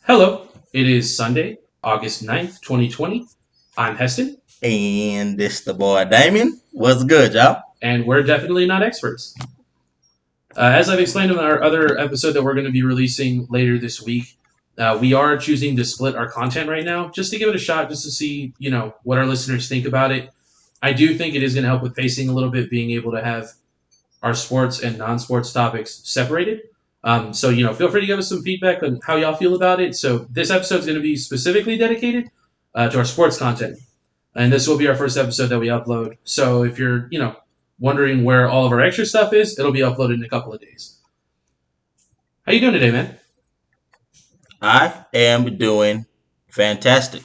Hello, it is Sunday, August 9th, 2020. I'm Heston, And this the boy Damien. What's good, y'all? and we're definitely not experts. As I've explained in our other episode that we're going to be releasing later this week, we are choosing to split our content right now just to give it a shot, just to see, what our listeners think about it. I do think it is going to help with pacing a little bit, being able to have our sports and non-sports topics separated. So feel free to give us some feedback on how y'all feel about it. So this episode is going to be specifically dedicated to our sports content, and this will be our first episode that we upload. So if you're, wondering where all of our extra stuff is, it'll be uploaded in a couple of days. How you doing today, man? I am doing fantastic.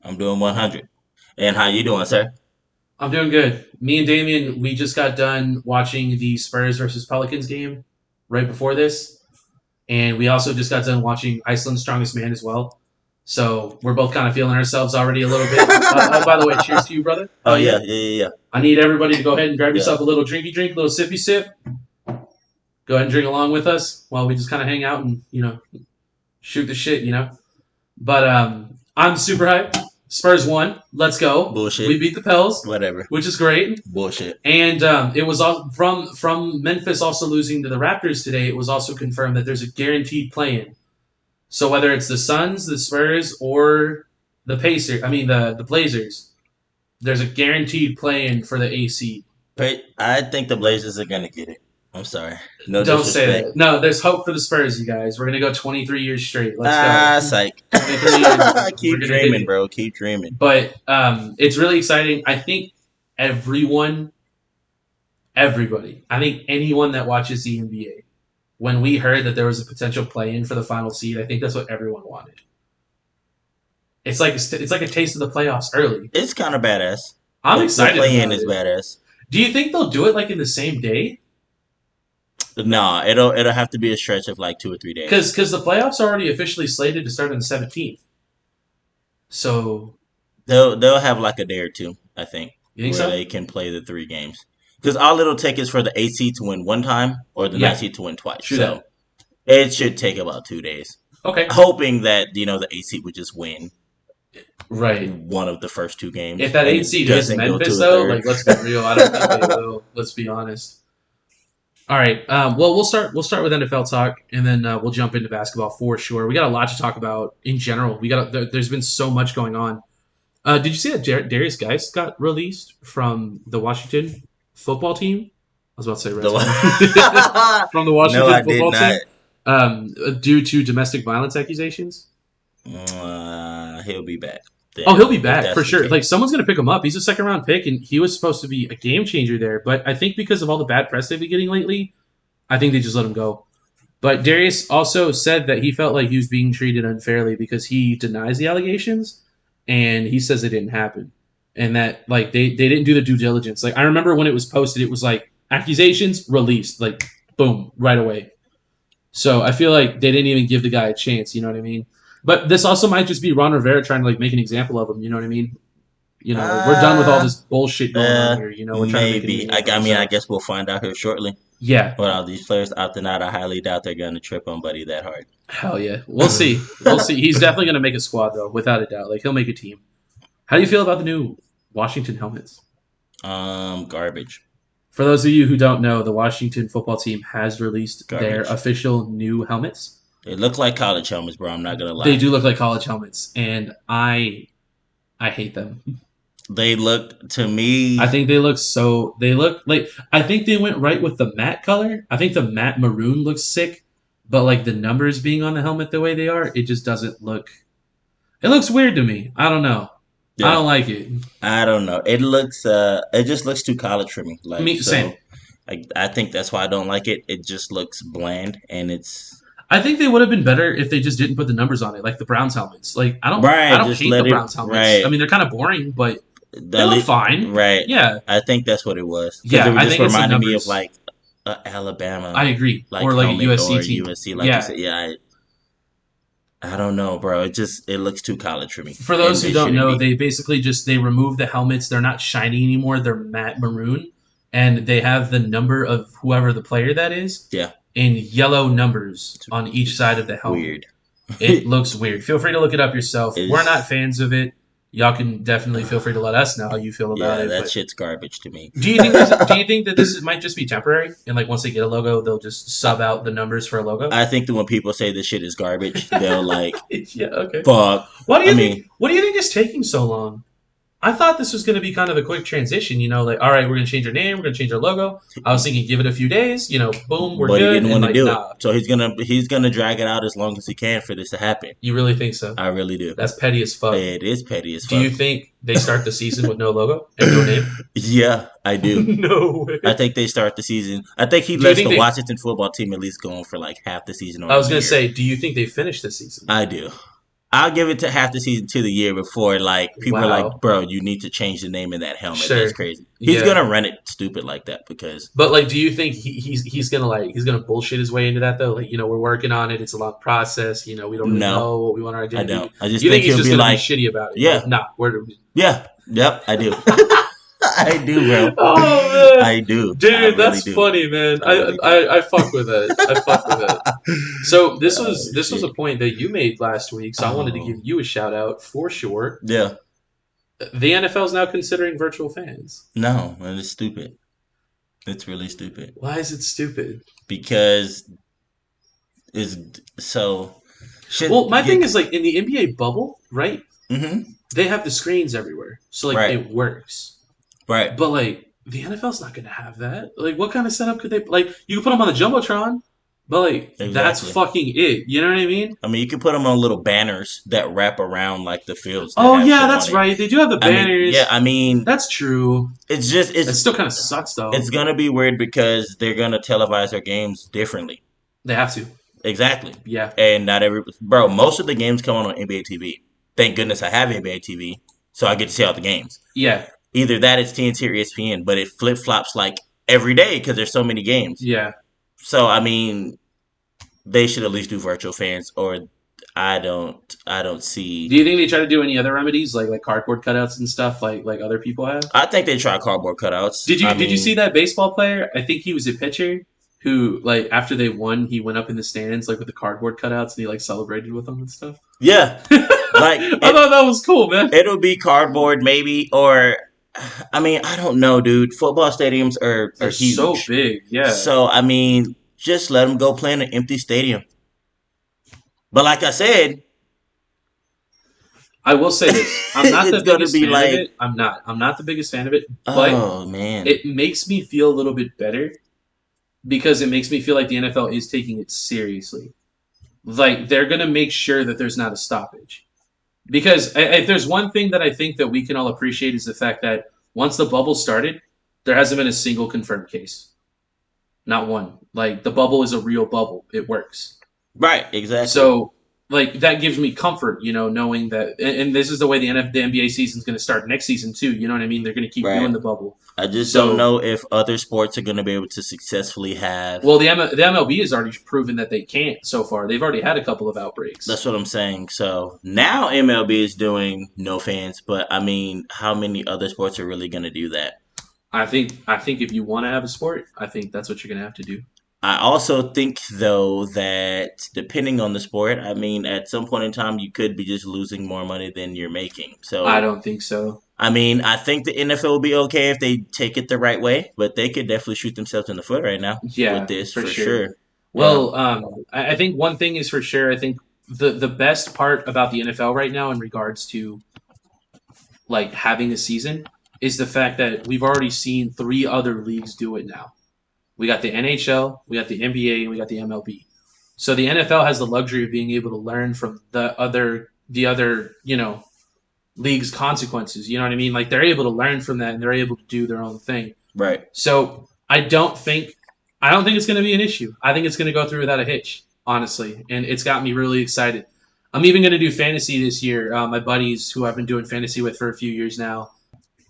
I'm doing 100. And how you doing, sir? I'm doing good. Me and Damien, we just got done watching the Spurs versus Pelicans game right before this, and we also just got done watching Iceland's Strongest Man as well. So we're both kind of feeling ourselves already a little bit. By the way, cheers to you, brother. Oh yeah. I need everybody to go ahead and grab Yeah. yourself a little drinky drink, a little sippy sip. Go ahead and drink along with us while we just kind of hang out and shoot the shit. But I'm super hyped. Spurs won. Let's go. Bullshit. We beat the Pels, Whatever. which is great. Bullshit. And it was all from Memphis also losing to the Raptors today. It was also confirmed that there's a guaranteed play-in. So whether it's the Suns, the Spurs, or the the Blazers, there's a guaranteed play-in for the AC. I think the Blazers are gonna get it. I'm sorry. No Don't say disrespect. that. No, there's hope for the Spurs, you guys. We're gonna go 23 years straight. Let's go. Psych. 23 years. Keep We're gonna dreaming, hit it. bro. Keep dreaming. But it's really exciting. I think everybody, I think anyone that watches the NBA, when we heard that there was a potential play-in for the final seed, I think that's what everyone wanted. It's like a taste of the playoffs early. It's kind of badass. I'm excited. The play-in about is it. badass. Do you think they'll do it like in the same day? No, it'll have to be a stretch of like 2 or 3 days. Because the playoffs are already officially slated to start on the 17th. So They'll have like a day or two, I think, you think where so? they can play the 3 games. Because all it'll take is for the 8 seed to win one time or the 9 seed to win twice. True So it should take about 2 days. Okay. Hoping that the 8 seed would just win Right. one of the first 2 games. If that and 8 seed is doesn't go Memphis, to a though, third. like let's be real, I don't think they will. Let's be honest. All right. Well, we'll start with NFL talk, and then we'll jump into basketball for sure. We got a lot to talk about in general. There's been so much going on. Did you see that Darius Geis got released from the Washington football team? I was about to say Redskins. From the Washington No, I did football team, due to domestic violence accusations. He'll be back. Oh, he'll be If back that's for the sure. case. Like someone's gonna pick him up. He's a second round pick, and he was supposed to be a game changer there. But I think because of all the bad press they've been getting lately, I think they just let him go. But Darius also said that he felt like he was being treated unfairly because he denies the allegations, and he says it didn't happen, and that like they didn't do the due diligence. Like I remember when it was posted, it was like accusations released, like boom, right away. So I feel like they didn't even give the guy a chance. You know what I mean? But this also might just be Ron Rivera trying to like make an example of him. You know what I mean? We're done with all this bullshit going on here. We're trying to make Maybe. an example I of mean, I ourselves. guess we'll find out here shortly. Yeah, But all these players opting out, I highly doubt they're going to trip on Buddy that hard. hell yeah. We'll see. We'll see. He's definitely going to make a squad though, without a doubt. Like he'll make a team. How do you feel about the new Washington helmets? Garbage. For those of you who don't know, the Washington football team has released their Garbage. official new helmets. They look like college helmets, bro. I'm not gonna lie. They do look like college helmets, and I hate them. They look to me. I think they look like I think they went right with the matte color. I think the matte maroon looks sick, but like the numbers being on the helmet the way they are, it just doesn't look. It looks weird to me. I don't know. I Yeah, don't like it. I don't know. It looks. It just looks too college for me. Like Me same. so. I think that's why I don't like it. It just looks bland, and it's I think they would have been better if they just didn't put the numbers on it, like the Browns helmets. Like I right. don't Just hate let the it. Browns helmets. Right. I mean they're kind of boring, but they At look least- fine. Right. Yeah, I think that's what it was. 'Cause yeah. it was I just think it's the reminding me numbers. of like Alabama, I agree. like Or like a helmet USC or team. USC, like Yeah. you said. Yeah, I don't know, bro. It looks too college for me. For those And who it don't shouldn't know, be. they basically they remove the helmets. They're not shiny anymore. They're matte maroon, and they have the number of whoever the player that is Yeah. in yellow numbers on each side of the helmet. Weird. It looks weird. Feel free to look it up yourself. We're not Is fans of it. Y'all can definitely feel free to let us know how you feel about yeah, it. that But shit's garbage to me. do you think that might just be temporary? And like once they get a logo, they'll just I, sub out the numbers for a logo? I think that when people say this shit is garbage, they'll like Yeah, okay. fuck. I mean, What do you think is taking so long? I thought this was going to be kind of a quick transition, like, all right, we're going to change our name, we're going to change our logo. I was thinking, give it a few days, boom, we're but he good, didn't and want to like, do it, nah, so he's gonna drag it out as long as he can for this to happen. you really think so? I really do. That's petty as fuck. It is petty as Do you fuck. think they start the season with no logo and no name? Yeah, I do. No I way. think they start the season. I think he Do you lets think the they? Washington football team at least go on for like half the season or I a was going to year. say, do you think they finish the season? I do. I'll give it to half the season to the year before like people are like, Wow. bro, you need to change the name of that helmet. That's Sure. crazy. He's Yeah. gonna run it stupid like that because But like, do you think he's gonna bullshit his way into that though? Like, we're working on it. It's a long process. We don't really no, know what we want our I identity to don't. be. I just You think think he's he'll just be gonna be like, shitty about it? Like, yeah, nah, we're yeah, yep, I do. I do, bro. oh man, I do. I dude, really that's do. funny, man. I really do. I fuck with it. I fuck with it. So Oh this was a shit. point that you made last week. So I wanted to give Oh you a shout out for sure. yeah. The NFL is now considering virtual fans. No, and it's stupid. It's really stupid Why is it stupid? because it's so shit. Well, my thing is like in the NBA bubble, right? Mm-hmm. They have the screens everywhere, so like Right. it works. Right. But like the NFL's not going to have that. Like, what kind of setup could they like? You could put them on the jumbotron, but like that's Exactly. fucking it. You know what I mean? I mean, you can put them on little banners that wrap around like the fields that Oh have yeah, shit on that's it. right. They do have the I mean, yeah. banners. I mean, That's true. it's just It still kind of sucks it's though. gonna be weird because they're gonna televise their games differently. They have to. Exactly. Yeah. And not every bro. Most of the games come on NBA TV. Thank goodness I have NBA TV, so I get to see all the games. Yeah. Either that, it's TNT or ESPN, but it flip flops like every day because there's so many games. Yeah. So I mean, they should at least do virtual fans, or I don't Do see. you think they try to do any other remedies like cardboard cutouts and stuff like other people have? I think they try cardboard cutouts. I Did you see mean, that baseball player? I think he was a pitcher who like after they won, he went up in the stands like with the cardboard cutouts and he like celebrated with them and stuff. yeah, like I thought that was cool, man. it'll be cardboard maybe, or I mean, I don't know, dude. Football stadiums are They're so huge, big, yeah. so I mean, just let them go play in an empty stadium. But like I said, I will say this: I'm not the it's gonna biggest be fan of like, it. I'm not. I'm not the biggest fan of it, but oh man, it makes me feel a little bit better because it makes me feel like the NFL is taking it seriously. Like they're gonna make sure that there's not a stoppage. Because if there's one thing that I think that we can all appreciate is the fact that once the bubble started, there hasn't been a single confirmed case. Not one. Like the bubble is a real bubble. It works. right? Exactly. So like that gives me comfort, knowing that and this is the way the NBA season's going to start next season too. You know what I mean? They're going to keep doing Right. the bubble. I just don't So know if other sports are going to be able to successfully have. well, the MLB has already proven that they can't so far. They've already had a couple of outbreaks. That's what I'm saying. So now MLB is doing no fans, but I mean, how many other sports are really going to do that? I think if you want to have a sport, I think that's what you're going to have to do. I also think, though, that depending on the sport, I mean, at some point in time, you could be just losing more money than you're making. I So, don't think so. I mean, I think the NFL will be okay if they take it the right way, but they could definitely shoot themselves in the foot right now with Yeah, this for for sure. sure. Yeah. Well, I think one thing is for sure. I think the best part about the NFL right now in regards to like having a season is the fact that we've already seen three other leagues do it now. We got the NHL, we got the NBA, and we got the MLB. So the NFL has the luxury of being able to learn from the other leagues' consequences. You know what I mean? Like they're able to learn from that and they're able to do their own thing. Right. So I don't think it's going to be an issue. I think it's going to go through without a hitch, honestly, and it's got me really excited. I'm even going to do fantasy this year. My buddies, who I've been doing fantasy with for a few years now,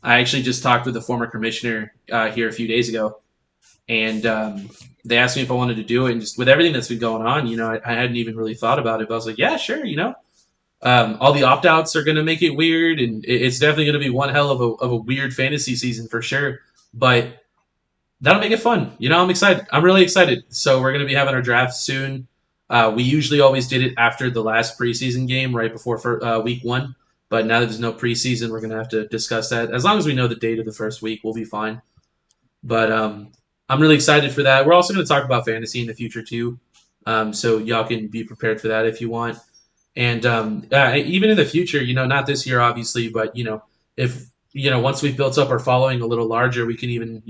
I actually just talked with the former commissioner here a few days ago, and they asked me if I wanted to do it. And just with everything that's been going on, I hadn't even really thought about it. But I was like, yeah, sure. All the opt outs are going to make it weird, and it's definitely going to be one hell of a weird fantasy season for sure. But that'll make it fun. I'm excited. I'm really excited. So we're going to be having our draft soon. We usually always did it after the last preseason game, right before week 1. But now that there's no preseason, we're going to have to discuss that. As long as we know the date of the first week, we'll be fine. But I'm really excited for that. We're also going to talk about fantasy in the future too, so y'all can be prepared for that if you want. And even in the future, not this year obviously, but if once we've built up our following a little larger, we can even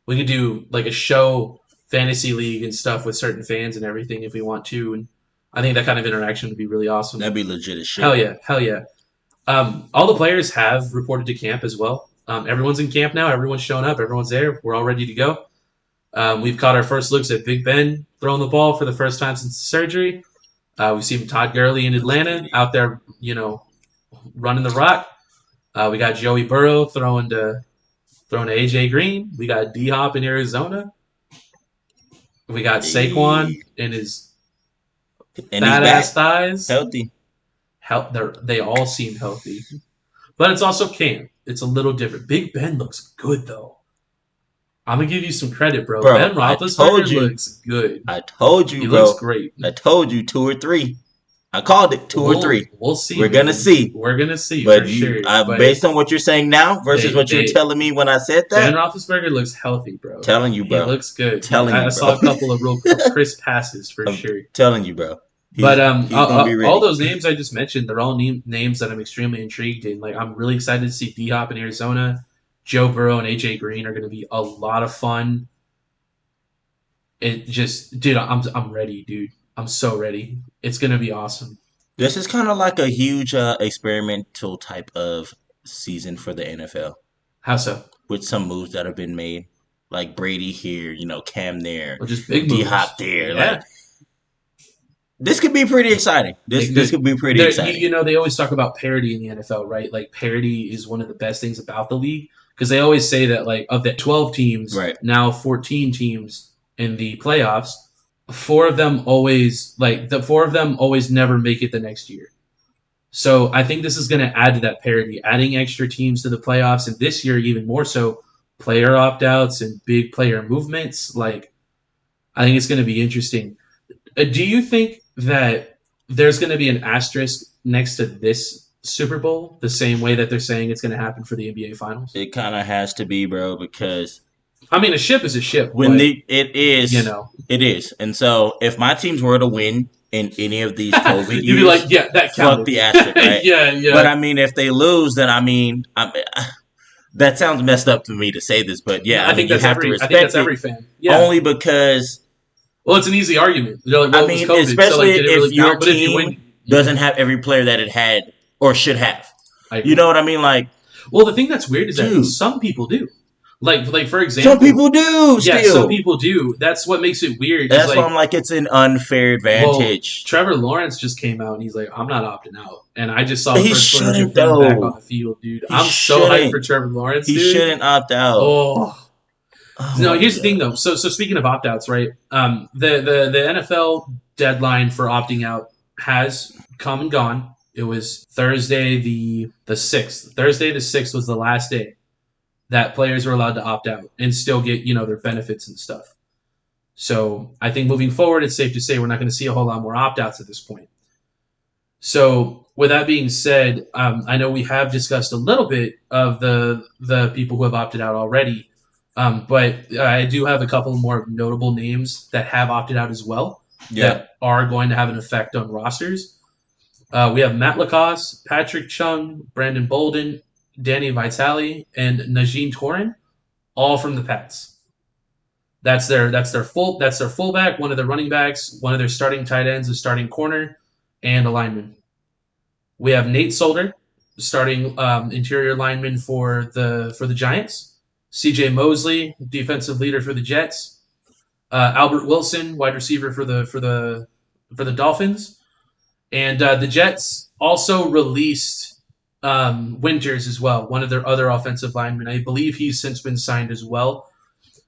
we can do like a show fantasy league and stuff with certain fans and everything if we want to. And I think that kind of interaction would be really awesome. That'd be legit as shit. Hell yeah. All the players have reported to camp as well. Everyone's in camp now. Everyone's shown up. Everyone's there. We're all ready to go. We've caught our first looks at Big Ben throwing the ball for the first time since the surgery. We've seen Todd Gurley in Atlanta out there, running the rock. We got Joey Burrow throwing to AJ Green. We got D-Hop in Arizona. We got Saquon in his fat-ass thighs. Healthy. They all seem healthy. But it's also Cam. It's a little different. Big Ben looks good, though. I'm going to give you some credit, bro. Ben Roethlisberger looks good. I told you, he bro. He looks great. I told you 2 or 3. I called it 2 or 3. We'll see. We're going to see. We're going to see, but for sure. But based on what you're saying now versus what you're telling me when I said that. Ben Roethlisberger looks healthy, bro. Telling you, bro. He looks good. I saw a couple of real crisp passes, for sure. Telling you, bro. But all those names I just mentioned, they're all names that I'm extremely intrigued in. Like, I'm really excited to see D-Hop in Arizona. Joe Burrow and AJ Green are going to be a lot of fun. It just, dude, I'm ready, dude. I'm so ready. It's going to be awesome. This is kind of like a huge experimental type of season for the NFL. How so? With some moves that have been made. Like Brady here, Cam there. Or just big moves. D-Hop there. Yeah. Like, this could be pretty exciting. This could be pretty exciting. They always talk about parity in the NFL, right? Like, parity is one of the best things about the league. Because they always say that, like, of the 12 teams, right, now 14 teams in the playoffs, 4 of them always never make it the next year. So I think this is going to add to that parity, adding extra teams to the playoffs, and this year even more so, player opt-outs and big player movements. Like, I think it's going to be interesting. Do you think that there's going to be an asterisk next to this Super Bowl the same way that they're saying it's going to happen for the NBA Finals? It kind of has to be, bro, because I mean, a ship is a ship. It is. And so if my teams were to win in any of these COVID years, you'd be like, yeah, that counted. Fuck the asterisk, right? Yeah. But I mean, if they lose, then that sounds messed up to me to say this, but yeah, I think that's every fan. Yeah. Only because, well, it's an easy argument. They're like, well, COVID, especially so, like, if your team doesn't have every player that it had or should have. You know what I mean? Like, well, the thing that's weird is that some people do. Like for example, some people do. Yeah, some people do. That's what makes it weird. That's why I'm like, it's an unfair advantage. Well, Trevor Lawrence just came out and he's like, I'm not opting out. And I just saw the first footage of him back on the field, dude. I'm so hyped for Trevor Lawrence. He shouldn't opt out. No, here's the thing though. So speaking of opt outs, right? The NFL deadline for opting out has come and gone. It was Thursday the 6th. Thursday the 6th was the last day that players were allowed to opt out and still get, their benefits and stuff. So I think moving forward, it's safe to say we're not going to see a whole lot more opt-outs at this point. So with that being said, I know we have discussed a little bit of the people who have opted out already, but I do have a couple more notable names that have opted out as well that are going to have an effect on rosters. We have Matt Lacoste, Patrick Chung, Brandon Bolden, Danny Vitale, and Najee Torin, all from the Pats. That's their fullback, one of their running backs, one of their starting tight ends, a starting corner, and a lineman. We have Nate Solder, starting interior lineman for the Giants. C.J. Mosley, defensive leader for the Jets. Albert Wilson, wide receiver for the Dolphins. And the Jets also released Winters as well, one of their other offensive linemen. I believe he's since been signed as well.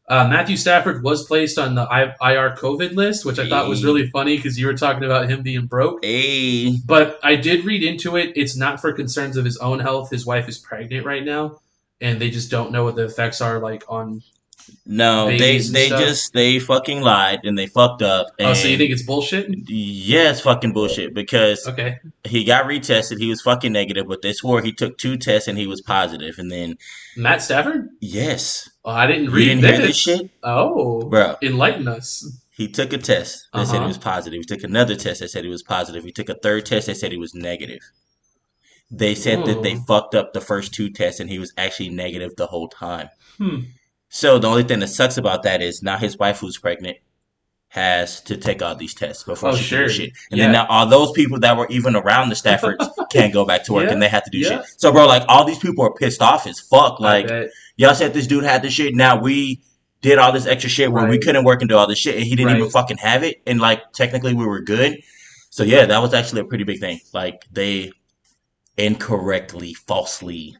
Matthew Stafford was placed on the IR COVID list, which I thought was really funny because you were talking about him being broke. But I did read into it. It's not for concerns of his own health. His wife is pregnant right now, and they just don't know what the effects are like on No, babies and they stuff. just they fucking lied and they fucked up Oh, so you think and it's bullshit? yeah, it's fucking bullshit because Okay, he got retested. He was fucking negative, but they swore he took two tests and he was positive. And then Matt Stafford. yes, Oh, I didn't you read didn't hear this this. shit, Oh, bro. enlighten us. He took a test Uh that said he was huh. positive. He took another test that said he was positive. He took a third test that said he was negative. They said that they Oh. fucked up the first two tests and he was actually negative the whole time. Hmm. So the only thing that sucks about that is now his wife, who's pregnant, has to take all these tests before Oh, she can do sure. shit. And then Yeah. now all those people that were even around the Staffords can't go back to work and Yeah. they have to do shit. Yeah. So bro, like all these people are pissed off as fuck. I Like bet. y'all said this dude had this shit. Now we did all this extra shit where we Right. couldn't work and do all this shit and he didn't even Right. fucking have it. And like technically we were good. So yeah, that was actually a pretty big thing. Like they incorrectly, falsely,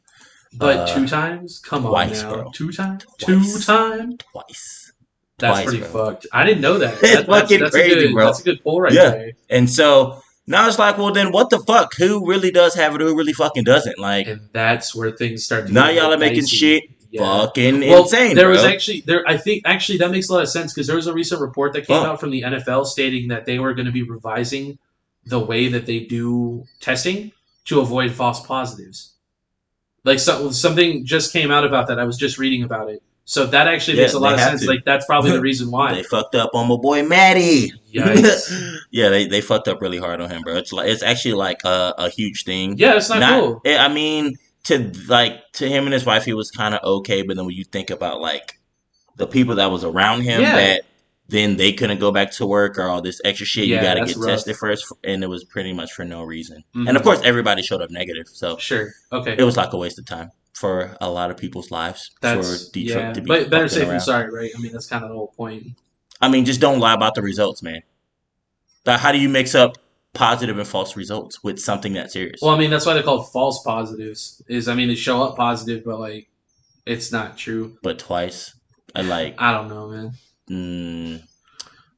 But uh, two times? Come on twice, now. bro. Two times? Two Twice. time? Twice. That's Twice, pretty bro. fucked. I didn't know that. It's fucking crazy, bro. That's a good pull right Yeah. there. And so now it's like, well, then what the fuck? Who really does have it? Who really fucking doesn't? Like, And that's where things start to get now a y'all little are making dicey. shit Yeah. fucking Well, insane, there was bro. actually there. I think actually that makes a lot of sense because there was a recent report that came Fuck. out from the NFL stating that they were going to be revising the way that they do testing to avoid false positives. Like something just came out about that. I was just reading about it. So that actually makes Yeah, a they lot of have sense. to. Like that's probably the reason They why. fucked up on my boy Matty. Yikes. Yeah, they fucked up really hard on him, bro. It's actually like a huge thing. Yeah, it's not Not, cool. I mean, to him and his wife, he was kind of okay, but then when you think about like the people that was around him Yeah. that then they couldn't go back to work or all this extra shit. You Yeah, got to that's get tested rough. first, and it was pretty much for no reason. And of Hmm. course, everybody showed up negative, so Sure. it Okay. was like a waste of time for a lot of people's lives for That's Detroit yeah. to be But better fucking safe than around. sorry, right? I mean, that's kind of the whole point. I mean, just don't lie about the results, man. Like, how do you mix up positive and false results with something that serious? Well, I mean, that's why they're called false positives. Is I mean, they show up positive, but like it's not true. But twice, I like, I don't know, man. mm,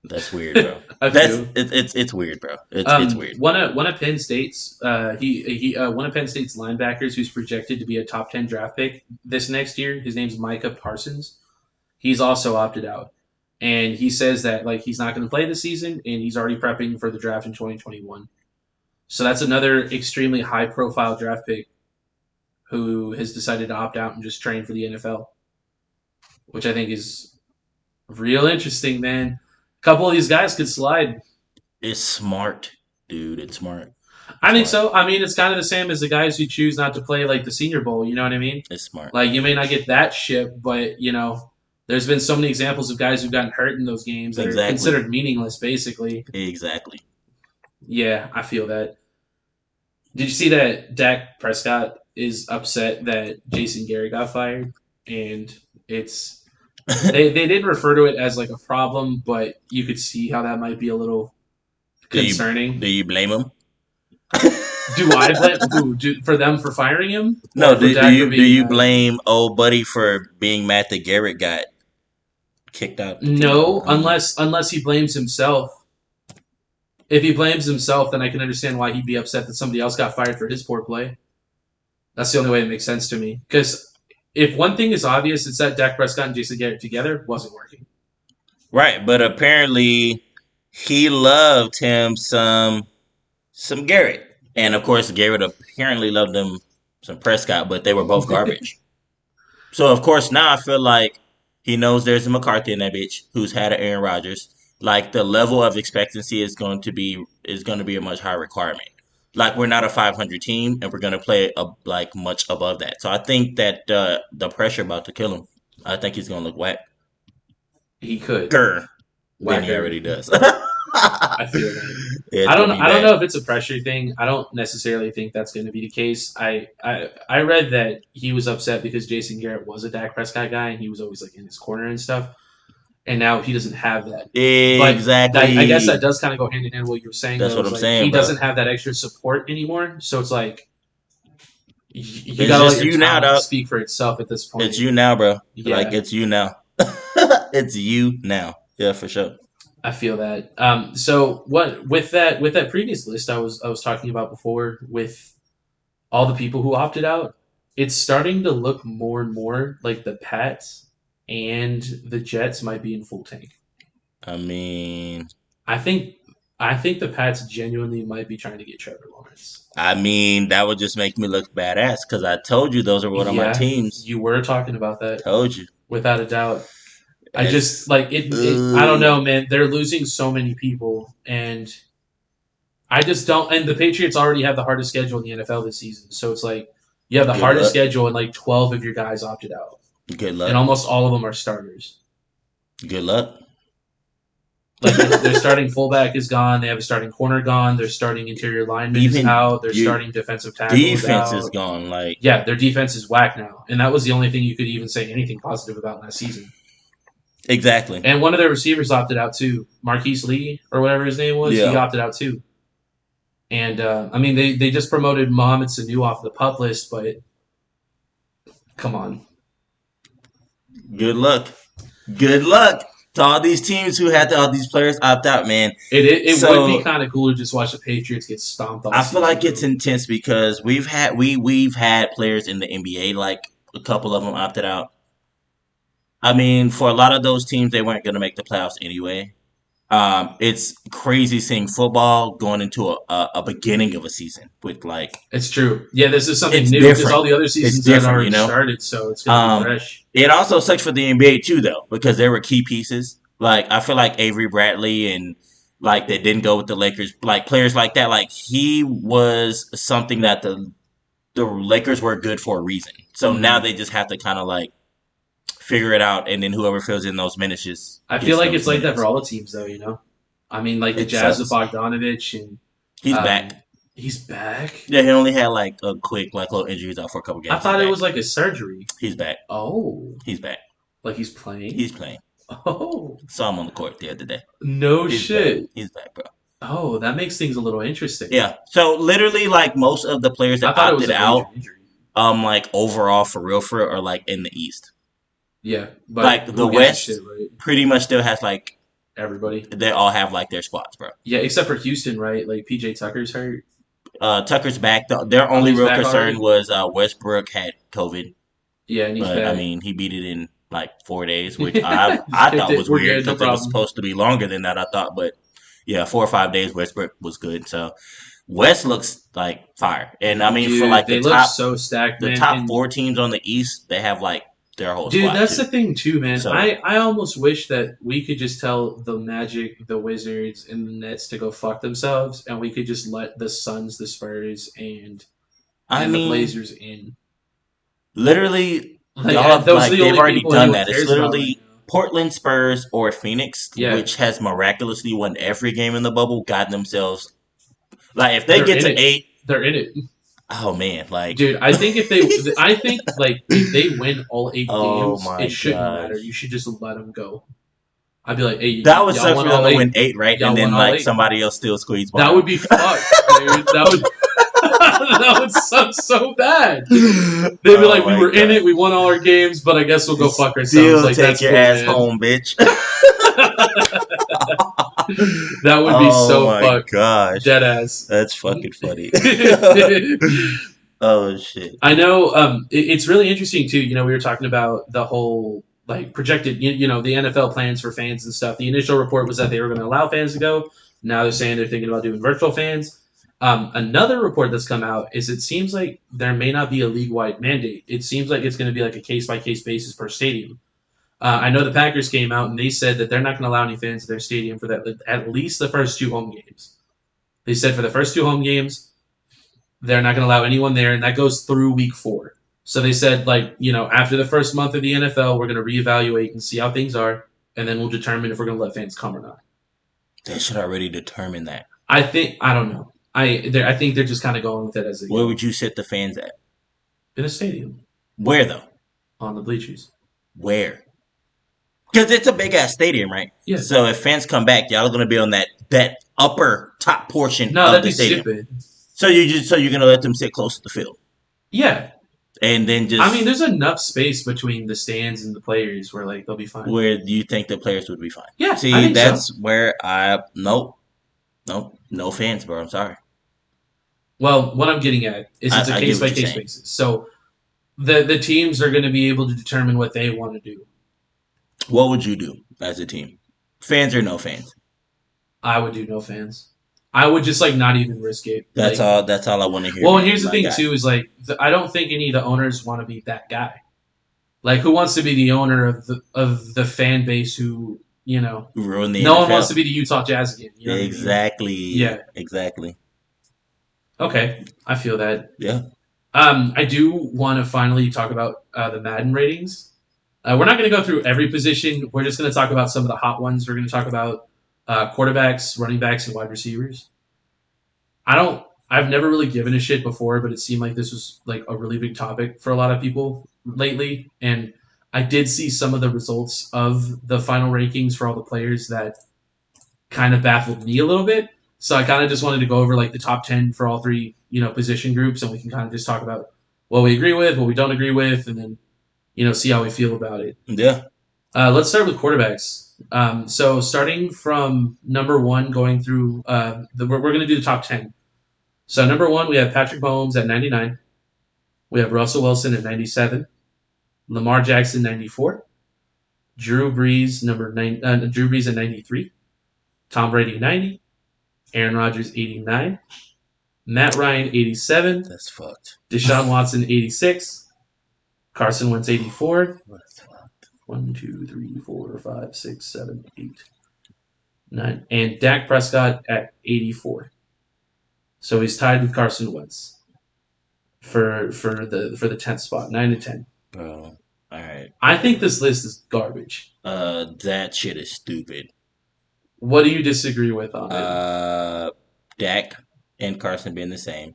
that's weird, bro. I That's feel. it's weird, bro. It's weird. One of Penn State's one of Penn State's linebackers who's projected to be a top 10 draft pick this next year. His name's Micah Parsons. He's also opted out, and he says that like he's not going to play this season, and he's already prepping for the draft in 2021. So that's another extremely high profile draft pick who has decided to opt out and just train for the NFL, which I think is real interesting, man. A couple of these guys could slide. It's smart, dude. It's smart. I It's think smart. so. I mean, it's kind of the same as the guys who choose not to play like the Senior Bowl. You know what I mean? It's smart. Like you may not get that shit, but there's been so many examples of guys who've gotten hurt in those games that are Exactly. considered meaningless, basically. Exactly. Yeah, I feel that. Did you see that Dak Prescott is upset that Jason Garrett got fired? And it's they didn't refer to it as like a problem, but you could see how that might be a little do you concerning. do you blame him? Do I blame for them for firing him No, or for do Dak for you do being you mad? blame old buddy for being mad that Garrett got kicked out the team? No, I mean, unless he blames himself. If he blames himself, then I can understand why he'd be upset that somebody else got fired for his poor play. That's the only way it makes sense to me. Because if one thing is obvious, it's that Dak Prescott and Jason Garrett together wasn't working. right, but apparently he loved him some Garrett, and of course Garrett apparently loved him some Prescott, but they were both garbage. So of course now I feel like he knows there's a McCarthy in that bitch who's had an Aaron Rodgers. Like the level of expectancy is going to be a much higher requirement. Like we're not a 500 team, and we're going to play like much above that. So I think that the pressure about to kill him. I think he's going to look He could. whacker than he Whacker. already does. I feel that. It's I going don't. to be I don't bad. know if it's a pressure thing. I don't necessarily think that's going to be the case. I read that he was upset because Jason Garrett was a Dak Prescott guy and he was always like in his corner and stuff. And now he doesn't have that. But I guess that Exactly. does kind of go hand in hand with what you were saying That's though. what Is I'm like he saying, bro. doesn't have that extra support anymore. So it's like you It's got to let just your you now, talent dog. speak for itself at this It's point. you now, bro. Like Yeah, it's you now. It's you now. Yeah, for sure. I feel that. So what with that previous list I was talking about before with all the people who opted out, it's starting to look more and more like the Pats. and the Jets might be in full tank. I mean, I think I think the Pats genuinely might be trying to get Trevor Lawrence. that would just make me look badass because I told you those are one of my Yeah, teams. you were talking about that Told you. without a doubt. I just It's like it. I don't know, man. They're losing so many people, and I just don't. And the Patriots already have the hardest schedule in the NFL this season, so it's like you have the good hardest luck. schedule, and like 12 of your guys opted out, Good and luck. almost all of them are starters. Good luck. Like their starting fullback is gone. They have a starting corner gone. Their starting interior lineman is Even out. Their your starting defensive tackle is defense is out. gone. Like Yeah, their defense is whack now, and that was the only thing you could even say anything positive about last season. exactly. And one of their receivers opted out too. Marquise Lee or whatever his name was, he Yeah. opted out too. And I mean, they just promoted Mohamed Sanu off the pup list, but come on, Good luck. Good luck to all these teams who had all these players opt out, man. it would be So kind of cool to just watch the Patriots get stomped off. I feel like it's though. intense because we've had players in the NBA, like a couple of them opted out. I mean, for a lot of those teams, they weren't going to make the playoffs anyway. It's crazy seeing football going into a beginning of a season with like It's true. Yeah, this is something it's new because all different. the other It's seasons had different, already started, so it's gonna be Um, fresh. it also sucks for the NBA too, though, because there were key pieces. Like I feel like Avery Bradley and like they didn't go with the Lakers, like players like that. Like he was something that the Lakers were good for a reason. So now Mhm. they just have to kind of like figure it out, and then whoever fills in those minutes just I feel gets like those it's like that minutes. for all the teams, though. I mean, like the It Jazz with sucks. Bogdanovich, and He's um, back. he's back. Yeah, he only had like a quick like little injuries out for a couple I games. He's thought it back. was like a surgery. He's back. Oh, He's back. like he's playing. He's playing. Oh, Saw him on the court the other day. no He's back. shit. He's back, bro. Oh, that makes things a little interesting. Yeah. So literally, like most of the players I that thought it was opted a major out, injury. like overall for real, are like in the East. Yeah, but Like the who gives a West, shit, right? pretty much still has like Everybody. they all have like their spots, bro. Yeah, except for Houston, right? Like PJ Tucker's hurt. Tucker's back. Their Oh, only he's real back concern already. was Westbrook had COVID, Yeah, and he's but I back. mean he beat it in like 4 days, which I Picked thought it. was We're weird good. No because it was problem. supposed to be longer than that. I thought, but yeah, 4 or 5 days Westbrook was good. So West looks like fire, and I mean for Dude, like they look so stacked, the man. top And four teams on the East, they have like their whole dude, squad that's too. the thing too, man. So I almost wish that we could just tell the Magic, the Wizards, and the Nets to go fuck themselves, and we could just let the Suns, the Spurs, I and the mean, Blazers in. literally, Like y'all have those are like the they've only already people done anyone that. It's cares about right literally now. Portland Spurs or Phoenix, Yeah, which has miraculously won every game in the bubble, got themselves like if they they're get in to it. eight, They're in it, oh man, like dude. I think like if they win all 8 oh games, it my shouldn't matter. You gosh. should just let them go. I'd be like, hey, That would y'all suck won for them all to win eight. 8, right? And Y'all won then all like eight. somebody else still squeeze one That would out. be fucked, dude. That would that would suck so bad. They'd be Oh like, we my were in god. it, we won all our games, but I guess we'll go fuck ourselves. Still Like take that's your cool, ass man. home, bitch. That would be Oh so my fucked. gosh. Dead ass. That's fucking funny. Oh shit. I know. It's really interesting too. We were talking about the whole like projected. The NFL plans for fans and stuff. The initial report was that they were going to allow fans to go. Now they're saying they're thinking about doing virtual fans. Another report that's come out is it seems like there may not be a league wide mandate. It seems like it's going to be like a case by case basis per stadium. I know the Packers came out and they said that they're not going to allow any fans in their stadium for that at least the first two home games. They said for the first two home games, they're not going to allow anyone there, and that goes through week 4. So they said, after the first month of the NFL, we're going to reevaluate and see how things are, and then we'll determine if we're going to let fans come or not. They should already determine that. I don't know. I think they're just kind of going with it as they Where go. would you sit the fans at? In a stadium Where though? on the bleachers. Where? Because it's a big ass stadium, right? Yeah. So if fans come back, y'all are gonna be on that upper top portion No, of that'd the be stadium. stupid. So you're gonna let them sit close to the field, Yeah. and then just I mean, there's enough space between the stands and the players where they'll be fine. where do you think the players would be fine? Yeah, I See, think that's so. where nope, no fans, bro. I'm sorry. Well, what I'm getting at is it's a I get case by what you're case saying. basis. So the teams are going to be able to determine what they want to do. What would you do as a team? Fans or no fans? I would do no fans. I would just like not even risk it. That's Like, all. That's all I want to hear, well, and man. here's the My thing guy. too is like I don't think any of the owners want to be that guy. Like, who wants to be the owner of the fan base who Ruin the no one wants to NFL. be the Utah Jazz again. You know what I mean? Exactly. Yeah. Exactly. Okay, I feel that. Yeah. I do want to finally talk about the Madden ratings. We're not going to go through every position. We're just going to talk about some of the hot ones. We're going to talk about quarterbacks, running backs, and wide receivers. I don't. I've never really given a shit before, but it seemed like this was like a really big topic for a lot of people lately. And I did see some of the results of the final rankings for all the players that kind of baffled me a little bit. So I kind of just wanted to go over like the top 10 for all three, position groups, and we can kind of just talk about what we agree with, what we don't agree with, and then see how we feel about it. Yeah. Let's start with quarterbacks. So starting from number one, going through we're going to do the top 10. So number one, we have Patrick Mahomes at 99. We have Russell Wilson at 97. Lamar Jackson 94. Drew Brees at 93. Tom Brady 90. Aaron Rodgers 89. Matt Ryan 87. That's fucked. Deshaun Watson 86. Carson Wentz 84. That's fucked. 1, 2, 3, 4, 5, 6, 7, 8, 9. And Dak Prescott at 84. So he's tied with Carson Wentz for the 10th spot, 9 to 10. Bro. All right. I think this list is garbage. That shit is stupid. What do you disagree with on it? Dak and Carson being the same.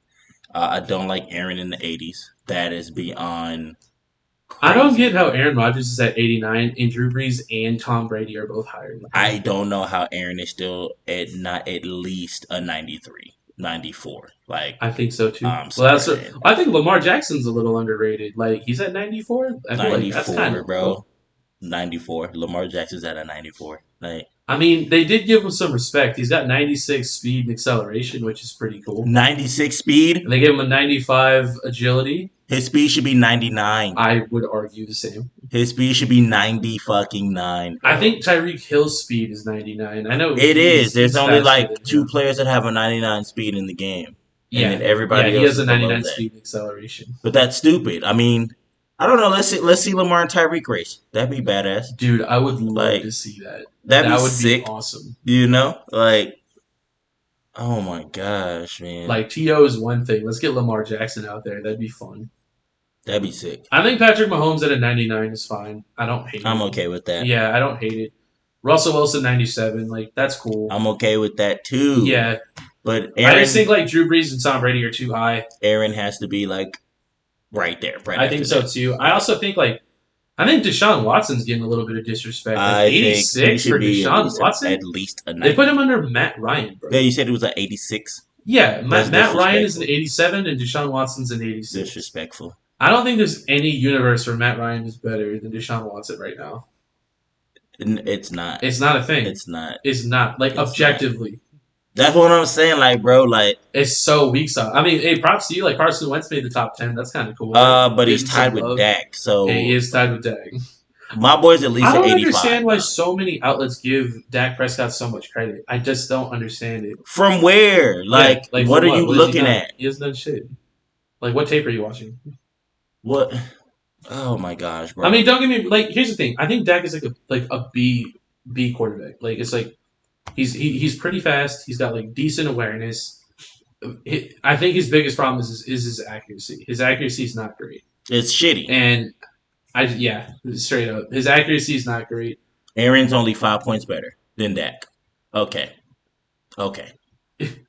I don't like Aaron in the 80s. That is beyond I don't crazy. get how Aaron Rodgers is at 89 and Drew Brees and Tom Brady are both higher than I him. don't know how Aaron is still at not at least a 93, 94. Like, I think so too. I'm Well, sorry, man. I think Lamar Jackson's a little underrated. Like, he's at 94. I feel like that's kind 94, of bro. low. 94. Lamar Jackson's at a 94. Like, I mean, they did give him some respect. He's got 96 speed and acceleration, which is pretty cool. 96 speed. And they gave him a 95 agility. His speed should be 99. I would argue the same. His speed should be 90 fucking 9. Bro. I think Tyreek Hill's speed is 99. I know It is. There's he's only faster like than two him. players that have a 99 speed in the game. And Yeah, then everybody yeah, he else has is a below 99 that. speed and acceleration. But that's stupid. I mean, I don't know. Let's see Lamar and Tyreek race. That'd be badass. Dude, I would love Like, to see that. that'd be That would be sick. awesome. You know? Like, oh my gosh, man. Like, T.O. is one thing. Let's get Lamar Jackson out there. That'd be fun. That'd be sick. I think Patrick Mahomes at a 99 is fine. I don't hate I'm it. okay with that. Yeah, I don't hate it. Russell Wilson 97, like that's cool. I'm okay with that too. Yeah, But I just think like Drew Brees and Tom Brady are too high. Aaron has to be like right there. Right I after think so that. too. I also think I think Deshaun Watson's getting a little bit of disrespect. Like I think he 86 should for be Deshaun Watson. at least a 90. They put him under Matt Ryan, bro. Yeah, you said it was an 86. Yeah, That's Matt Ryan is an disrespectful. 87 and Deshaun Watson's an 86. Disrespectful. I don't think there's any universe where Matt Ryan is better than Deshaun Watson right now. It's not. It's not a thing. It's not. It's not. Like, It's not. objectively. That's what I'm saying. Like, bro, like, It's so weak sauce. I mean, hey, props to you. Like, Carson Wentz made the top 10. That's kind of cool. but he's Give him some tied with love. Dak. So Yeah, he is tied with Dak. my boy's at least I an don't 85. understand why so many outlets give Dak Prescott so much credit. I just don't understand it. From where? Like, Yeah, what for are you What has he looking done? at? He hasn't done shit. Like, what tape are you watching? What? Oh my gosh, bro. I mean, don't get me like. Here's the thing. I think Dak is like a B quarterback. Like, it's like he's pretty fast. He's got like decent awareness. I think his biggest problem is his accuracy. His accuracy is not great, it's shitty. and straight up, his accuracy is not great. Aaron's only 5 points better than Dak. Okay.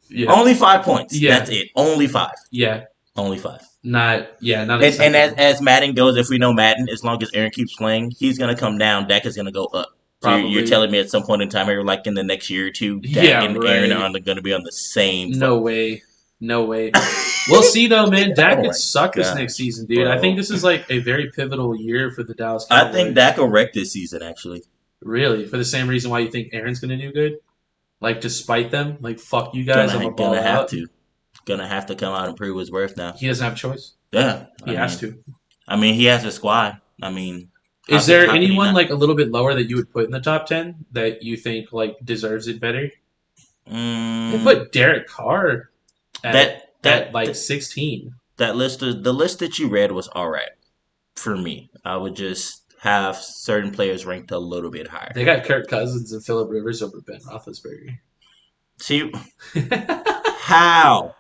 Yeah, Only 5 points. Yeah. That's it. Only 5. yeah, Only 5. not And as Madden goes, if we know Madden, as long as Aaron keeps playing, he's gonna come down. Dak is gonna go up. So you're Probably. telling me at some point in time, or like in the next year or two, Dak Yeah, and right. Aaron are going to be on the same. No way. We'll see though, man. Dak Oh my could suck this God, next season, dude. I bro. think this is like a very pivotal year for the Dallas I Cowboys. think Dak will wreck this season. Actually, Really, for the same reason why you think Aaron's gonna do good. Like, to spite them, like, fuck you guys, I'm gonna ball gonna have out. to, gonna have to come out and prove his worth now. He doesn't have a choice. Yeah, He has to. I mean, he has a squad. I mean, Is there How can he anyone not? like a little bit lower that you would put in the top 10 that you think like deserves it better? I Mm, put Derek Carr that at that like that 16. that list the list that you read was all right for me. I would just have certain players ranked a little bit higher. They got Kirk Cousins and Philip Rivers over Ben Roethlisberger. See how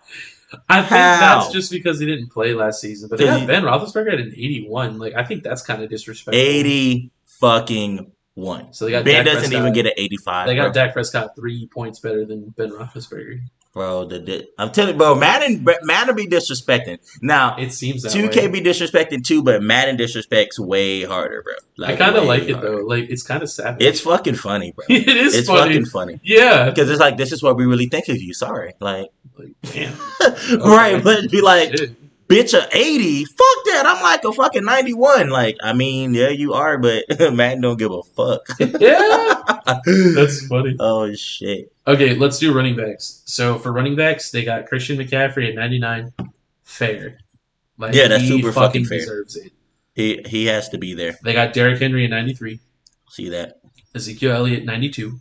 I think that's how just because he didn't play last season, but they because got Ben Roethlisberger at an 81. Like I think that's kind of disrespectful. 80 fucking one. So they got Ben Dak doesn't even Prescott. get an They 85, got bro. Dak Prescott 3 points better than Ben Roethlisberger. Bro, I'm telling you, bro, Madden be disrespecting. Now, It seems that 2K way. be disrespecting too, but Madden disrespects way harder, bro. I Like kind of like way it though. harder. Like it's kind of It's savage. fucking funny, bro. It is It's fucking funny. funny. Yeah. Because it's like this is what we really think of you. Sorry. Like Like damn. right, Okay. but be like, Shit. bitch a 80? Fuck that. I'm like a fucking 91. Like, I mean, yeah, you are, but Madden don't give a fuck. Yeah. That's funny. Oh shit. Okay, let's do running backs. So for running backs, they got Christian McCaffrey at 99. Fair. Like Yeah, that's he super fucking fucking fair. deserves it. He has to be there. They got Derrick Henry at 93. See that? Ezekiel Elliott 92.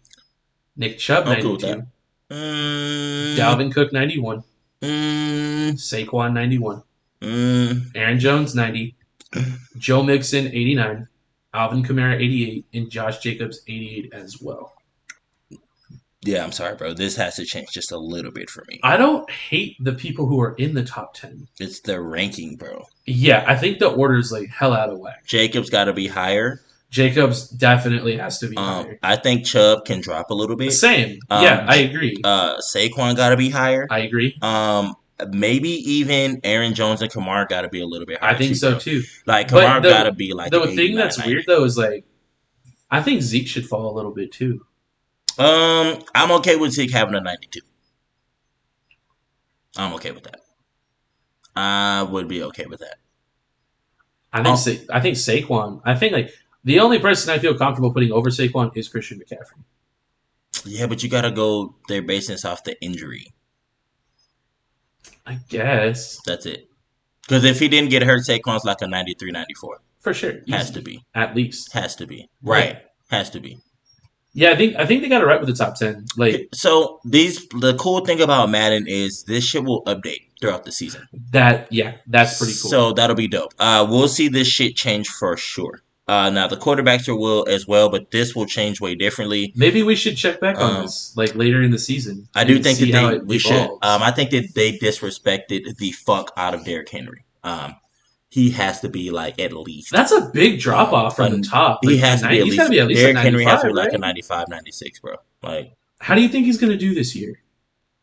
Nick Chubb I'm cool with that. 92. Mm, Dalvin Cook 91. mm, Saquon 91. mm. Aaron Jones 90. Joe Mixon 89. Alvin Kamara 88. And Josh Jacobs 88 as well. Yeah, I'm sorry, bro. This has to change just a little bit for me. I don't hate the people who are in the top 10. It's the ranking, bro. Yeah, I think the order's like hell out of whack. Jacobs got to be higher. Jacobs definitely has to be higher. I think Chubb can drop a little bit. Same. Yeah, I agree. Saquon got to be higher. I agree. Maybe even Aaron Jones and Kamara got to be a little bit higher. I think so bro. too. Like But Kamara got to be like the an thing 89, that's 90. weird though is like I think Zeke should fall a little bit too. I'm okay with Zeke having a 92. I'm okay with that. I would be okay with that. I think Saquon. I think like the only person I feel comfortable putting over Saquon is Christian McCaffrey. Yeah, but you gotta go. They're basing this off the injury. I guess That's it. Because if he didn't get hurt, Saquon's like a 93, 94. for sure. Has Easy. to be. At least. Has to be. Right. Has to be. Yeah, I think they got it right with the top 10. Like So the cool thing about Madden is this shit will update throughout the season. that's pretty cool. So that'll be dope. We'll see this shit change for sure. Now the quarterbacks will as well, but this will change way differently. Maybe we should check back on this like later in the season. I do think see how that it we should. evolves. I think that they disrespected the fuck out of Derrick Henry. He has to be like at least. That's a big drop off from the top. He Like, has to be at he's least. got to be at least Derrick a Henry 95, has to be like right? a 95, 96, bro. Like, How do you think he's going to do this year?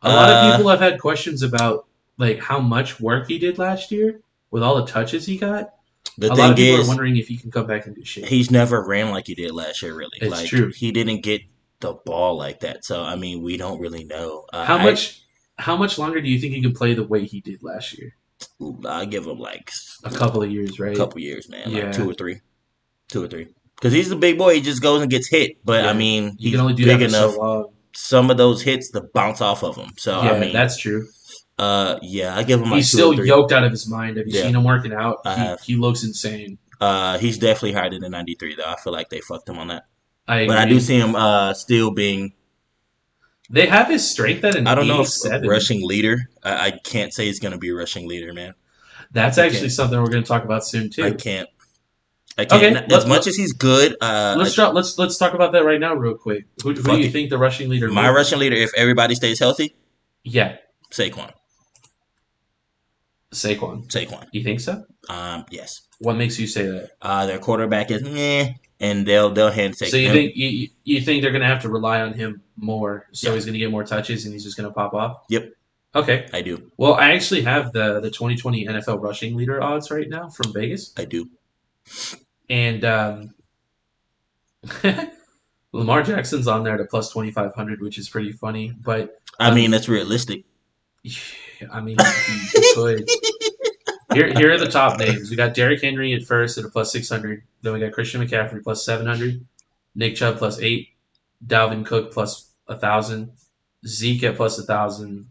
A lot of people have had questions about like how much work he did last year with all the touches he got. the A thing lot of people is, are wondering if he can come back and do shit. he's never ran like he did last year. Really, It's like true. he didn't get the ball like that. So I mean, we don't really know. How much longer do you think he can play the way he did last year? I give him like A couple of years, right? a couple years, man. Yeah. Like 2 or 3. Because he's the big boy. He just goes and gets hit. But Yeah. I mean, You he's can only do big that for enough. so long. Some of those hits to bounce off of him. So Yeah, I mean, that's true. yeah, I give him like He's 2 still or 3. yoked out of his mind. Have you Yeah. seen him working out? I have. He looks insane. He's definitely higher than the 93 though. I feel like they fucked him on that. I agree. But I do see him still being. They have his strength at an I don't know if 87. rushing leader. I can't say he's gonna be a rushing leader, man. That's I actually can't. something we're going to talk about soon too. I can't. Okay, As much as he's good, Let's talk about that right now, real quick. Who do Fuck you it. think the rushing leader? my will be? rushing leader, if everybody stays healthy, Yeah, Saquon. Saquon. You think so? Yes. What makes you say that? Their quarterback is meh, and they'll hand Saquon. So you think they're going to have to rely on him more? So Yeah. he's going to get more touches and he's just going to pop off. Yep. Okay. I do. Well, I actually have the 2020 NFL rushing leader odds right now from Vegas, I do. and Lamar Jackson's on there to plus 2,500, which is pretty funny. But I mean, that's realistic. I mean, he could. Here are the top names. We got Derrick Henry at first at a plus 600. Then we got Christian McCaffrey plus 700. Nick Chubb plus 8. Dalvin Cook plus 1,000. Zeke at plus 1,000.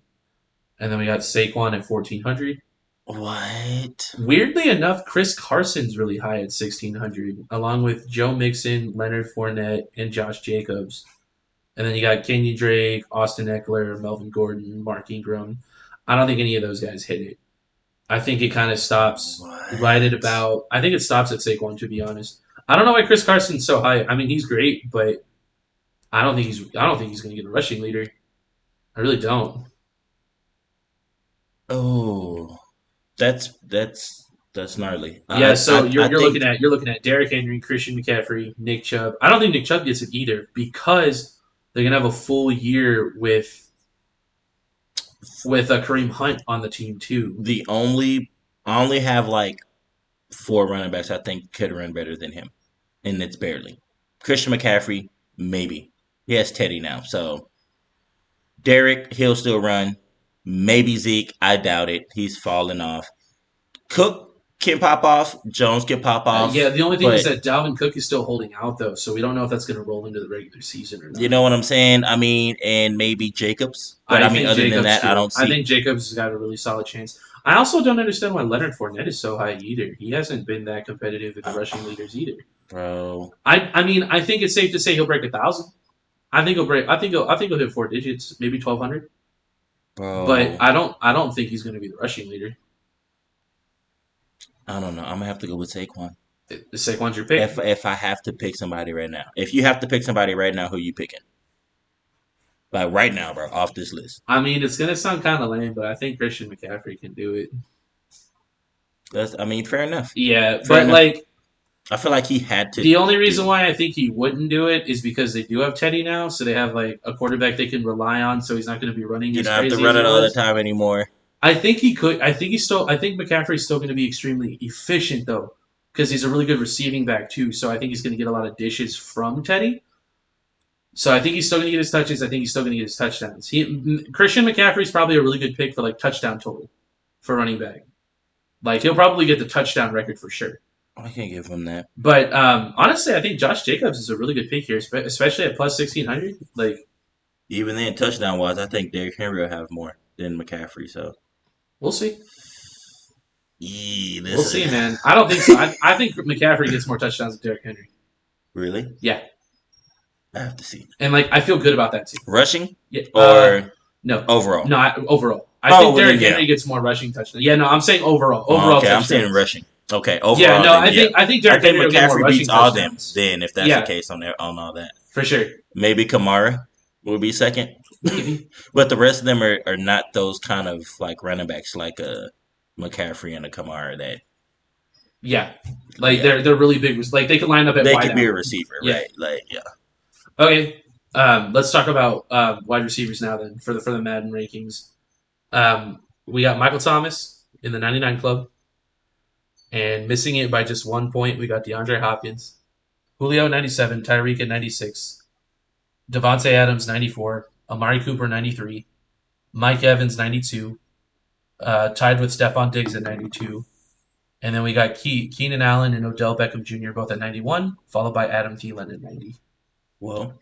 And then we got Saquon at 1,400. What? Weirdly enough, Chris Carson's really high at 1,600, along with Joe Mixon, Leonard Fournette, and Josh Jacobs. And then you got Kenyon Drake, Austin Eckler, Melvin Gordon, Mark Ingram. I don't think any of those guys hit it. I think it kind of stops right at What? about. I think it stops at Saquon, to be honest. I don't know why Chris Carson's so high. I mean, he's great, but I don't think he's. I don't think he's going to get a rushing leader. I really don't. Oh, that's gnarly. Yeah. So I you're looking think at Derrick Henry, Christian McCaffrey, Nick Chubb. I don't think Nick Chubb gets it either because they're going to have a full year with Kareem Hunt on the team too. the only I only have like four running backs I think could run better than him, and it's barely. Christian McCaffrey, maybe. He has Teddy now, so Derek, he'll still run. Maybe Zeke, I doubt it. He's falling off. Cook can pop off. Jones can pop Yeah, off. the only thing is But that Dalvin Cook is still holding out though, so we don't know if that's going to roll into the regular season or you not. know what I'm saying? I mean, and maybe Jacobs. But I I mean, think other than Jacobs that, I too. don't I see. think Jacobs has got a really solid chance. I also don't understand why Leonard Fournette is so high either. He hasn't been that competitive with the rushing leaders either. Bro, I mean I think it's safe to say he'll break 1,000. I think he'll break. I think he'll hit four digits, maybe 1,200. But bro. I don't think he's going to be the rushing leader. I don't know. I'm gonna have to go with Saquon. Saquon's your pick. If I have to pick somebody right now, if you have to pick somebody right now, who you picking? Like right now, bro, off this list. I mean, it's going to sound kind of lame, but I think Christian McCaffrey can do it. I mean, fair enough. Yeah, Fair but enough. like I feel like he had to the only reason do. why I think he wouldn't do it is because they do have Teddy now, so they have like a quarterback they can rely on, so he's not going to be running You as don't have to crazy run as he it all the was. time anymore. I think he could. I think he's still. I think McCaffrey's still going to be extremely efficient though, because he's a really good receiving back too. So I think he's going to get a lot of dishes from Teddy. So I think he's still going to get his touches. I think he's still going to get his touchdowns. Christian McCaffrey's probably a really good pick for like touchdown total for running back. Like he'll probably get the touchdown record for sure. I can't give him that. But honestly, I think Josh Jacobs is a really good pick here, especially at plus 1,600. Like Even then, touchdown wise, I think Derrick Henry will have more than McCaffrey. So, we'll see. We'll this see, is man. I don't think so. I think McCaffrey gets more touchdowns than Derrick Henry. really. Yeah, I have to see and like I feel good about that too. rushing Yeah. or No, overall. no. Overall, I Oh, think well, Derrick then, yeah. Henry gets more rushing touchdowns. Yeah, no, I'm saying overall. Oh, Overall okay, I'm touchdowns. saying rushing. Okay, Yeah, overall, no. then I yeah. think I Derrick think Henry will get more McCaffrey beats rushing all them. touchdowns. Then, if that's Yeah, the case on all that, for sure. maybe Kamara will be second. Maybe. But the rest of them are not those kind of like running backs like a McCaffrey and a Kamara that Yeah, like yeah they're really big. Like they can line up at they wide could be a out. receiver, Yeah. right? Like yeah. Okay. Let's talk about wide receivers now. Then for the Madden rankings, we got Michael Thomas in the 99 club, and missing it by just 1 point, we got DeAndre Hopkins, Julio 97, Tyreek at 96, Devontae Adams 94, Amari Cooper 93, Mike Evans 92, tied with Stephon Diggs at 92. And then we got Keenan Allen and Odell Beckham Jr. both at 91, followed by Adam Thielen at 90. Well,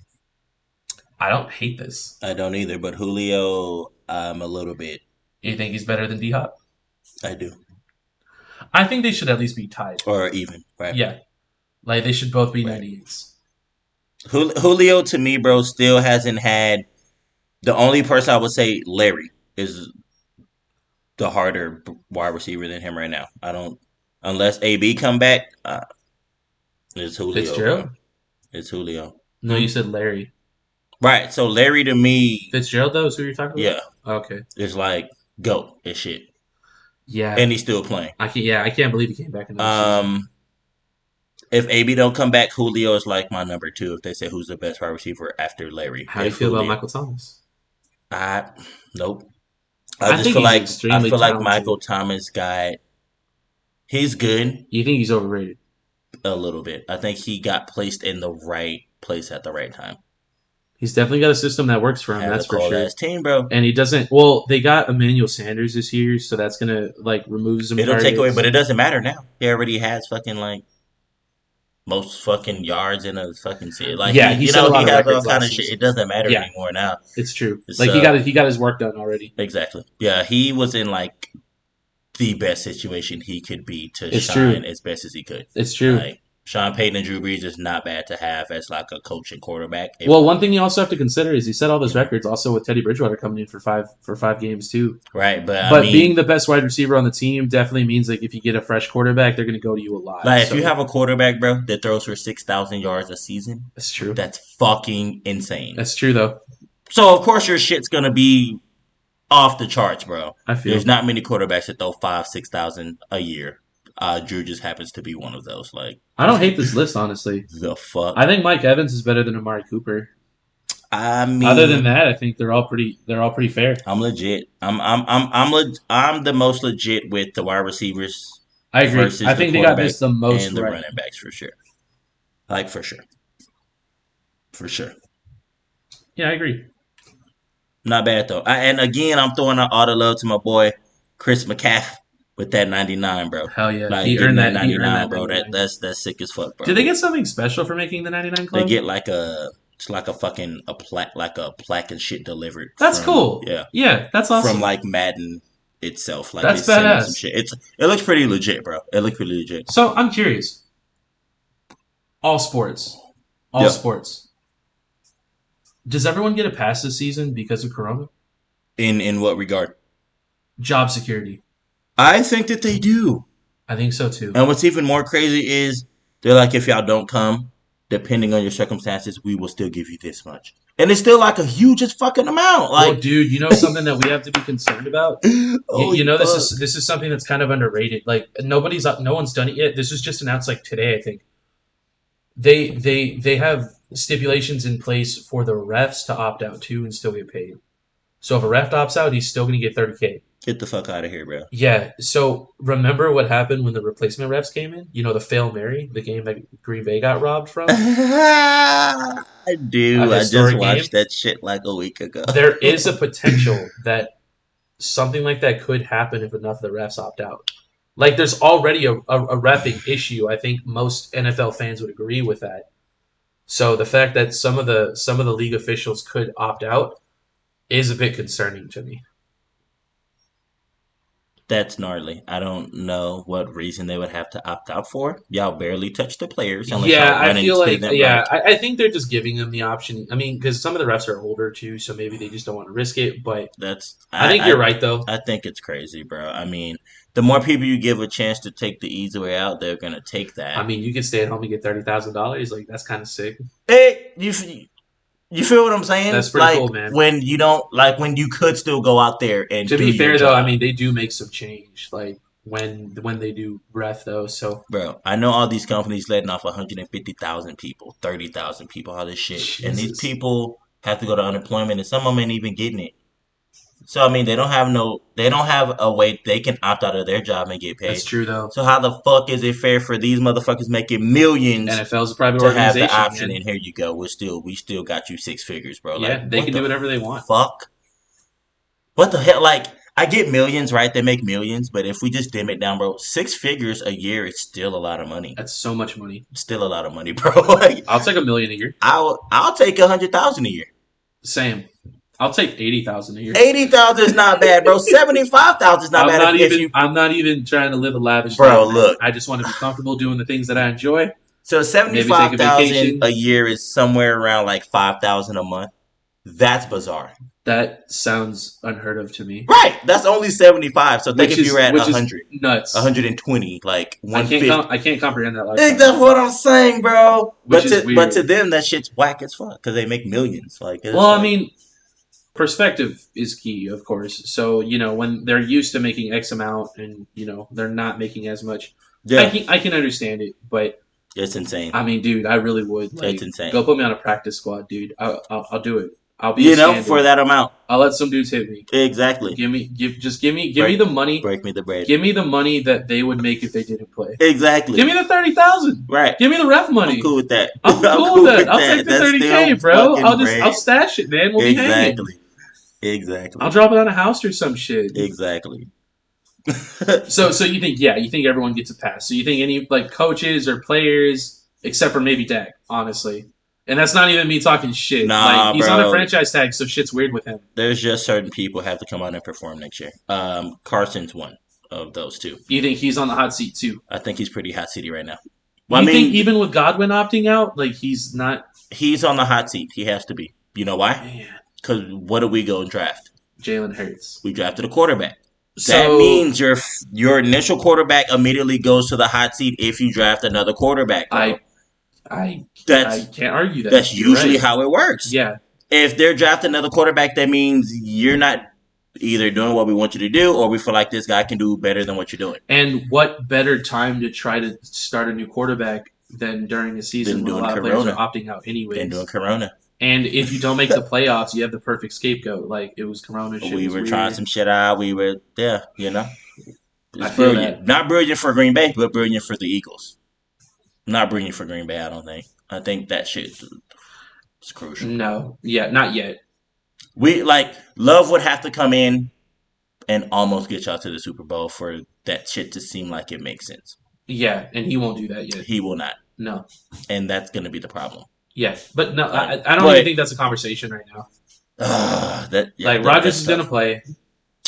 I don't hate this. I don't either, but Julio, I'm a little bit. You think he's better than D Hop? I do, I think they should at least be tied. or even right. Yeah, like they should both be Right. 98s. Julio to me, bro, still hasn't had. The only person I would say Larry is the harder wide receiver than him right now. I don't unless AB come back. It's Julio. Fitzgerald? Bro. It's Julio. No, you said Larry. Right. So Larry to me, Fitzgerald though is who you're talking yeah, about? Okay. is like go and shit, Yeah. and he's still playing. I can't believe he came back another season. If AB don't come back, Julio is like my number two. If they say who's the best wide receiver after Larry, How do you if feel about Julio, Michael Thomas? I nope. I I just think feel he's like extremely talented. Michael Thomas got he's good You think he's overrated? a little bit. I think he got placed in the right place at the right time. He's definitely got a system that works for him. Has That's a for cold sure. ass team, bro. And he doesn't. Well, they got Emmanuel Sanders this year, so that's gonna like remove some. It'll take away, targets. but it doesn't matter now. He already has fucking like most fucking yards in a fucking city. Like Yeah, he you set a know, lot he of has all records kind last of shit. season. It doesn't matter Yeah, anymore now. it's true. It's Like he got his work done already. exactly. Yeah, he was in like the best situation he could be to It's shine true. as best as he could. It's true. Like Sean Payton and Drew Brees is not bad to have as like a coach and quarterback. Well, one thing you also have to consider is he set all those You know. records also with Teddy Bridgewater coming in for five games too. Right, but I But mean, being the best wide receiver on the team definitely means like if you get a fresh quarterback, they're going to go to you a lot. like if So you have a quarterback, bro, that throws for 6,000 yards a season, that's true. that's fucking insane. That's true though. So of course your shit's gonna be off the charts, bro. I feel. There's not many quarterbacks that throw 5,000-6,000 a year. Drew just happens to be one of those. Like I don't hate this list honestly. the fuck. I think Mike Evans is better than Amari Cooper. I mean, Other than that, I think they're all pretty fair. I'm legit. I'm the most legit with the wide receivers. I agree. Versus I the think they got quarterback this the most and the right. running backs for sure. Like for sure. For sure. Yeah, I agree. Not bad though. And again, I'm throwing out all the love to my boy Chris McCaff with that 99, bro. Hell yeah, Like he getting earned that that. He earned 99, that bro. 99. That's sick as fuck, bro. Did they get something special for making the 99 They club? get like it's like a fucking plaque and shit delivered. That's cool. Yeah. Yeah, that's awesome. From like Madden itself. Like That's they send them badass. some shit. It looks pretty legit, bro. It looks pretty legit. So I'm curious. All sports. Yep. Sports. Does everyone get a pass this season because of Corona? In what regard? Job security. I think that they do. I think so too. And what's even more crazy is they're like, if y'all don't come, depending on your circumstances, we will still give you this much. And it's still like a huge fucking amount. Like, well, dude, you know something that we have to be concerned about? You know, this is something that's kind of underrated. Like no one's done it yet. This was just announced like today, I think. They have stipulations in place for the refs to opt out too and still get paid. So if a ref opts out, he's still going to get $30K. Get the fuck out of here, bro. Yeah. So remember what happened when the replacement refs came in? You know, the Fail Mary, the game that Green Bay got robbed from. I do. I just watched game. that shit like a week ago. There is a potential that something like that could happen if enough of the refs opt out. Like, there's already a reffing issue. I think most NFL fans would agree with that. So the fact that some of the league officials could opt out is a bit concerning to me. That's gnarly. I don't know what reason they would have to opt out for. Y'all barely touch the players. Yeah, I feel like I think they're just giving them the option. I mean, because some of the refs are older too, so maybe they just don't want to risk it. But I think you're right, though. I think it's crazy, bro. I mean, the more people you give a chance to take the easy way out, they're gonna take that. I mean, you can stay at home and get $30,000. Like, that's kind of sick. Hey, you feel what I'm saying? That's pretty like, cool, man. When you don't when you could still go out there and to do be fair your though, job. I mean they do make some change like when they do ref though. So bro, I know all these companies letting off 150,000 people, 30,000 people, all this shit, Jesus. and these people have to go to unemployment, and some of them ain't even getting it. So I mean, they don't have a way they can opt out of their job and get paid. That's true though. So how the fuck is it fair for these motherfuckers making millions? NFL's a private to organization. Have the option, man. And here you go. We still got you 6 figures, bro. Yeah, like, they can do whatever they want. Fuck. What the hell? Like, I get millions, right? They make millions, but if we just dim it down, bro, 6 figures a year is still a lot of money. That's so much money. Still a lot of money, bro. Like, I'll take $1 million a year. I'll take 100,000 a year. Same. I'll take 80,000 a year. 80,000 is not bad, bro. 75,000 is not bad. I'm not even trying to live a lavish bro. life, Look, I just want to be comfortable doing the things that I enjoy. So 75,000 a year is somewhere around like 5,000 a month. That's bizarre. That sounds unheard of to me. Right. That's only 75. So think if you were at 100. Nuts. 120, like 150. I can't comprehend that. That's what I'm saying, bro. But to them, that shit's whack as fuck because they make millions. I mean, perspective is key, of course. So, you know, when they're used to making X amount and, you know, they're not making as much, yeah. I can understand it, but it's insane. I mean, dude, I really would. It's insane. Go put me on a practice squad, dude. I'll do it. I'll be for that amount. I'll let some dudes hit me. Exactly. Give me the money. Break me the bread. Give me the money that they would make if they didn't play. Exactly. Give me the 30,000. Right. Give me the ref money. I'm cool with that. I'm cool with that. I'll take the 30K, bro. I'll stash it, man. We'll be hanging. Exactly. I'll drop it on a house or some shit. Exactly. So you think everyone gets a pass. So you think any like coaches or players, except for maybe Dak, honestly. And that's not even me talking shit. Nah, he's bro. on a franchise tag, so shit's weird with him. There's just certain people have to come out and perform next year. Carson's one. of those two. You think he's on the hot seat too? I think he's pretty hot seaty right now. Well, You think even with Godwin opting out, like he's not? He's on the hot seat. He has to be. You know why? Man, Because what did we go and draft? Jalen Hurts. We drafted a quarterback. So That means your initial quarterback immediately goes to the hot seat if you draft another quarterback. Bro. I That's can't argue that. that's You're usually right. how it works. Yeah. If they're drafting another quarterback, that means you're not either doing what we want you to do, or we feel like this guy can do better than what you're doing. And what better time to try to start a new quarterback than during a season when a lot of players are opting out anyways? Than doing Corona. And if you don't make the playoffs, you have the perfect scapegoat. Like, it was Corona shit. We were weird. trying some shit out. We were, you know. I It's feel brilliant. that. Not brilliant for Green Bay, but brilliant for the Eagles. Not brilliant for Green Bay, I don't think. I think that shit is crucial. No. Yeah, not yet. Love would have to come in and almost get y'all to the Super Bowl for that shit to seem like it makes sense. Yeah, and he won't do that yet. He will not. No. And that's going to be the problem. Yeah, but no, I don't even think that's a conversation right now. Rodgers is going to play.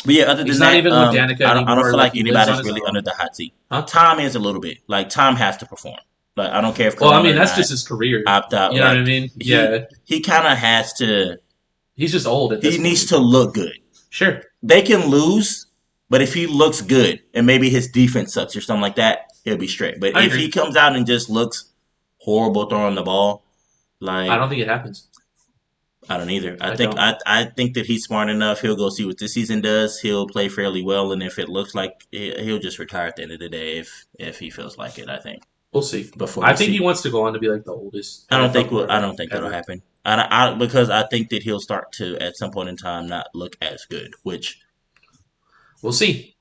But yeah, other than He's that, not even with Danica I don't anymore, feel like he lives on anybody's his really own. under the hot seat. Tom is a little bit. Like, Tom has to perform. Like, I don't care if Well, I Corona mean, or that's not, just his career. opt out. You know what I mean? Yeah. He kind of has to. He's just old at this He point. needs to look good. Sure. They can lose, but if he looks good and maybe his defense sucks or something like that, he'll be straight. But I if agree. he comes out and just looks horrible throwing the ball, like I don't think it happens. I don't either. I I think that he's smart enough. He'll go see what this season does. He'll play fairly well, and if it looks like he'll just retire at the end of the day if he feels like it. I think We'll see. before I we think see. he wants to go on to be like the oldest. I don't NFL think quarterback that'll ever. happen. Because I think that he'll start to at some point in time not look as good, which We'll see.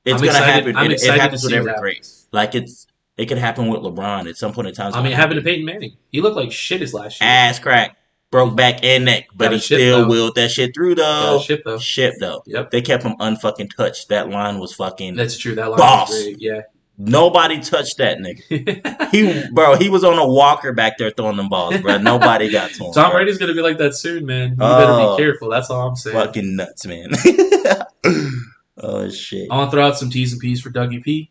it's I'm gonna excited- happen. I'm It excited happens to with see every what great. Like it could happen with LeBron at some point in time. I mean, it happened to Peyton Manning. He looked like shit his last year. Ass crack, broke back and neck, but Got he a ship, still though. willed that shit through though. Got a ship, though. Yep. They kept him unfucking touched. That line was fucking. That's true. That line Boss. was great. Yeah. Nobody touched that nigga. He was on a walker back there throwing them balls, bro. Nobody got to him. Tom bro. Brady's gonna be like that soon, man. You better be careful. That's all I'm saying. Fucking nuts, man. Oh shit. I want to throw out some T's and P's for Dougie P.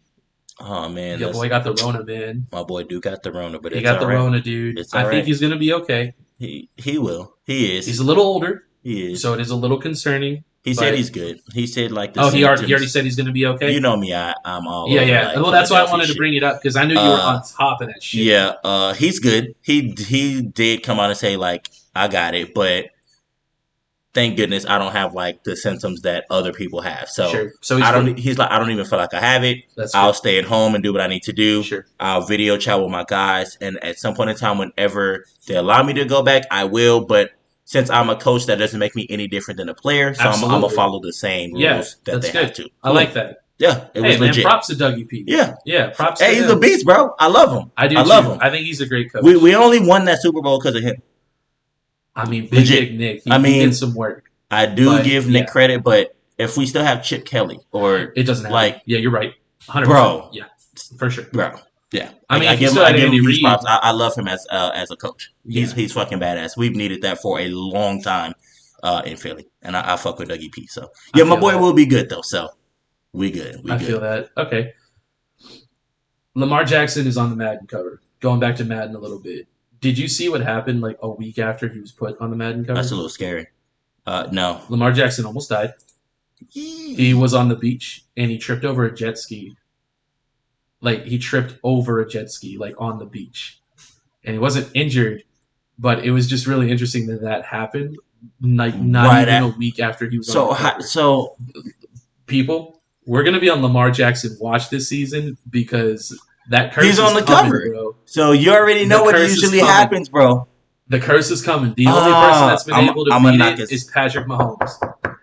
Oh man. Your boy got the Rona, man. My boy do got the Rona, but He it's got the all right. Rona, dude. It's I all think right. he's gonna be okay. He will. He is. He's a little older, He is. so it is a little concerning. He said but- he's good. He said like the Oh, he already symptoms- said he's gonna be okay. You know me, I'm all Yeah, over, yeah. like, Well, that's why I Philadelphia wanted to shit. bring it up because I knew you were on top of that shit. Yeah, he's good. He did come out and say like I got it, but thank goodness I don't have like the symptoms that other people have. So Sure. So he's I don't. good. He's like I don't even feel like I have it. That's I'll good. stay at home and do what I need to do. Sure. I'll video chat with my guys, and at some point in time, whenever they allow me to go back, I will. But since I'm a coach, that doesn't make me any different than a player. So I'm gonna Absolutely. follow the same rules Yeah, that that's they good. have to. I like that. Yeah, it was Hey, man, legit. props to Dougie P. Yeah, Yeah, props to hey, he's him. a beast, bro. I love him. I do I too. love him. I think he's a great coach. We only won that Super Bowl because of him. I mean, Big Legit. Dick Nick. He, I mean, he did some work. I do But, give Nick yeah. credit, but if we still have Chip Kelly or It doesn't happen. like, Yeah, you're right. 100%. Bro. Yeah, for sure. bro, yeah. I mean, I if you give him, still I had give him Andy huge Reid- props. I love him as a coach. Yeah. He's fucking badass. We've needed that for a long time in Philly, and I fuck with Dougie P. So yeah, my feel boy that. will be good though. So we good. We I good. feel that. Okay. Lamar Jackson is on the Madden cover. Going back to Madden a little bit. Did you see what happened like a week after he was put on the Madden cover? That's a little scary. No. Lamar Jackson almost died. He was on the beach and he tripped over a jet ski. Like he tripped over a jet ski, like on the beach. And he wasn't injured, but it was just really interesting that happened. Like not Right even at- a week after he was So on the cover. so People, we're gonna be on Lamar Jackson watch this season because that curse He's is on the coming, cover. bro. so you already know The what curse is usually coming. happens, bro. The curse is coming. The only person that's been able to I'm beat gonna knock it his- is Patrick Mahomes.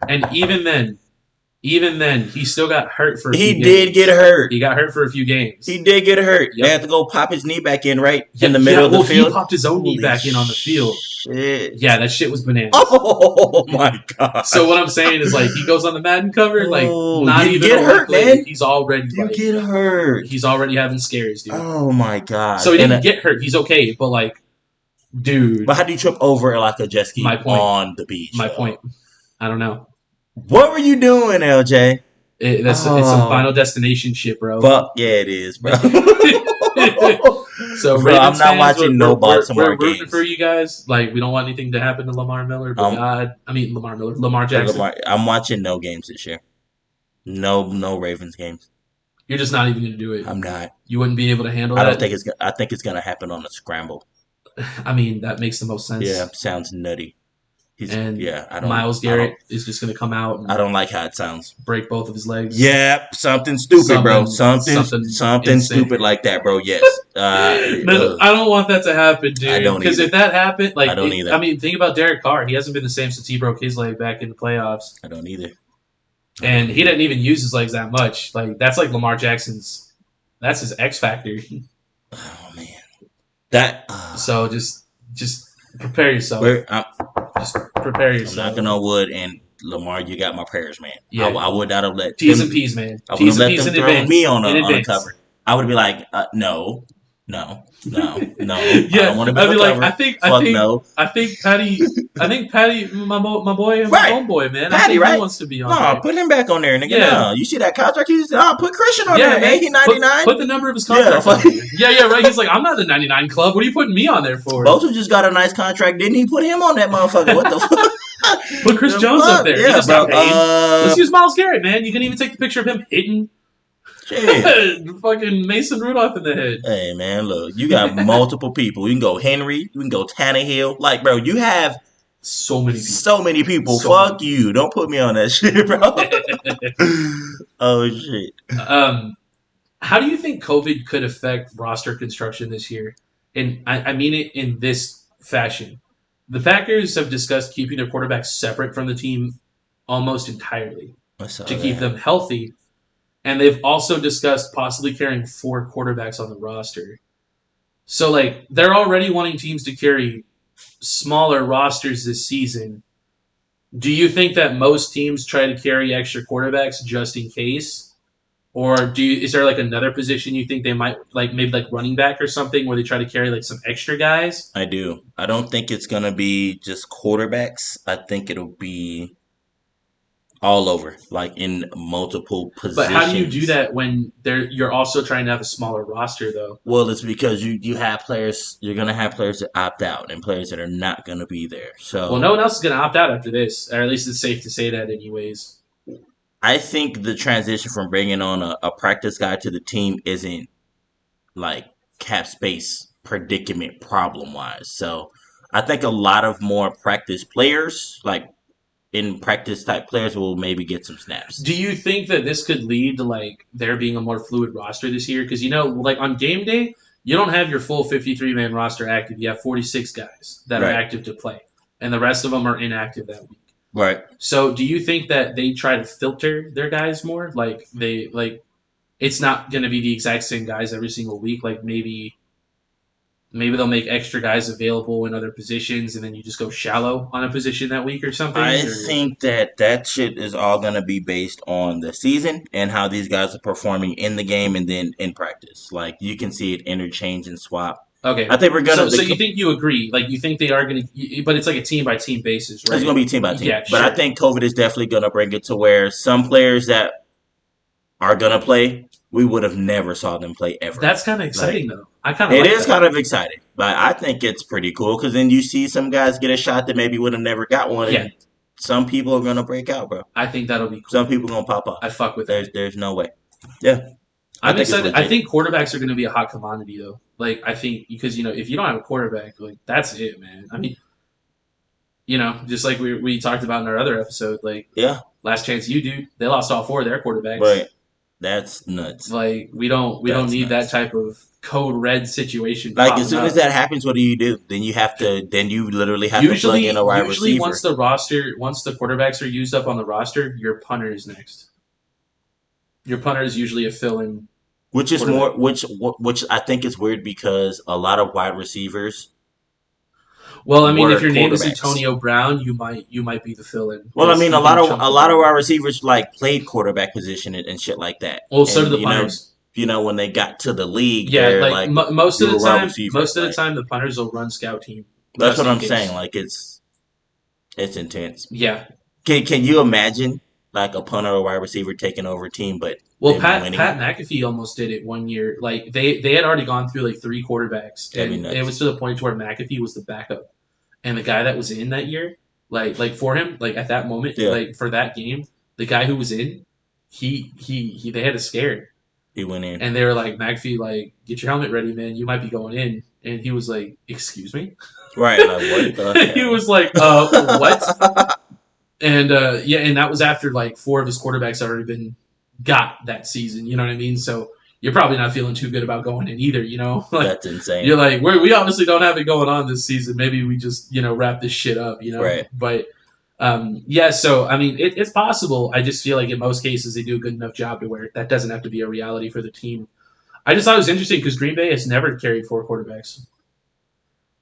And even then, he still got hurt for a He few did games. get hurt. He got hurt for a few games. He did get hurt. Yep. They had to go pop his knee back in right Yeah, in the middle of the well, field. He popped his own knee Holy back in on the field. Shit. Yeah, that shit was bananas. Oh my god. So what I'm saying is like he goes on the Madden cover, like Oh, not you even get a hurt, week later, man. he's already you like, get hurt. he's already having scares, dude. Oh my god. So he And, didn't get hurt. He's okay, but like, dude, but how do you trip over like a jet ski My point. on the beach? my though? point. I don't know. What were you doing, LJ? It's some Final Destination shit, bro. Fuck yeah, it is, bro. So Bro, I'm Ravens not fans, watching no Baltimore we're rooting for games. you guys. Like we don't want anything to happen to Lamar Miller, but Lamar Jackson. I'm watching no games this year. No Ravens games. You're just not even going to do it. I'm not. You wouldn't be able to handle I that. don't think it's. I think it's gonna happen on a scramble. I mean, that makes the most sense. Yeah, sounds nutty. Miles Garrett is just going to come out. And I don't like how it sounds. Break both of his legs. Yeah, something stupid, bro. Something stupid like that, bro. Yes. I don't want that to happen, dude. I don't Because if that happened, like, I don't either. I mean, think about Derek Carr. He hasn't been the same since he broke his leg back in the playoffs. I don't either. And he didn't even use his legs that much. Like that's like Lamar Jackson's. That's his X factor. Oh man. So just prepare yourself. Just prepare yourself. I'm knocking on wood, and Lamar, you got my prayers, man. Yeah. I would not have let T's and P's, man. I would have let them throw me on a cover. I would be like, no. Yeah, I don't want to be I'd be like, no. I think Patty, my boy, and right. my homeboy, man. Patty, I think right? he wants to be on. No, put him back on there, nigga. Yeah. No, you see that contract? Put Christian on there, man. He 99. Put the number of his contract on there. Yeah, right. He's like, I'm not the 99 club. What are you putting me on there for? Bosa just got a nice contract. Didn't he put him on that motherfucker? What the fuck? Put Chris Jones up there. Yeah, he just bro. got paid. Let's use Myles Garrett, man. You can even take the picture of him hitting fucking Mason Rudolph in the head. Hey, man, look. You got multiple people. You can go Henry. You can go Tannehill. Like, bro, you have so many people. Fuck you. Don't put me on that shit, bro. Oh, shit. How do you think COVID could affect roster construction this year? And I mean it in this fashion. The Packers have discussed keeping their quarterbacks separate from the team almost entirely to keep them healthy. And they've also discussed possibly carrying 4 quarterbacks on the roster. So, like, they're already wanting teams to carry smaller rosters this season. Do you think that most teams try to carry extra quarterbacks just in case? Or is there, like, another position you think they might, like, maybe, like, running back or something where they try to carry, like, some extra guys? I do. I don't think it's going to be just quarterbacks. I think it'll be all over, like in multiple positions. But how do you do that when you're also trying to have a smaller roster, though? Well, it's because you have players. You're gonna have players that opt out and players that are not gonna be there. So, well, no one else is gonna opt out after this, or at least it's safe to say that, anyways. I think the transition from bringing on a practice guy to the team isn't like cap space predicament problem wise. So, I think a lot of more practice players, like in practice type players, will maybe get some snaps. Do you think that this could lead to like there being a more fluid roster this year? Because like on game day, you don't have your full 53-man roster active. You have 46 guys that are active to play, and the rest of them are inactive that week. Right. So, do you think that they try to filter their guys more? Like it's not going to be the exact same guys every single week. Like maybe they'll make extra guys available in other positions, and then you just go shallow on a position that week or something? I think that shit is all going to be based on the season and how these guys are performing in the game and then in practice. Like, you can see it interchange and swap. Okay. I think we're going to... So you think you agree? Like, you think they are going to... But it's like a team-by-team basis, right? It's going to be team-by-team. Yeah, but sure. I think COVID is definitely going to bring it to where some players that are going to play, we would have never saw them play ever. That's kind of exciting, though. I kind of like it is that. kind of exciting, but I think it's pretty cool because then you see some guys get a shot that maybe would have never got one. Yeah. And some people are going to break out, bro. I think that'll be cool. Some people are going to pop up. I fuck with that. There's no way. Yeah. I'm excited. I think quarterbacks are going to be a hot commodity, though. Like, I think because, if you don't have a quarterback, like, that's it, man. I mean, just like we talked about in our other episode, like, yeah, Last Chance You, dude, they lost all 4 of their quarterbacks. Right. That's nuts. Like, we don't need that type of code red situation. Like, as soon as that happens, what do? Then you literally have to plug in a wide receiver. Usually, once the quarterbacks are used up on the roster, your punter is next. Your punter is usually a fill-in. Which is which I think is weird because a lot of wide receivers. Well, I mean, if your name is Antonio Brown, you might be the fill-in. Well, I mean, a lot of wide receivers like played quarterback position and shit like that. Well, so do the punters. When they got to the league, yeah, like most of the time, the punters will run scout team. That's what I'm saying. Like it's intense. Yeah. Can you imagine like a punter or wide receiver taking over a team, but Well, they've been Pat winning. McAfee almost did it one year. Like they had already gone through like 3 quarterbacks, That'd be and nuts. it was to the point where McAfee was the backup, and the guy that was in that year, like for him, like at that moment, Yeah. like for that game, the guy who was in, he they had us scared, He went in. and they were like, McAfee, like, get your helmet ready, man, you might be going in, and he was like, excuse me, Right, like what the hell? he was like, what? And yeah, and that was after like 4 of his quarterbacks had already been got that season. You know what I mean? So you're probably not feeling too good about going in either. You know, like That's insane. you're like, we obviously don't have it going on this season. Maybe we just wrap this shit up. You know, Right. But yeah, so I mean, it's possible. I just feel like in most cases they do a good enough job to where that doesn't have to be a reality for the team. I just thought it was interesting because Green Bay has never carried 4 quarterbacks.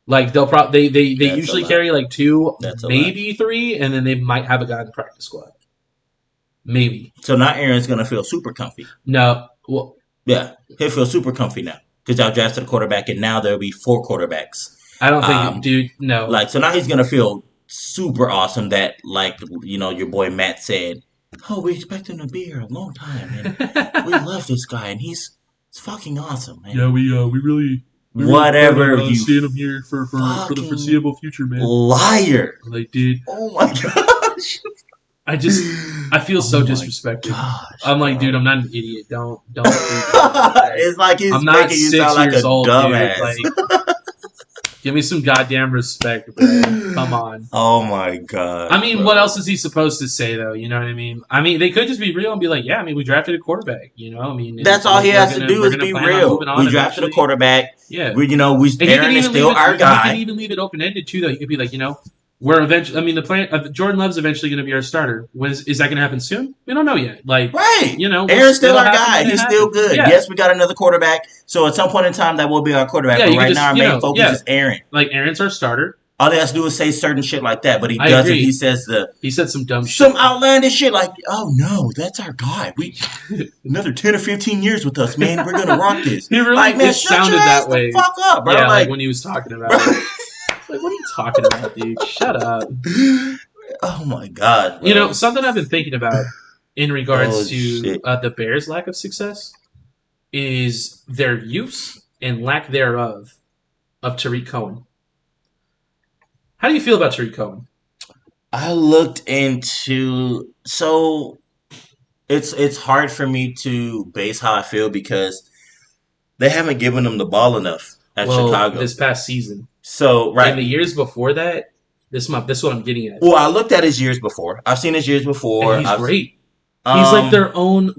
Like they That's usually a lot. carry like 2, That's a maybe 3, and then they might have a guy in the practice squad. Maybe. So now Aaron's gonna feel super comfy. No. Well, Yeah, he'll feel super comfy now because y'all drafted a quarterback, and now there'll be 4 quarterbacks. I don't think, dude. No. Like, so now he's gonna feel super awesome that, like, your boy Matt said, oh, we expect him to be here a long time, and we love this guy, and he's fucking awesome, man. Yeah, we really. Whatever you seeing him here for the fucking foreseeable future, man. liar. Like, dude, Oh my gosh. I feel so Oh my disrespected. Gosh, I'm like, bro. dude, I'm not an idiot. Don't think that. It's like he's I'm not making you 6 sound like years a old, dumbass. dude. Like, give me some goddamn respect, bro. Come on. Oh my god. I mean, bro. what else is he supposed to say, though? You know what I mean? I mean, they could just be real and be like, yeah, I mean, we drafted a quarterback, I mean... That's all he we're has gonna- to do we're is gonna be plan on real. moving on We drafted a eventually. quarterback. Yeah. We, And he could Aaron is even still leave it, our He guy. could even leave it open-ended, too, though. He could be like, we're eventually... I mean, the plan... Jordan Love's eventually going to be our starter. Is that going to happen soon? We don't know yet. Like, Right. Aaron's Aaron's still our guy. He's still good. Yeah. Yes, we got another quarterback. So at some point in time, that will be our quarterback. Yeah, but you right could now, our just, main focus is Aaron. Like, Aaron's our starter. All they have to do is say certain shit like that, but he I doesn't. agree. He says He said some dumb shit. some outlandish shit like, "Oh no, that's our guy. We another 10 or 15 years with us, man. We're gonna rock this." He really like, man, it shut sounded your ass that way. the fuck up, bro. Yeah, like, when he was talking about it. Like, what are you talking about, dude? Shut up. oh my god, bro. Something I've been thinking about in regards Oh, to shit. the Bears' lack of success is their use and lack thereof of Tariq Cohen. How do you feel about Tariq Cohen? I looked into it's hard for me to base how I feel because they haven't given him the ball enough at Chicago. This past season. So right In the years before that, this is what I'm getting at. Well, I looked at his years before. I've seen his years before. And he's great. He's like their own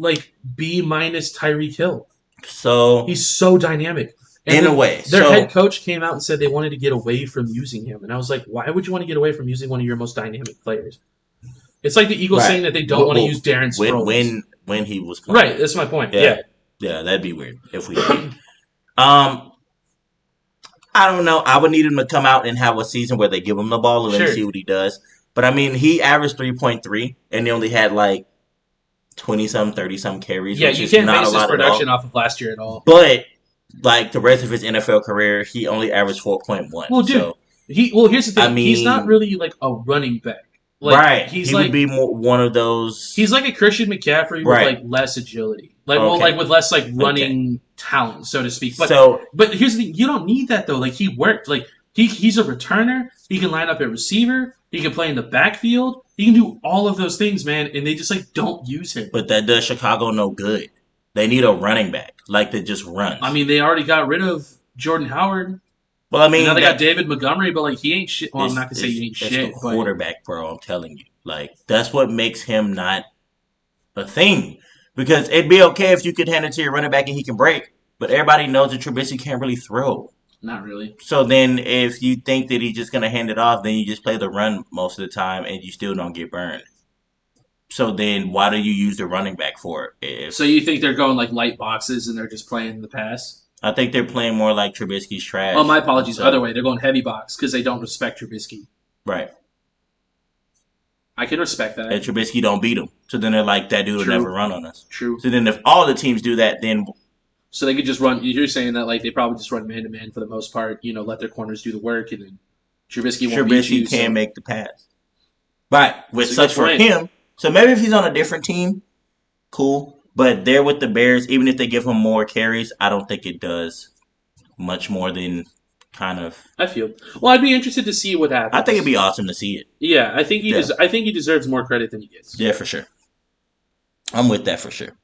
B- Tyreek Hill. So He's so dynamic. And in a way, their head coach came out and said they wanted to get away from using him. And I was like, why would you want to get away from using one of your most dynamic players? It's like the Eagles Right. saying that they don't want to use Darren Sproles. when he was playing. Right, that's my point. Yeah. Yeah. Yeah, that'd be weird if we did. I don't know. I would need him to come out and have a season where they give him the ball and let Sure. see what he does. But I mean, he averaged 3.3 and he only had like 20-some, 30-some carries. Yeah, which you is can't not base a his lot production at all. off of last year at all. But like the rest of his NFL career, he only averaged 4.1. Well, dude, so, here's the thing. I mean- he's not really like a running back. Like, right. He's he like would be one of those. he's like a Christian McCaffrey Right. with like less agility. Like Okay. with less like running talent, so to speak. But so But here's the thing: you don't need that though. Like he worked. Like he's a returner. He can line up at receiver. He can play in the backfield. He can do all of those things, man. And they just like don't use him. but that does Chicago no good. They need a running back like that just runs. I mean, they already got rid of Jordan Howard. well, I mean, And now they that- got David Montgomery, but like he ain't shit. Well, I'm it's- not gonna say he ain't it's shit, the but quarterback, bro. I'm telling you, like that's what makes him not a thing. Because it'd be okay if you could hand it to your running back and he can break, but everybody knows that Trubisky can't really throw. not really. So then, if you think that he's just gonna hand it off, then you just play the run most of the time, and you still don't get burned. So then, why do you use the running back for it? So you think they're going like light boxes and they're just playing the pass? I think they're playing more like Trubisky's trash. Oh, my apologies. So- Other way, they're going heavy box because they don't respect Trubisky. Right. I can respect that. And Trubisky don't beat him. So then they're like, that dude will True. never run on us. True. So then if all the teams do that, then So they could just run. You're saying that like they probably just run man to man for the most part. Let their corners do the work, and then Trubisky won't beat you. Trubisky can make the pass. Right. Which That's a sucks good for point. him So maybe if he's on a different team, cool. But there with the Bears, even if they give him more carries, I don't think it does much more than kind of. I feel. Well, I'd be interested to see what I think it'd happens. be awesome to see it. Yeah, I think Yeah. I think he deserves more credit than he gets. Yeah, for sure. I'm with that for sure.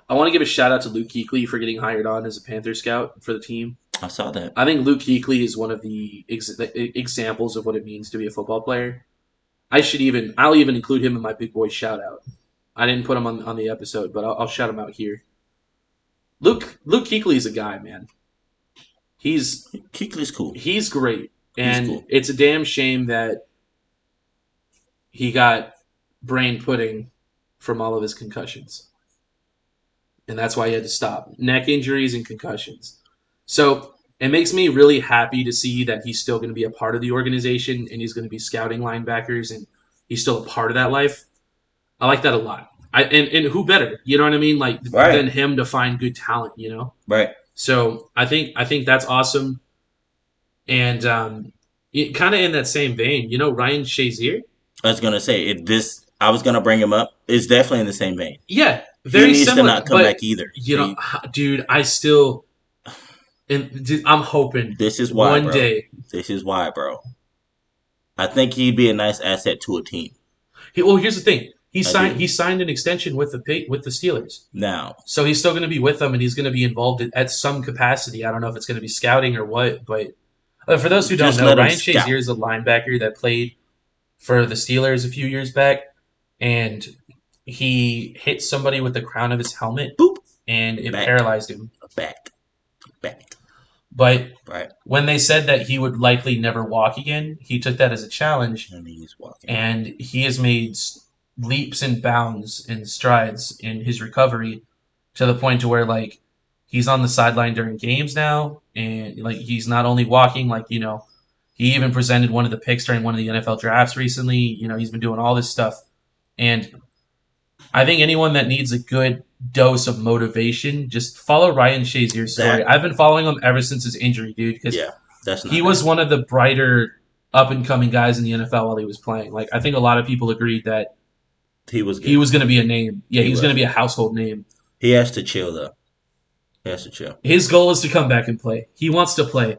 I want to give a shout out to Luke Kuechly for getting hired on as a Panther scout for the team. I saw that. I think Luke Kuechly is one of the examples of what it means to be a football player. I'll even include him in my big boy shout out. I didn't put him on the episode, but I'll shout him out here. Luke Kuechly is a guy, man. Kuechly's cool. He's great, He's and cool. it's a damn shame that he got brain pudding from all of his concussions, and that's why he had to stop. Neck injuries and concussions. So it makes me really happy to see that he's still going to be a part of the organization and he's going to be scouting linebackers and he's still a part of that life. I like that a lot. And who better? You know what I mean? Like Right. than him to find good talent. You know. Right. So I think that's awesome. And kind of in that same vein, you know, Ryan Shazier. I was gonna say this. I was gonna bring him up. It's definitely in the same vein. Yeah, He very needs similar. to not come but, back either. You know, dude, I still, and dude, I'm hoping This is why, one bro. day. This is why, bro. I think he'd be a nice asset to a team. Well, here's the thing. He do. signed an extension with the Steelers. Now, So he's still going to be with them, and he's going to be involved at some capacity. I don't know if it's going to be scouting or what, but for those who don't Just know, let him Ryan scout. Shazier is a linebacker that played for the Steelers a few years back, and he hit somebody with the crown of his helmet, boop, and it Back. paralyzed him. back. But Right. when they said that he would likely never walk again, he took that as a challenge, And he's walking. and he has made leaps and bounds and strides in his recovery to the point to where like he's on the sideline during games now, and like he's not only walking, like you know, he even presented one of the picks during one of the NFL drafts recently. You know, he's been doing all this stuff, and I think anyone that needs a good dose of motivation, just follow Ryan Shazier's story. Exactly. I've been following him ever since his injury, dude, because Yeah, that's not he was one of the brighter up and coming guys in the NFL while he was playing. Like I think a lot of people agreed that He was good. he was going to be a name. Yeah, He he was was. going to be a household name. He has to chill though. He has to chill. His goal is to come back and play. He wants to play,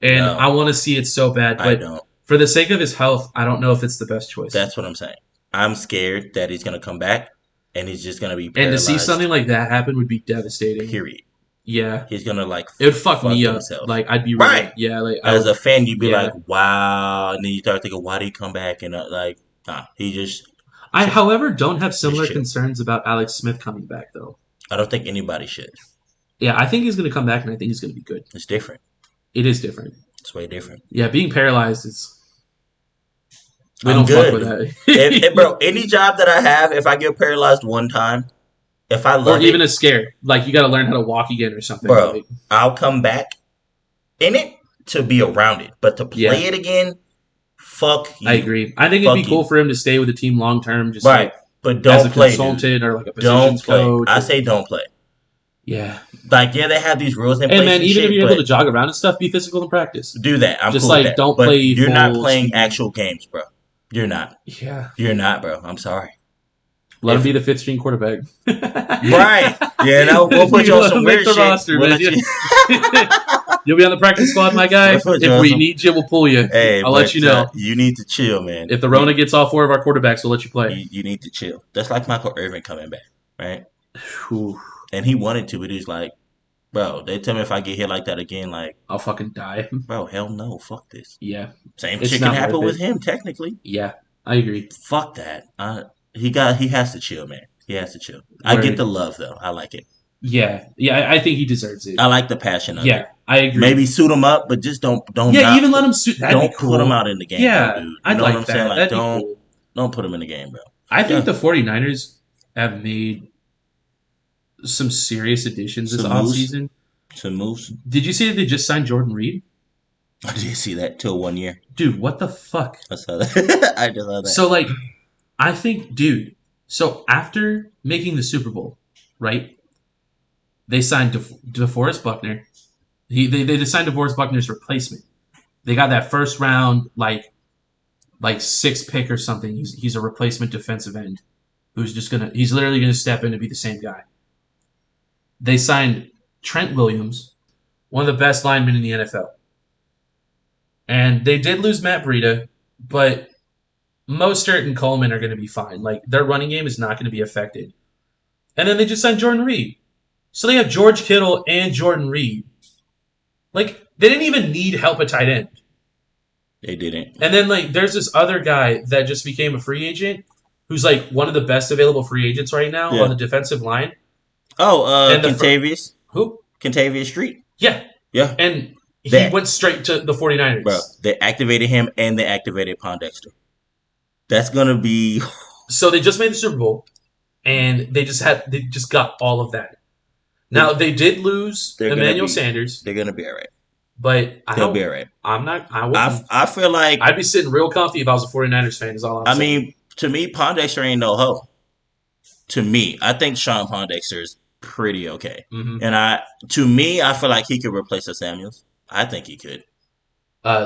and No. I want to see it so bad. I But don't. for the sake of his health, I don't know if it's the best choice. That's what I'm saying. I'm scared that he's gonna come back and he's just gonna be and to paralyzed. see something like that happen would be devastating. Period. Yeah, He's gonna like it would fuck me up. himself. Like I'd be really, Right. Yeah, like As a fan, you'd be yeah. like, "Wow!" And then you start thinking, "Why did he come back?" And like, nah, he just. I, however, don't have similar chill. concerns about Alex Smith coming back though. I don't think anybody should. Yeah, I think he's going to come back, and I think he's going to be good. It's different. It is different. It's way different. Yeah, being paralyzed is. We I'm don't good. fuck with that. Bro, any job that I have, if I get paralyzed one time, if I or love even it, a scare, like you got to learn how to walk again or something. bro, Like, I'll come back in it to be around it, but to play it again, fuck you. I agree. I think it'd be Fuck cool you. for him to stay with the team long term, just Right, but like, don't as a play, dude. consultant or like a Don't positions play. coach. I or- say don't play. yeah. Like, yeah, they have these rules in place. And man, and even shit, if you're but able to jog around and stuff, be physical in practice. do that. I'm just cool like, with that. don't But play you're not full playing speed. actual games, bro. You're not. Yeah. You're not, bro. I'm sorry. Let him be the fifth string quarterback. Right. You know, we'll put you on Let some him make weird the shit. roster, We'll man. let you- You'll be on the practice squad, my guy. We'll put you If on we some- need you, we'll pull you. Hey, I'll let you know. You need to chill, man. If the Rona gets all four of our quarterbacks, we'll let you play. You need to chill. That's like Michael Irvin coming back, right? Whew. And he wanted to, but he's like, bro, they tell me if I get hit like that again, like, I'll fucking die. bro, hell no, fuck this. Yeah. Same It's shit not can happen worth with it. him, technically. Yeah. I agree. Fuck that. He has to chill, man. He has to chill. I Word. get the love though. I like it. Yeah. Yeah, I think he deserves it. I like the passion of it. Yeah, I agree. Maybe suit him up, but just don't. Yeah, not even let him suit. That'd don't be cool. put him out in the game. Yeah, though, dude. You I'd know like what I'm that. saying? Like, That'd don't be cool. don't put him in the game, bro. I think Yeah. the 49ers have made some serious additions this Some moves. offseason. Some moves. Did you see that they just signed Jordan Reed? I did see that till 1 year. Dude, what the fuck? I saw that. I just saw that. So, like, I think, dude, so after making the Super Bowl, right, they signed DeForest Buckner. They signed DeForest Buckner's replacement. They got that first round, like, like sixth pick or something. He's a replacement defensive end he's literally gonna step in to be the same guy. They signed Trent Williams, one of the best linemen in the NFL. And they did lose Matt Breida, but Mostert and Coleman are going to be fine. Like, their running game is not going to be affected. And then they just signed Jordan Reed. So they have George Kittle and Jordan Reed. Like, they didn't even need help at tight end. They didn't. And then, like, there's this other guy that just became a free agent who's, like, one of the best available free agents right now on the defensive line. Oh, Kentavious. Who? Kentavious Street. Yeah. Yeah. And he went straight to the 49ers. Bro, they activated him and they activated Pondexter. That's going to be... So they just made the Super Bowl, and they just got all of that. Now, they did lose Emmanuel Sanders. They're going to be all right. But they'll be all right. I feel like... I'd be sitting real comfy if I was a 49ers fan, is all I'm saying. I mean, to me, Pondexter ain't no hoe. To me, I think Sean Pondexter is pretty okay. Mm-hmm. And I feel like he could replace Samuels. I think he could.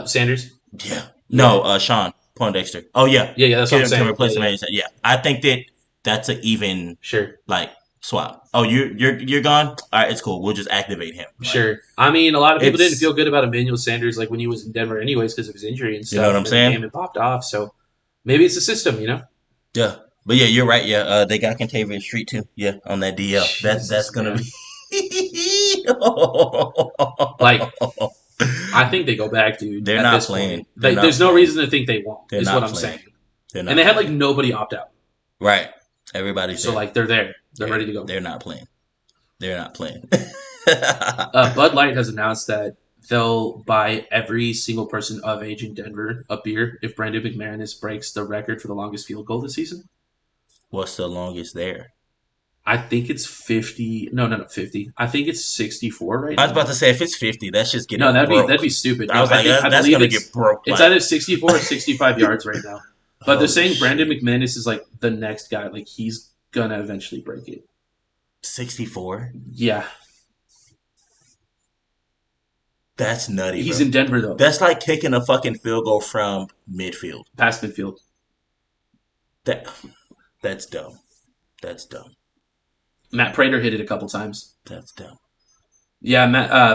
Sanders? Yeah. No, Sean Pondexter. Oh, yeah. Yeah, that's what I'm saying. Can replace Emmanuel Sanders. Yeah. I think that's an even swap. Oh, you're gone? All right, it's cool. We'll just activate him. Sure. I mean, a lot of people didn't feel good about Emmanuel Sanders like when he was in Denver anyways because of his injury and stuff. You know what I'm saying? The game had popped off, so maybe it's a system, you know? Yeah. But yeah, you're right. Yeah, they got Kentavious Street too. Yeah, on that DL. That's gonna be like. I think they go back, dude. They're not playing. There's no reason to think they won't. Is what I'm saying. And they had like nobody opt out. Right. Everybody's so like they're there. They're ready to go. They're not playing. Bud Light has announced that they'll buy every single person of age in Denver a beer if Brandon McManus breaks the record for the longest field goal this season. What's the longest there? I think it's 50. No, not 50. I think it's 64 right now. I was about to say, if it's 50, that's just getting that'd be stupid. I was like, that's going to get broke. It's either 64 or 65 yards right now. But they're saying Brandon McManus is like the next guy. Like, he's going to eventually break it. 64? Yeah. That's nutty, He's bro. in Denver, though. That's like kicking a fucking field goal from midfield. Past midfield. That's dumb. That's dumb. Matt Prater hit it a couple times. That's dumb. Yeah,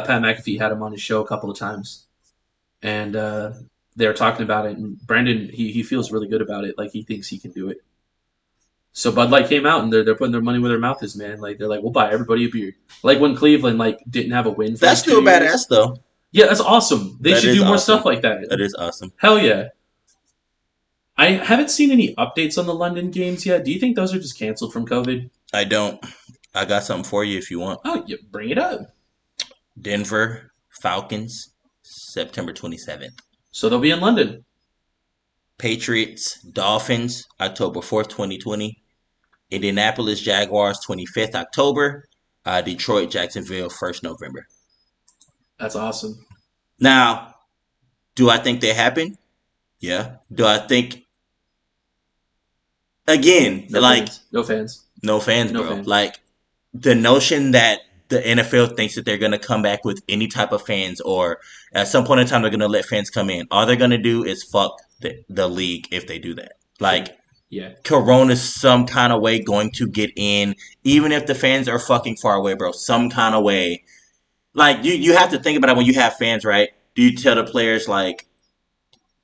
Pat McAfee had him on his show a couple of times. And they were talking about it. And Brandon, he feels really good about it. Like, he thinks he can do it. So Bud Light came out, and they're putting their money where their mouth is, man. Like, they're like, we'll buy everybody a beer. Like when Cleveland didn't have a win for That's still badass, though. Yeah, that's awesome. They should do more stuff like that. That is awesome. Hell yeah. I haven't seen any updates on the London games yet. Do you think those are just canceled from COVID? I don't. I got something for you if you want. Oh, yeah, bring it up. Denver Falcons, September 27th. So they'll be in London. Patriots Dolphins, October 4th, 2020. Indianapolis Jaguars, 25th October. Detroit Jacksonville, 1st November. That's awesome. Now, do I think they happen? Yeah. Do I think... Again, No fans. No fans, bro. Like, the notion that the NFL thinks that they're going to come back with any type of fans, or at some point in time they're going to let fans come in. All they're going to do is fuck the league if they do that. Like, yeah, Corona's some kind of way going to get in, even if the fans are fucking far away, bro. Some kind of way. Like, you have to think about it when you have fans, right? Do you tell the players, like,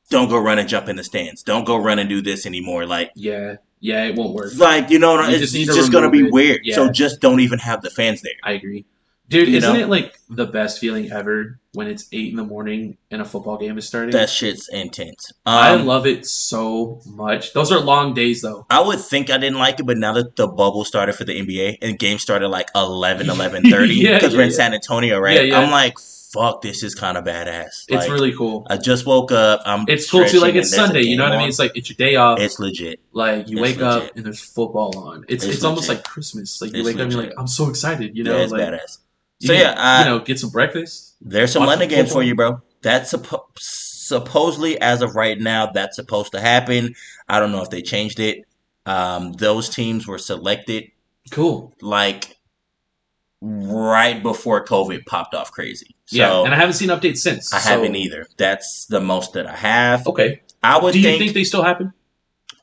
don't go run and jump in the stands. Don't go run and do this anymore. Like, yeah, it won't work. Like, it's just going to be weird. Yeah. So just don't even have the fans there. I agree. Dude, isn't it like the best feeling ever when it's 8 a.m. and a football game is starting? That shit's intense. I love it so much. Those are long days, though. I would think I didn't like it, but now that the bubble started for the NBA and games started like 11:30, because we're in San Antonio, right? Yeah. I'm like, fuck, this is kind of badass. It's really cool. I just woke up. It's cool too. Like, it's Sunday. You know what I mean? It's like it's your day off. It's legit. Like, you wake up and there's football on. It's almost like Christmas. Like, you wake up and you're like, I'm so excited. You know, it's like, badass. So yeah, get some breakfast. There's some London games for you, bro. That's supposedly, as of right now, that's supposed to happen. I don't know if they changed it. Those teams were selected. Cool. Like, right before COVID popped off crazy. So, yeah, and I haven't seen updates since. I haven't either. That's the most that I have. Okay. I would Do you think they still happen?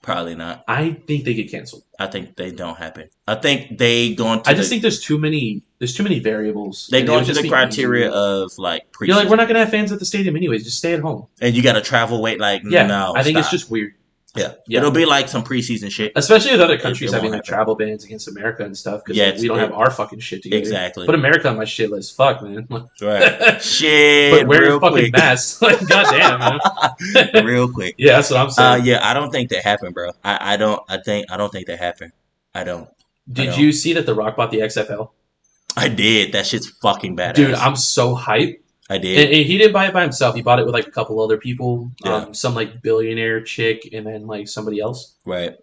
probably not. I think they get canceled. I think they don't happen. I think they go into I just think there's too many variables. they and go it would into just the be criteria easier. of like You're like, preseason. we're not gonna have fans at the stadium anyways. Just stay at home. And you got to travel wait like Yeah, no. I think it's stop. just weird. Yeah. Yeah. It'll be like some preseason shit. Especially with other It countries won't having like happen. travel bans against America and stuff because Yeah, we don't have our fucking shit together. Exactly. Put America on my shit list. Fuck, man. Right. Shit. But wear real your fucking quick. mask. Like, goddamn, man. Real quick. Yeah, that's what I'm saying. Yeah, I don't think that happened, bro. I don't think that happened. I don't. Did you see that The Rock bought the XFL? I did. That shit's fucking badass. Dude, I'm so hyped. I did. And he didn't buy it by himself. He bought it with like a couple other people. Yeah. Some like billionaire chick and then like somebody else. Right.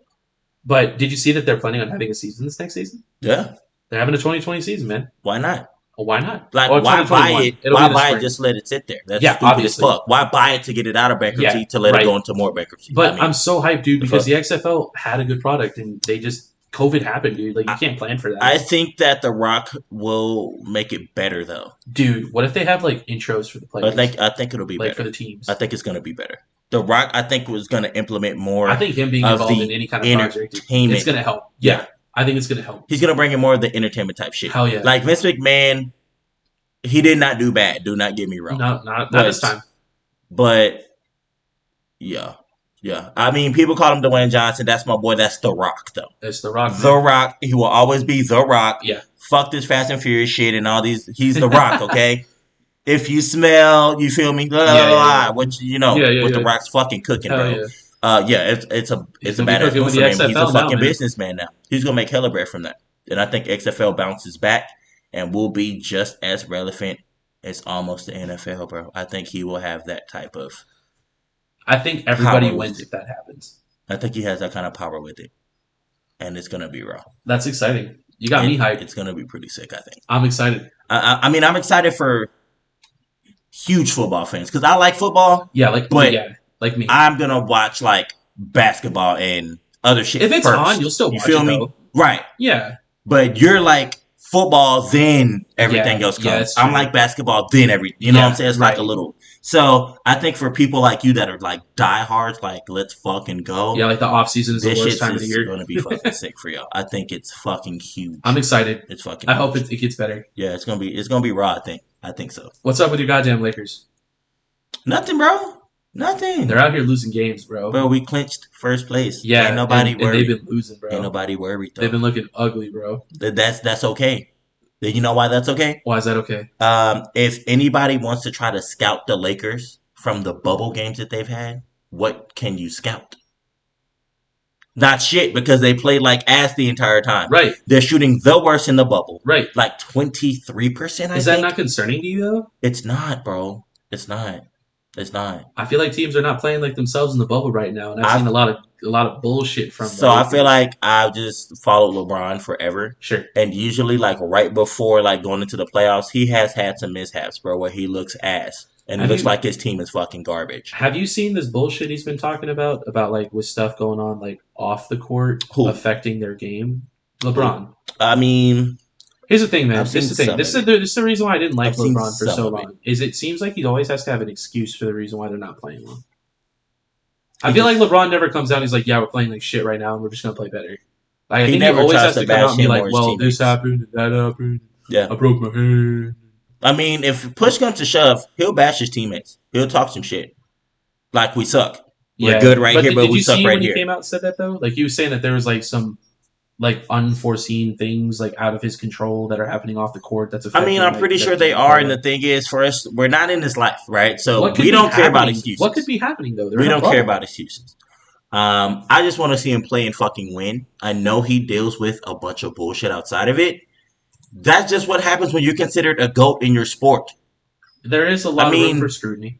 But did you see that they're planning on having a season this next season? Yeah. They're having a 2020 season, man. Why not? Well, why not? Like, Or why buy 2021. it? It'll Why be this buy it? spring. Just let it sit there. That's Yeah, stupid obviously. as fuck. Why buy it to get it out of bankruptcy Yeah, to let right. it go into more bankruptcy? But I mean, I'm so hyped, dude, the because fuck? the XFL had a good product and they just COVID happened, dude. Like you can't plan for that. I think that The Rock will make it better, though. Dude, what if they have like intros for the players? I think it'll be like better for the teams. I think it's gonna be better. The Rock, I think, was gonna implement more. I think him being of involved the in any kind of project, entertainment. it's gonna help. Yeah, I think it's gonna help. He's gonna bring in more of the entertainment type shit. Hell yeah. Like Vince McMahon, he did not do bad. Do not get me wrong. Not But- this time. But yeah. I mean, people call him Dwayne Johnson. That's my boy. That's The Rock, though. It's The Rock. The Rock. He will always be The Rock. Yeah. Fuck this Fast and Furious shit and all these. He's The Rock, okay? If you smell, you feel me? Blah, blah, Yeah, blah, what you know? Yeah, what The Rock's fucking cooking, Hell bro. yeah. It's a He's gonna be badass cooking move with for the him. He's a XFL now, fucking man. businessman now. He's gonna make hella bread from that, and I think XFL bounces back and will be just as relevant as almost the NFL, bro. I think he will have that type of. I think everybody Power. wins if that happens. I think he has that kind of power with it, and it's gonna be raw. That's exciting. You got me hyped. It's gonna be pretty sick. I think. I'm excited. I mean, I'm excited for huge football fans because I like football. Yeah, like like me. I'm gonna watch like basketball and other shit. If it's first. on, you'll still You watch feel it, me? though. Right. Yeah. But you're like football, then everything Yeah, else yeah, comes. that's I'm true. like basketball, then everything. You know what I'm saying? It's like right. a little. So I think for people like you that are like diehards, like let's fucking go. Yeah, like the off season is the This worst shit time of the is year. going to be fucking sick for y'all. I think it's fucking huge. I'm excited. It's fucking. I huge. hope it gets better. Yeah, it's gonna be raw. I think so. What's up with your goddamn Lakers? Nothing, bro. Nothing. They're out here losing games, bro. Bro, we clinched first place. Yeah, Ain't nobody and worried. they've been losing, bro. Ain't nobody worried though. They've been looking ugly, bro. That's okay. You know why that's okay? Why is that okay? If anybody wants to try to scout the Lakers from the bubble games that they've had, what can you scout? Not shit, because they played like ass the entire time. Right. They're shooting the worst in the bubble. Right. Like 23%, Is that not concerning to you, though? It's not, bro. It's not. I feel like teams are not playing like themselves in the bubble right now, and I've seen a lot of bullshit from. So I feel like I've just followed LeBron forever. Sure. And usually, like right before like going into the playoffs, he has had some mishaps, bro, where he looks ass. And it looks like his team is fucking garbage. Have you seen this bullshit he's been talking about like with stuff going on like off the court affecting their game? LeBron. I mean, here's the thing, man. I've This is the seen thing. some This is the reason why I didn't like I've seen LeBron for some so of it. long. Is it seems like he always has to have an excuse for the reason why they're not playing well. I feel like LeBron never comes out and he's like, yeah, we're playing like shit right now and we're just gonna play better. Like, I think never he always tries has to to come out bash and be him like, or his well, teammates. this happened and that happened. Yeah. I broke my hand. I mean, if push comes to shove, he'll bash his teammates. He'll talk some shit. Like, we suck. We're good right here, but we suck right when here. He came out and said that though? Like he was saying that there was like some like unforeseen things like out of his control that are happening off the court. That's affecting, I mean, I'm like, pretty the sure they team. are. And the thing is, for us, we're not in this life, right? So What could we be don't care about happening? excuses. What could be happening though? They're We in a don't care bubble. about excuses. I just want to see him play and fucking win. I know he deals with a bunch of bullshit outside of it. That's just what happens when you're considered a GOAT in your sport. There is a lot of room for scrutiny.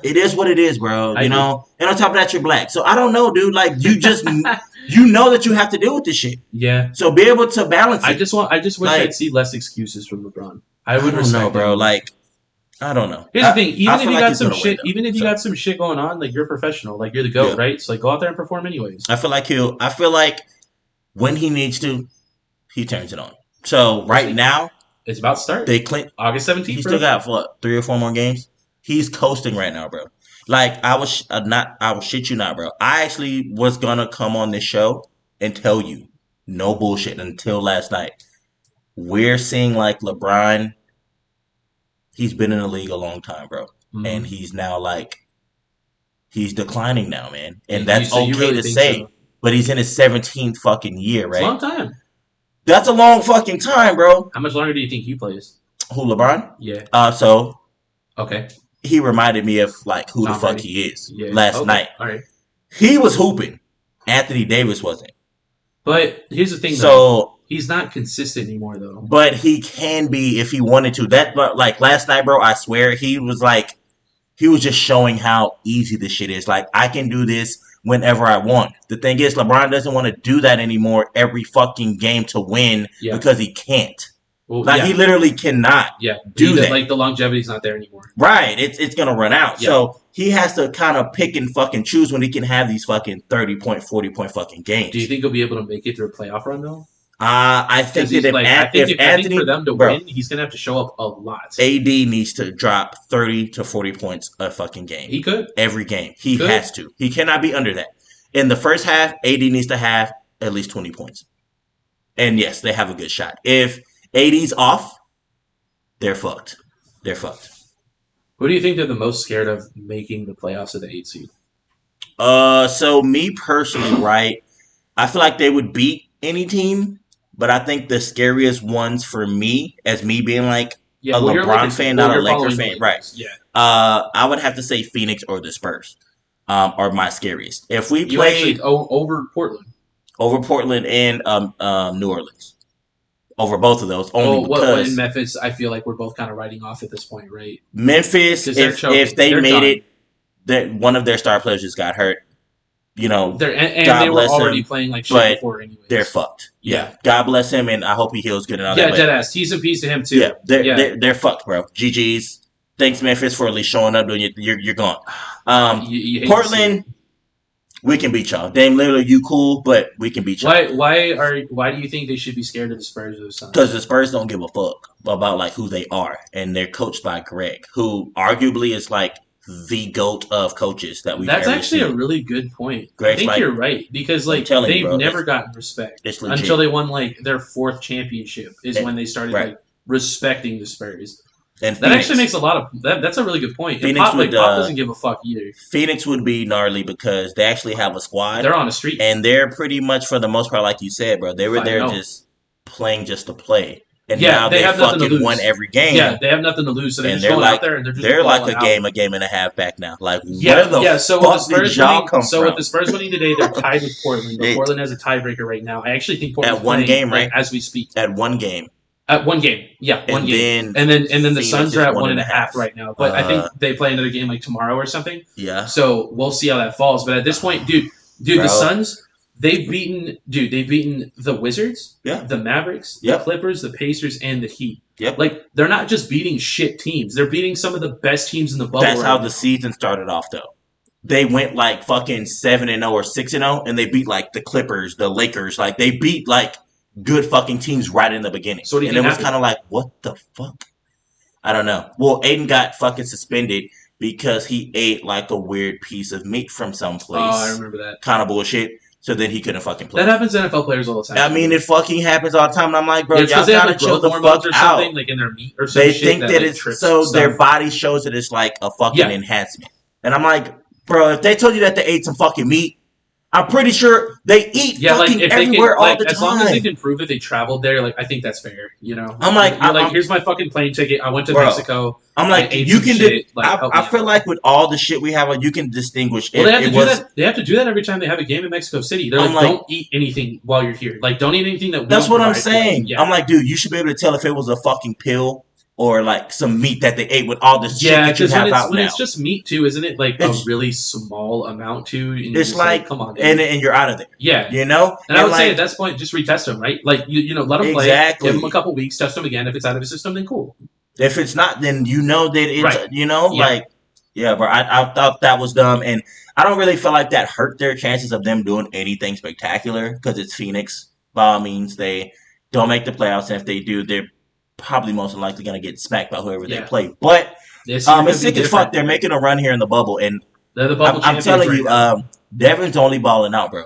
It is what it is, bro. I You agree. know? And on top of that, you're black. So I don't know, dude. Like, you just, you know that you have to deal with this shit. Yeah. So be able to balance it. I just wish Like- I'd see less excuses from LeBron. I I would don't respect know, bro. him. Like, I don't know. Here's the thing: even if feel you like got he's some gonna shit, win, though. even if you So- got some shit going on, like you're a professional, like you're the GOAT, Yeah. right? So like go out there and perform anyways. I feel like when he needs to, he turns it on. So right now, It's about to start. they Clint. August 17th. He still got what, 3 or 4 more games. He's coasting right now, bro. Like I was not, I will shit you not, bro. I actually was gonna come on this show and tell you, no bullshit. Until last night, we're seeing like LeBron. He's been in the league a long time, bro, and Mm-hmm. he's now like he's declining now, man, and You that's so you okay really to think say. so? But he's in his 17th fucking year, It's a long right? time. That's a long fucking time, bro. How much longer do you think he plays? Who LeBron? Yeah. So Okay. he reminded me of like who the Tom fuck Brady. he is Yeah. last Okay. night. All right. He was hooping. Anthony Davis wasn't. But here's the thing, though. So, He's not consistent anymore, though. but he can be if he wanted to. That like last night, bro. I swear he was like he was just showing how easy this shit is. Like I can do this whenever I want. The thing is, LeBron doesn't want to do that anymore every fucking game to win Yeah. because he can't. Well, Like he literally cannot yeah. do that. Like the longevity's not there anymore. Right, it's gonna run out. Yeah. So he has to kind of pick and fucking choose when he can have these fucking 30-point, 40-point fucking games. Do you think he'll be able to make it through a playoff run though? I think Because that like, if I think Anthony, for them to bro, win, he's gonna have to show up a lot. AD needs to drop 30 to 40 points a fucking game. He could. Every game. He has to. He cannot be under that. In the first half, AD needs to have at least 20 points. And yes, they have a good shot. If AD's off, they're fucked. They're fucked. Who do you think they're the most scared of making the playoffs of the 8 seed? So me personally, right? I feel like they would beat any team, but I think the scariest ones for me, as me being like a LeBron fan, not a Lakers fan, right? Yeah. I would have to say Phoenix or the Spurs, are my scariest. If we You played actually over Portland. over Portland and New Orleans, over both of those, only What because in Memphis, I feel like we're both kind of writing off at this point, right? Memphis, 'Cause they're choking. if they They're made done. it, that one of their star players just got hurt. You know, And God they were bless already him, playing like but shit before, anyways. they're fucked. Yeah. God bless him, and I hope he heals good and all Yeah, that. dead ass. T's and P's to him too. Yeah, they're fucked, bro. GG's. Thanks, Memphis, for at least showing up. Doing you're gone. You hate to see Portland, we can beat y'all. Dame Lillard, you cool, but we can beat y'all. Why do you think they should be scared of the Spurs or the Suns? Because the Spurs don't give a fuck about like who they are, and they're coached by Greg, who arguably is like the GOAT of coaches that we've That's ever actually seen. a really good point. Greg's I think like- you're right because like telling you, they've bro, never gotten respect It's legit. until they won like their 4th championship is And- when they started right. like respecting the Spurs. And That Phoenix, actually makes a lot of that's a really good point. And Phoenix Pop, would, Pop doesn't give a fuck either. Phoenix would be gnarly because they actually have a squad. They're on a streak. And they're pretty much, for the most part, like you said, bro, they were there 5-0. just playing just to play. And Yeah, now they they have nothing to fucking lose. won every game. Yeah, they have nothing to lose, so they're And just they're going like- out there and they're just They're like balling a game and a half back now. Like, Yeah, where the yeah. So with the fuck did Spurs y'all winning, come so from? with the Spurs winning today, they're tied with Portland. But It- Portland has a tiebreaker right now. I actually think Portland's At one playing, game, like, right? as we speak. At one game. At one game, yeah, one And game. then, And then the Phoenix Suns is are at 1.5 right now. But I think they play another game like tomorrow or something. yeah. So we'll see how that falls. But at this point, dude, Bro. the Suns, they've beaten the Wizards, Yeah. the Mavericks, Yep. the Clippers, the Pacers, and the Heat. Yep. Like they're not just beating shit teams; they're beating some of the best teams in the bubble. That's right how now. the season started off, though. They went like fucking 7-0 or 6-0, and they beat like the Clippers, the Lakers. Like they beat like good fucking teams right in the beginning. So what do you and think it was happened? kind of like, what the fuck? I don't know. Well, Aiden got fucking suspended because he ate like a weird piece of meat from someplace. Oh, I remember that. Kind of bullshit. So then he couldn't fucking play. That happens to NFL players all the time. I mean, it fucking happens all the time. And I'm like, bro, Yeah, it's y'all because they have gotta like chill growth the hormones fuck or out. something like in their meat or some They shit think that like, it's trips so stuff. their body shows that it's like a fucking Yeah. enhancement. And I'm like, bro, if they told you that they ate some fucking meat, I'm pretty sure they eat Yeah, like fucking if they can, everywhere all like the as long as they time. can prove that they traveled there, like I think that's fair. You know, I'm like, you're like, I'm- here's my fucking plane ticket. I went to Bro, Mexico. I'm I like, ate you some can. shit, like, help me I feel out. like with all the shit we have, like, you can distinguish. Well, if they have to it do was, that. They have to do that every time they have a game in Mexico City. They're I'm like, like- don't eat anything while you're here. Like, don't eat anything that. We That's don't what I'm provide for you. saying. Yeah. I'm like, dude, you should be able to tell if it was a fucking pill or like some meat that they ate with all this shit Yeah, that you because have out when now. it's just meat too, isn't it? Like It's- a really small amount too. And you're It's just like, come on, dude. and you're out of there. Yeah. You know? And I would say like, at that point, just retest them, right? Like you know, let them play, Exactly. give them a couple weeks, test them again. If it's out of his system, then cool. if it's not, then you know that it's, Right. you know, Yeah. like, yeah, bro, I thought that was dumb. And I don't really feel like that hurt their chances of them doing anything spectacular because it's Phoenix. By all means, they don't make the playoffs. And if they do, they're probably most likely going to get smacked by whoever Yeah. they play. But This it's sick as fuck. They're making a run here in the bubble. And They're the bubble I'm champions telling right you, now. Devin's only balling out, bro.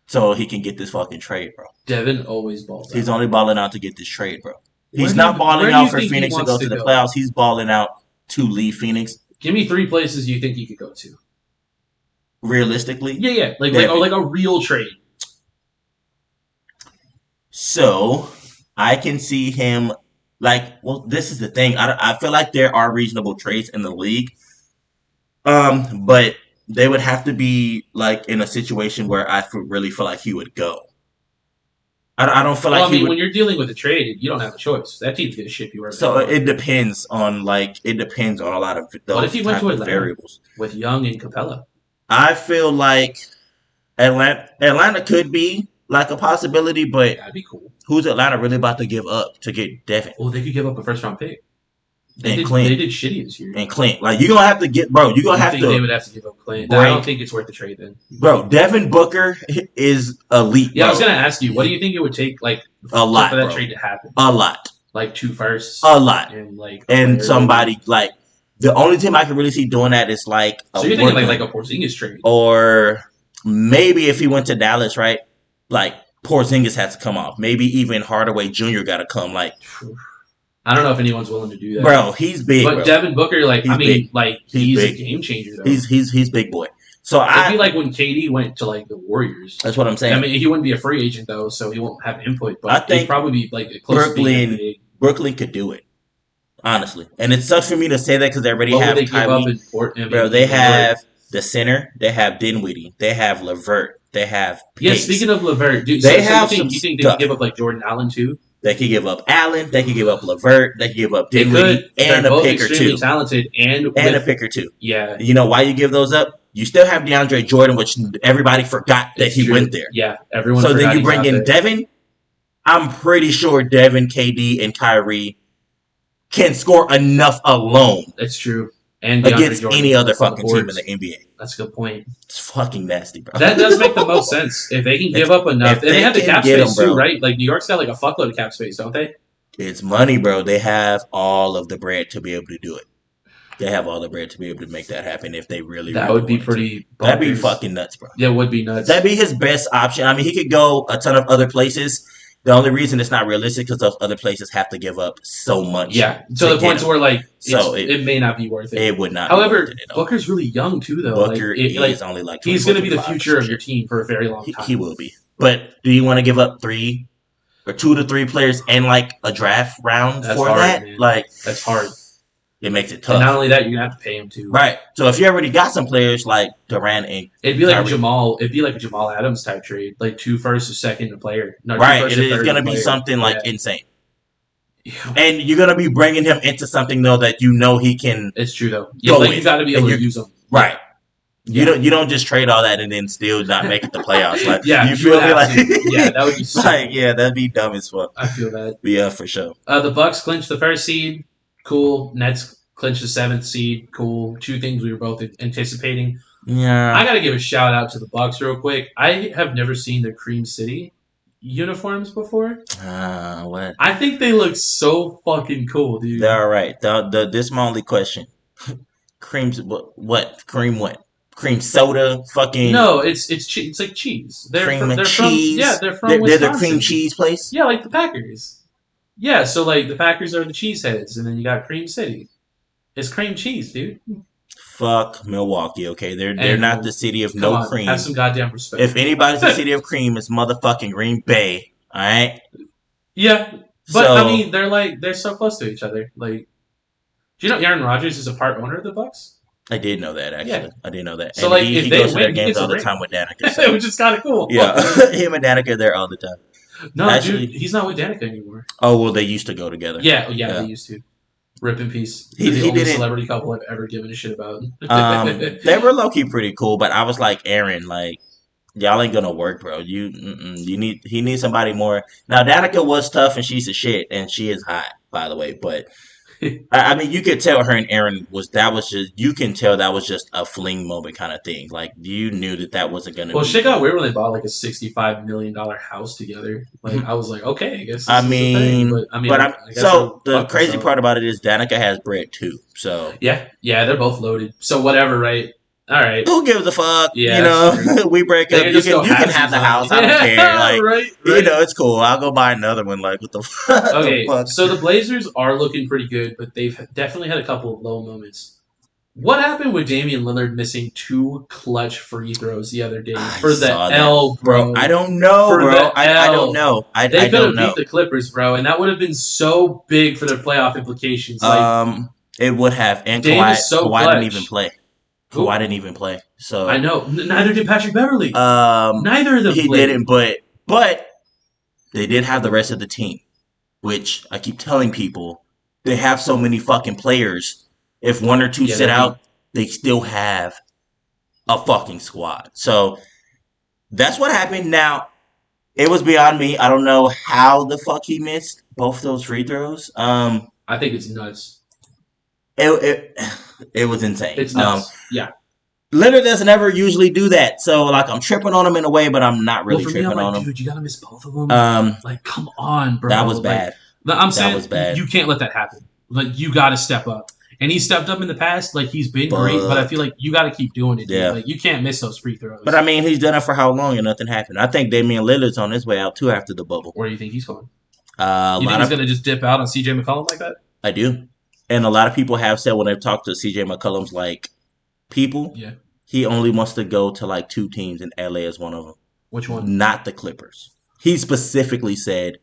So he can get this fucking trade, bro. Devin always balls He's out. only balling out to get this trade, bro. Where He's do you not balling where do out you for think he Phoenix to wants go to to the go? playoffs. He's balling out to leave Phoenix. Give me 3 places you think he could go to. Realistically, Yeah, Devin. like a real trade. So I can see him like. Well, this is the thing. I feel like there are reasonable trades in the league. But they would have to be like in a situation where really feel like he would go. I don't feel Well, like I he mean, would. when you're dealing with a trade, you don't have a choice. That team's gonna ship you wherever they So want. it depends on a lot of What if those he went type to of Atlanta variables. with Young and Capella? I feel like Atlanta could be like a possibility, but That'd be cool. who's Atlanta really about to give up to get Devin Well, they could give up a first round pick. and They Clint did shitty this year. and Clint? Like you're gonna have to get, bro. You're gonna You have think they to would have to give up Clint? I don't break, think it's worth the trade then. bro. Devin Booker is elite, Yeah, bro. I was gonna ask you, what do you think it would take, like, A lot, for that bro. trade to happen? A lot. Like 2 firsts A lot. and like And somebody like the only team I can really see doing that is like So you're thinking like a Porzingis trade, or maybe if he went to Dallas, right? Like Porzingis has to come off. Maybe even Hardaway Jr. got to come. Like, I don't know if anyone's willing to do that, bro, he's big. But bro. Devin Booker, like, He's big. like he's a game changer though. He's big boy. So It'd be like when KD went to like the Warriors. That's what I'm saying. I mean, he wouldn't be a free agent though, so he won't have input. But I think he'd probably be like close to being Brooklyn could do it, honestly. And it sucks for me to say that because they already what have would they give up Kyrie. in Portland? Bro, they have the center. They have Dinwiddie. They have Levert. They have Yeah, Pace. speaking of Levert, dude, They so have you some think they stuff. could give up like Jordan Allen too? They could give up Allen. They could give up Levert. They could give up They Dinwiddie could. and They're a both pick or extremely two. talented and A pick or two. Yeah, You know why you give those up? You still have DeAndre Jordan, which everybody forgot that he went there. Yeah, everyone. So then forgot you he bring got in there. Devin. I'm pretty sure Devin, KD, and Kyrie can score enough alone That's true. And against Jordan any other on the fucking team in boards. the NBA. That's a good point. It's fucking nasty, bro. That does make the most sense if they can give up enough. if And they have the they cap can get space them, too, bro. right? Like New York's got like a fuckload of cap space, don't they? It's money, bro. They have all of the bread to be able to do it. They have all the bread to be able to make that happen if they really. That really would be wanted pretty. to. That'd be bonkers. fucking nuts, bro. Yeah, it would be nuts. That'd be his best option. I mean, he could go a ton of other places. The only reason it's not realistic because those other places have to give up so much. Yeah, to the point where like So it may not be worth it. It would not. However, be worth it at all. Booker's really young too, though. Booker is only like he's going to be the 25 future or of some your shit. team for a very long time. He will be. But do you want to give up 2 to 3 players and like a draft round That's for hard, that? man. Like That's hard. it makes it And tough. not only that, you're gonna have to pay him too. Right. So if you already got some players like Durant and It'd be like Kyrie. It'd be like a Jamal Adams type trade, like 2 firsts, a second, a player. No, 2 right, firsts, it a is third, going to a be player. something like Yeah. insane. And you're going to be bringing him into something though that you know he can. It's true though. Yeah, Go like in. you got to be And able to you're- use them. Right. Yeah. You don't just trade all that and then still not make it the playoffs. Like Yeah, you feel would me? have Like to. Yeah, that would be sick. like yeah, that'd be dumb as fuck. I feel that. But yeah, for sure. The Bucks clinched the first seed. Cool. Nets clinched the 7th seed. Cool. 2 things we were both anticipating. Yeah. I gotta give a shout out to the Bucks real quick. I have never seen the Cream City uniforms before. What? I think they look so fucking cool, dude. They're all right. This is my only question. Creams what? Cream what? Cream soda? Fucking No, it's it's like cheese. cream and they're cheese. From, yeah, they're from They're the Wisconsin. cream cheese place. Yeah, like the Packers. Yeah, so like the Packers are the cheeseheads, and then you got Cream City. It's cream cheese, dude. Fuck Milwaukee, okay? They're Hey, not the city of Come no on, cream. have some goddamn respect. If anybody's the city of cream, it's motherfucking Green Bay. Alright? Yeah, but So- I mean, they're so close to each other. Like, do you know Aaron Rodgers is a part owner of the Bucks? I did know that actually. Yeah. I did know that. So, And like, he if they goes to win, their he games gets a all the ring. time with Danica. So. Which is kind of cool. Yeah. Him and Danica are there all the time. No, Actually- dude, he's not with Danica anymore. Oh well they used to go together. Yeah, Yeah. they used to. Rip in peace. He- They're the he only didn't- celebrity couple I've ever given a shit about. They were low key pretty cool, but I was like, Aaron, like, y'all ain't gonna work, bro. He needs somebody more. Now, Danica was tough and she's a shit, and she is hot, by the way. But I mean, you could tell her and Aaron you can tell that was just a fling moment kind of thing. Like you knew that wasn't gonna. Well, be shit got weird when they bought like a $65 million house together. Like, I was like, okay, I guess. This I is the mean, thing. But I'm, I guess so they'll the fuck crazy themselves. part about it is Danica has bread too. So Yeah, they're both loaded. So whatever, right? All right. Who gives a fuck? Yeah, that's true. We break They up. can You just go can have the halvesies on house. me. I don't care. Like, right. it's cool. I'll go buy another one. Like, what the fuck? Okay, so the Blazers are looking pretty good, but they've definitely had a couple of low moments. What happened with Damian Lillard missing 2 clutch free throws the other day I for the saw that, L, bro? I don't know, For bro. the I don't L. know. I They could don't have know. beat the Clippers, bro, and that would have been so big for their playoff implications. It would have. And Dame is so Kawhi didn't even clutch. play. Who? Kawhi didn't even play. So I know. Neither did Patrick Beverly. Neither of them he played. didn't, but they did have the rest of the team, which I keep telling people they have so many fucking players. If one or two sit out, they still have a fucking squad. So that's what happened. Now, it was beyond me. I don't know how the fuck he missed both those free throws. I think it's nuts. It was insane. It's nuts. Yeah. Lillard doesn't ever usually do that, so like I'm tripping on him in a way, but I'm not really tripping on him. Dude, you gotta miss both of them. Like, come on, bro. That was bad. I'm saying that was bad. You can't let that happen. Like, you gotta step up. And he stepped up in the past. Like, he's been great, but I feel like you gotta keep doing it. Yeah. Dude. Like, you can't miss those free throws. But I mean, he's done it for how long and nothing happened. I think Damian Lillard's on his way out too after the bubble. Where do you think he's going? You think he's gonna just dip out on CJ McCollum like that? I do. And a lot of people have said when they've talked to CJ McCollum's like people, yeah, he only wants to go to like 2 teams, and LA is one of them. Which one? Not the Clippers. He specifically said,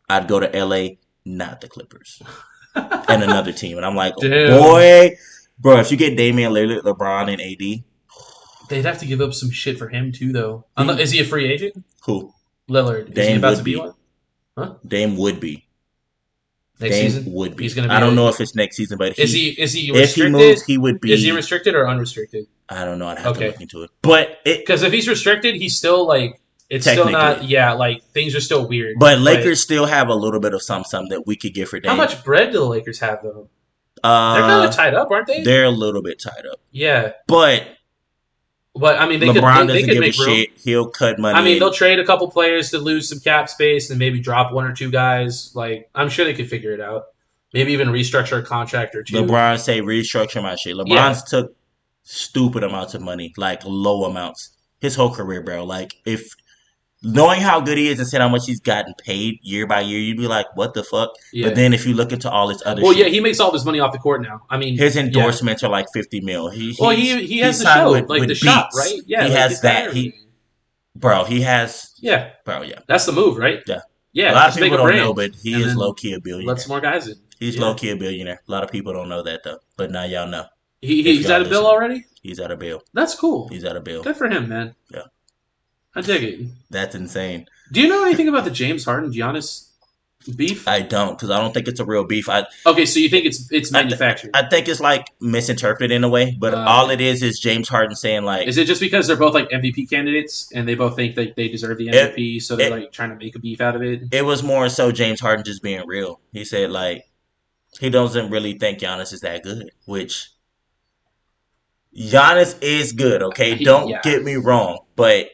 "I'd go to LA, not the Clippers." And another team. And I'm like, boy, bro, if you get Damian Lillard, LeBron, and AD. They'd have to give up some shit for him, too, though. Is he a free agent? Who? Lillard. Dame is he about would to be be one? Huh? Dame would be. Next Dame season? would be. He's gonna be I don't know if it's next season, but is he restricted? If he moves, he would be. Is he restricted or unrestricted? I don't know. I'd have to look into it. But because if he's restricted, he's still like it's still not. Yeah, like things are still weird. But Lakers still have a little bit of something that we could get for Dame. How much bread do the Lakers have though? They're kind of tied up, aren't they? They're a little bit tied up. Yeah, but I mean, LeBron they doesn't could give make a room. shit. He'll cut money. I mean, they'll trade a couple players to lose some cap space and maybe drop 1 or 2 guys. Like, I'm sure they could figure it out. Maybe even restructure a contract or 2. LeBron say restructure my shit. LeBron's took stupid amounts of money, like low amounts, his whole career, bro. Like, if knowing how good he is and seeing how much he's gotten paid year by year, you'd be like, what the fuck? Yeah. But then if you look into all his other shit, he makes all his money off the court now. I mean, his endorsements are like $50 million. He has the show, with the shop, right? Yeah, he has that. He has. Yeah. Bro, yeah. That's the move, right? Yeah. Yeah. A lot of people don't know, but he is low-key a billionaire. Let some more guys in. He's low-key a billionaire. A lot of people don't know that, though. But now y'all know. He's at a bill already? He's at a bill. That's cool. He's at a bill. Good for him, man. Yeah. I dig it. That's insane. Do you know anything about the James Harden Giannis beef? I don't, because I don't think it's a real beef. Okay, so you think it's manufactured? I think it's like misinterpreted in a way, but all it is James Harden saying like. Is it just because they're both like MVP candidates and they both think that they deserve the MVP, so they're like trying to make a beef out of it? It was more so James Harden just being real. He said like he doesn't really think Giannis is that good, which Giannis is good. Okay, don't get me wrong, but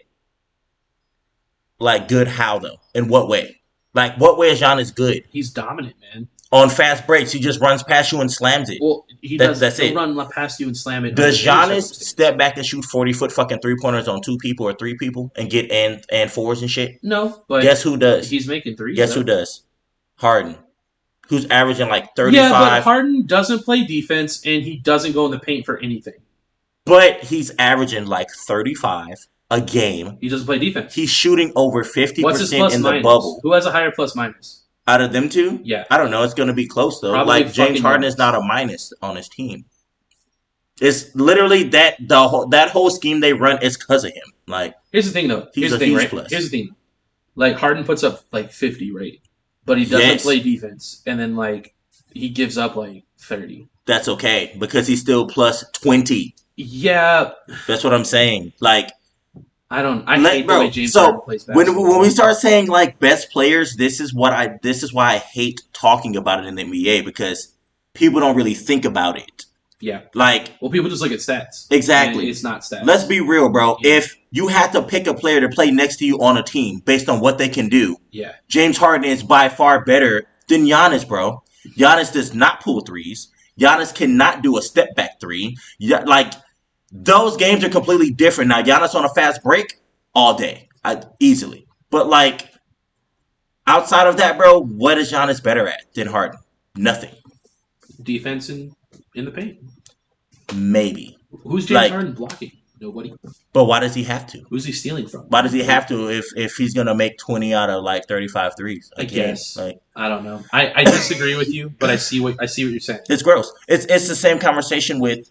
like good how though? In what way? Like, what way is Giannis good? He's dominant, man. On fast breaks, he just runs past you and slams it. Well, that's it. Run past you and slam it. Does Giannis step back and shoot 40-foot fucking 3-pointers on 2 people or 3 people and get and fours and shit? No, but guess who does? He's making 3s. Guess who does? Harden, who's averaging like 35. Yeah, but Harden doesn't play defense and he doesn't go in the paint for anything. But he's averaging like 35 a game. He doesn't play defense. He's shooting over 50% What's his plus in minus? the bubble. Who has a higher plus minus? Out of them two? Yeah. I don't know. It's going to be close, though. Probably like, James Harden is not a minus on his team. It's literally that whole scheme they run is because of him. Like, here's the thing, though. Here's the thing, right? Here's the thing. Like, Harden puts up, like, 50, right? But he doesn't play defense. And then, like, he gives up, like, 30. That's okay, because he's still plus 20. Yeah. That's what I'm saying. Like, I hate the way James Harden plays basketball. When we start saying like best players, this is why I hate talking about it in the NBA, because people don't really think about it. Yeah. Like, well, people just look at stats. Exactly. It's not stats. Let's be real, bro. Yeah. If you had to pick a player to play next to you on a team based on what they can do, James Harden is by far better than Giannis, bro. Giannis does not pull threes. Giannis cannot do a step back 3. Like, Those games are completely different. Now, Giannis on a fast break all day, easily. But like outside of that, bro, what is Giannis better at than Harden? Nothing. Defense in the paint. Maybe. Who's James Like, Harden blocking? Nobody. but why does he have to? Who's he stealing from? Why does he have to if he's gonna make 20 out of like 35 threes a I game? guess. Like, I don't know. I disagree with you, but I see what you're saying. it's gross. It's the same conversation with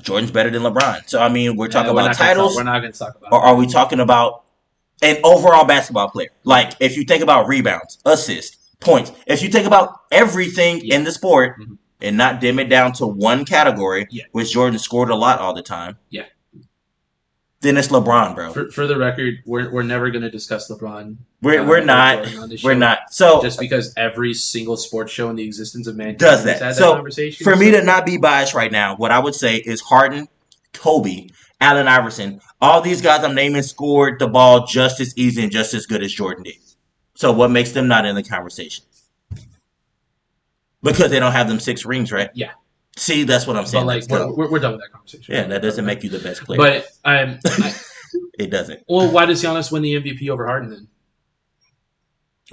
Jordan's better than LeBron. So I mean, we're talking about titles, We're not going to talk about. or are we talking about an overall basketball player? Like if you think about rebounds, assists, points, if you think about everything in the sport and not dim it down to one category, which Jordan scored a lot all the time. Yeah. Then it's LeBron, bro. For the record, we're never going to discuss LeBron. We're not. So just because every single sports show in the existence of mankind does that. Has So conversation, for me to not be biased right now, what I would say is Harden, Kobe, Allen Iverson, all these guys I'm naming scored the ball just as easy and just as good as Jordan did. So what makes them not in the conversation? Because they don't have them 6 rings, right? Yeah. See, that's what I'm saying. But like, we're done with that conversation. Yeah, that doesn't make you the best player. But it doesn't. Well, why does Giannis win the MVP over Harden then?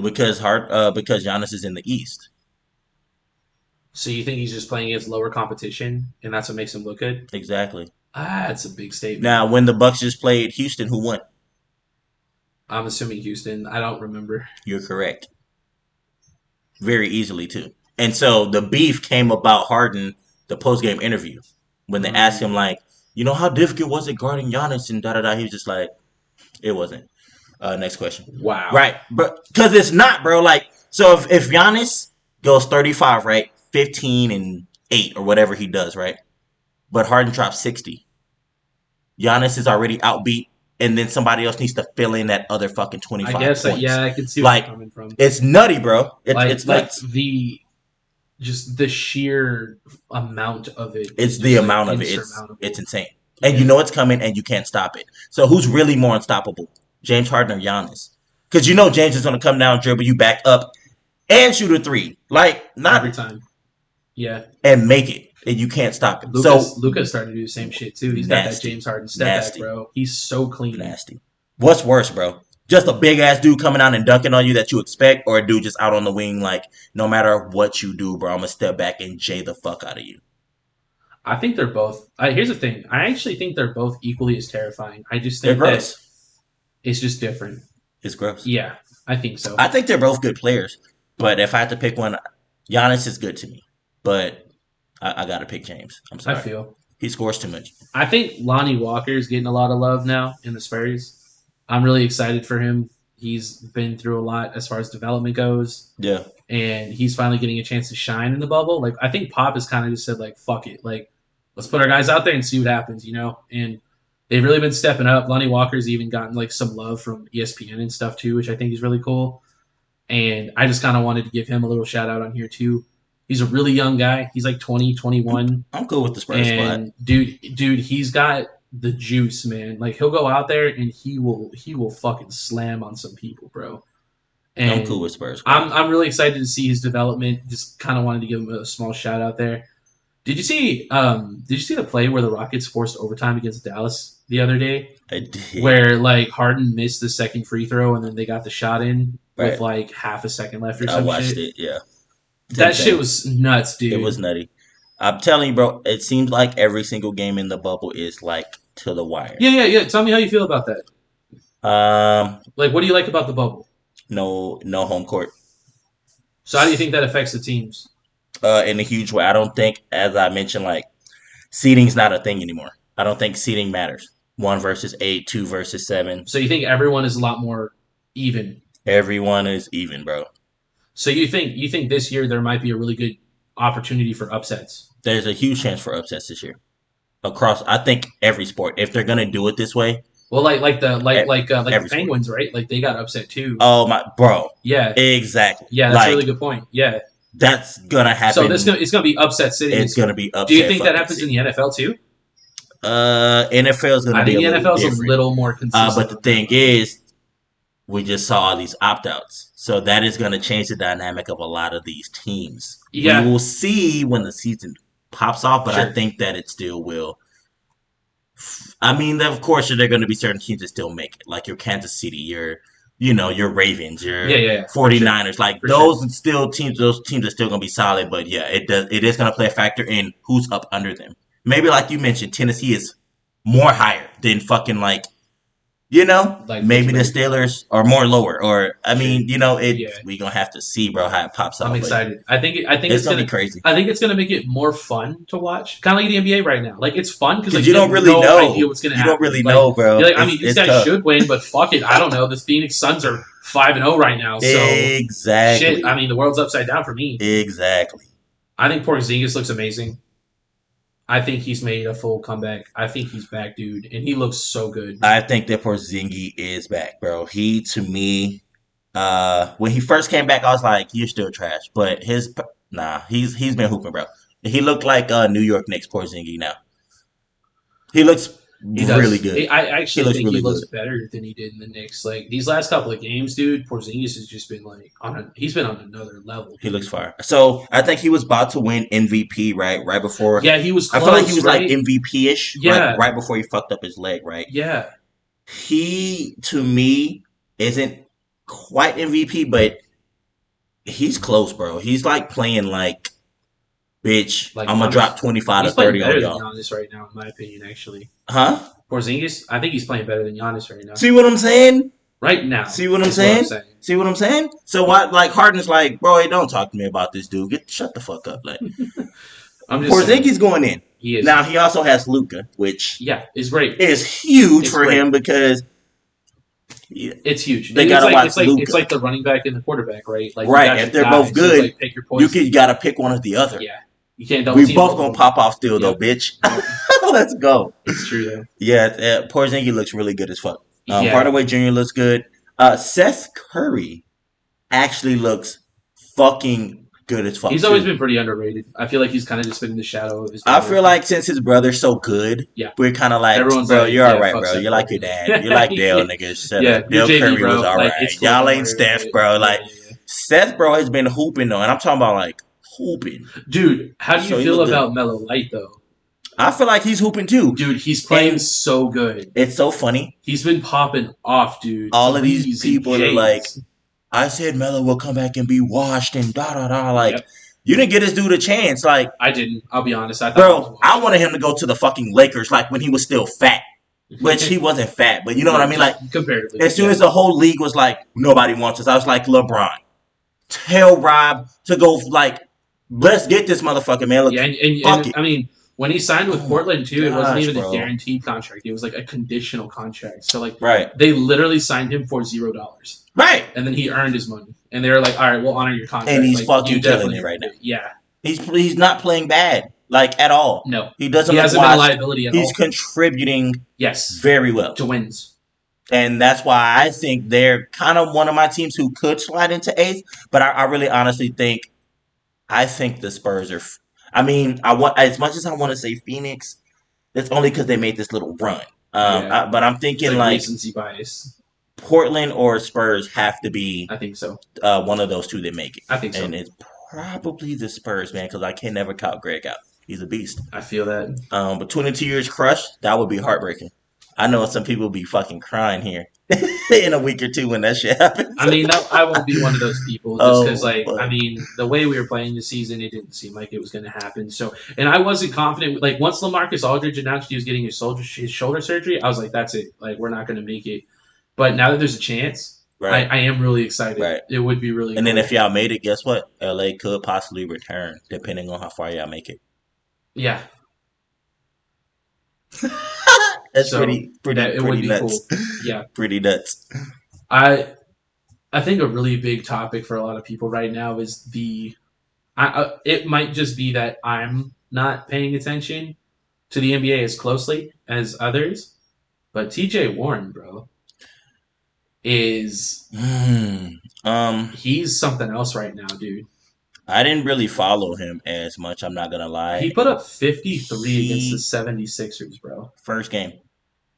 Because Giannis is in the East. So you think he's just playing against lower competition, and that's what makes him look good? Exactly. That's a big statement. Now, when the Bucks just played Houston, who won? I'm assuming Houston. I don't remember. You're correct. Very easily, too. And so the beef came about Harden, the post-game interview, when they asked him, like, you know, how difficult was it guarding Giannis and da-da-da? He was just like, it wasn't. Next question. Wow. Right. Because it's not, bro. Like, so if Giannis goes 35, right, 15 and 8 or whatever he does, right, but Harden drops 60, Giannis is already outbeat, and then somebody else needs to fill in that other fucking 25 I guess, points. I can see where you're coming from. It's nutty, bro. It's nuts. Just the sheer amount of it. It's the amount of it. It's insane. And you know it's coming, and you can't stop it. So who's really more unstoppable, James Harden or Giannis? Because you know James is going to come down, dribble you back up, and shoot a 3. Like, not every time. Yeah. And make it. And you can't stop it. Luka's starting to do the same shit, too. He's got that James Harden step back, bro. He's so clean. Nasty. What's worse, bro? Just a big-ass dude coming out and dunking on you that you expect, or a dude just out on the wing like, no matter what you do, bro, I'm going to step back and J the fuck out of you. I think they're both... here's the thing. I actually think they're both equally as terrifying. I just think that it's just different. It's gross. Yeah, I think so. I think they're both good players, but if I had to pick one, Giannis is good to me, but I got to pick James. I'm sorry. I feel. He scores too much. I think Lonnie Walker's getting a lot of love now in the Spurs. I'm really excited for him. He's been through a lot as far as development goes. Yeah. And he's finally getting a chance to shine in the bubble. Like, I think Pop has kind of just said, like, fuck it. Like, let's put our guys out there and see what happens, you know? And they've really been stepping up. Lonnie Walker's even gotten, like, some love from ESPN and stuff, too, which I think is really cool. And I just kind of wanted to give him a little shout-out on here, too. He's a really young guy. He's, like, 20, 21. I'm cool with the Spurs squad. Dude, he's got the juice, man. Like, he'll go out there and he will fucking slam on some people, bro. And I'm cool with Spurs. I'm really excited to see his development. Just kind of wanted to give him a small shout out there. Did you see the play where the Rockets forced overtime against Dallas the other day? I did. Where like Harden missed the second free throw and then they got the shot in with like half a second left or something. I watched it. Yeah. That shit was nuts, dude. It was nutty. I'm telling you, bro. It seems like every single game in the bubble is like to the wire. Yeah. Tell me how you feel about that. Like, what do you like about the bubble? No home court. So how do you think that affects the teams? In a huge way. I don't think, as I mentioned, like seeding's not a thing anymore. I don't think seeding matters. 1 versus 8, 2 versus 7. So you think everyone is a lot more even? Everyone is even, bro. So you think this year there might be a really good opportunity for upsets? There's a huge chance for upsets this year. Across, I think every sport, if they're gonna do it this way. Well, like the Penguins, right? Like they got upset too. Oh my, bro. Yeah. Exactly. Yeah, that's a really good point. Yeah. That's gonna happen. So it's gonna be upset city. It's gonna be upset. Do you think that happens in the NFL too? NFL is gonna be. I think the NFL is a little more consistent. But the thing is, we just saw all these opt-outs, so that is gonna change the dynamic of a lot of these teams. Yeah. We will see when the season pops off, but I think that it still will I mean, of course, there are going to be certain teams that still make it, like your Kansas City, your Ravens, Yeah, your yeah, yeah, for sure, 49ers. Like for sure. those teams are still going to be solid. But yeah, it is going to play a factor in who's up under them. Maybe like you mentioned, Tennessee is more higher than fucking like Like maybe the Pittsburgh, Steelers are more lower. Or I sure. mean, Yeah, we gonna have to see, bro, how it pops I'm off. But excited. I think it's gonna be crazy. I think it's gonna make it more fun to watch. Kind of like the NBA right now. Like it's fun because Because like you have no idea what's gonna you don't happen. really Like know, bro. you're like, I mean, these It's guys tough. should win, but fuck it, I don't know. The Phoenix Suns are 5-0 right now, so shit. I Exactly. mean, the world's upside down for me. Exactly. I think Porzingis looks amazing. I think he's made a full comeback. I think he's back, dude, and he looks so good. I think that Porzingis is back, bro. He to me, when he first came back, I was like, "You're still trash," but he's been hooping, bro. He looked like New York Knicks Porzingis now. He looks He really does. good. I He actually looks think he really looks good. better than he did in the Knicks. Like these last couple of games, dude, Porzingis has just been like he's been on another level, He looks dude. fire. So I think he was about to win MVP, right? Right before. Yeah, he was I feel like he close, was like right? MVP ish, like Yeah, right before he fucked up his leg, right? yeah. He to me isn't quite MVP, but he's close, bro. He's like playing like, bitch, Like I'm gonna drop Giannis, 25 to he's playing 30 on better than y'all. Giannis right now, in my opinion. Actually, Huh? Porzingis, I think he's playing better than Giannis right now. See what I'm saying? Right now See what I'm is what I'm saying? saying. See what I'm saying? So what? Like Harden's like, bro, hey, don't talk to me about this dude. Shut the fuck up. Like I'm just saying Porzingis going in. he is. Now he also has Luca, which Yeah, it's great. is huge It's for great. him because yeah, It's huge. they It's gotta like watch it's Luca. like the running back and the quarterback, right? Like you Right. got If your they're both guys, so it's good, like pick your you poison. can gotta pick one or the other. Yeah, you can't double We team both both of gonna them. pop off still though, Yep, bitch. yep. Let's go. It's true though. Yeah, Porzingis looks really good as fuck. Yeah, Hardaway Jr. looks good. Seth Curry actually looks fucking good as fuck he's always too. been pretty underrated. I feel like he's kind of just been in the shadow of his I brother. feel like since his brother's so good, Yeah, we're kind of like, everyone's bro, like, you're all yeah, right, fuck bro. Seth You're like your Curry. dad. You're like Dale, yeah, nigga. Shut yeah, up. you're Dale JV, Curry was bro. all Like right. it's cool, Y'all don't ain't worry about Steph, it. bro. Yeah, Like yeah, yeah. Seth, bro, has been hooping though, and I'm talking about like hooping. Dude, how do you So he feel looked good. about Melo Light though? I feel like he's hooping too, Dude, he's playing and so good. it's so funny. He's been popping off, dude. All of these Threes and people are like, J's. I said Melo will come back and be washed and da da da. Like, Yep, you didn't get this dude a chance. Like, I didn't. I'll be honest. I thought he was bro, I washed. wanted him to go to the fucking Lakers, like when he was still fat, which he wasn't fat, but you know what I Yeah, mean. Like, just comparatively. as soon Yeah. as the whole league was like, nobody wants us, I was like, LeBron, tell Rob to go. Like, let's get this motherfucker, man. Look, Yeah, fuck and it. I mean, when he signed with Oh my Portland too, it wasn't gosh, even a bro. guaranteed contract. It was like a conditional contract. So like Right, they literally signed him for $0, right, and then he earned his money. And they were like, "All right, we'll honor your contract." and he's Like you fucking killing definitely it right earned now. it. Yeah, He's not playing bad, like at all. no, He doesn't he look hasn't been a washed. liability at He's all. contributing Yes, very well. to wins. And that's why I think they're kind of one of my teams who could slide into eighth. But I really honestly think I think the Spurs are. I mean, I want as much as I want to say Phoenix. It's only because they made this little run. Yeah, But I'm it's thinking like like recency bias. Portland or Spurs have to be I think so. one of those two that make it, I think so. and it's probably the Spurs, man, because I can never count Greg out. He's a beast. I feel that. But 22 years crush, that would be heartbreaking. I know some people be fucking crying here in a week or two when that shit happens. I mean, I won't be one of those people just Oh, because, like, I but mean, the way we were playing this season, it didn't seem like it was going to happen. So, and I wasn't confident. Like, once LaMarcus Aldridge announced he was getting his shoulder surgery, I was like, that's it. Like, we're not going to make it. But now that there's a chance, right, I am really excited. right. It would be really And then cool. if y'all made it, guess what? LA could possibly return, depending on how far y'all make it. Yeah. That's So that it would pretty be cool. nuts. Yeah. Pretty nuts. I I think a really big topic for a lot of people right now is it might just be that I'm not paying attention to the NBA as closely as others, but TJ Warren, bro, is Hmm. he's something else right now, dude. I didn't really follow him as much. I'm not gonna He lie. put up 53 against the He 76ers, bro. first game,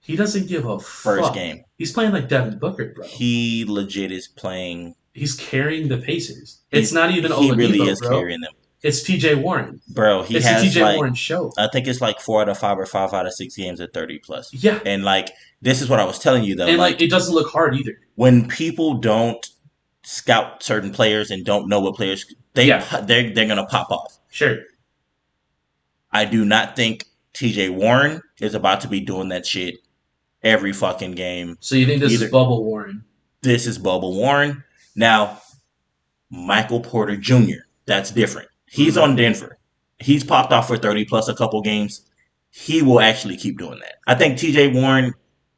He doesn't give a first fuck. game. He's playing like Devin Booker, bro. He legit is playing. He's carrying the Pacers. It's He's not even he really Oladipo, is bro. carrying them. It's T.J. Warren. Bro, he It's the has T.J. like, Warren show. I think it's like 4 out of 5 or 5 out of 6 games at 30 plus. Yeah, And like, this is what I was telling you though. and Like, it doesn't look hard either. when people don't scout certain players and don't know what players they're gonna pop off. Sure. I do not think T.J. Warren is about to be doing that shit every fucking game. So you think this is Bubble Warren? This is Bubble Warren. Now, Michael Porter Jr., that's different. He's on Denver. He's popped off for 30 plus a couple games. He will actually keep doing that. I think TJ Warren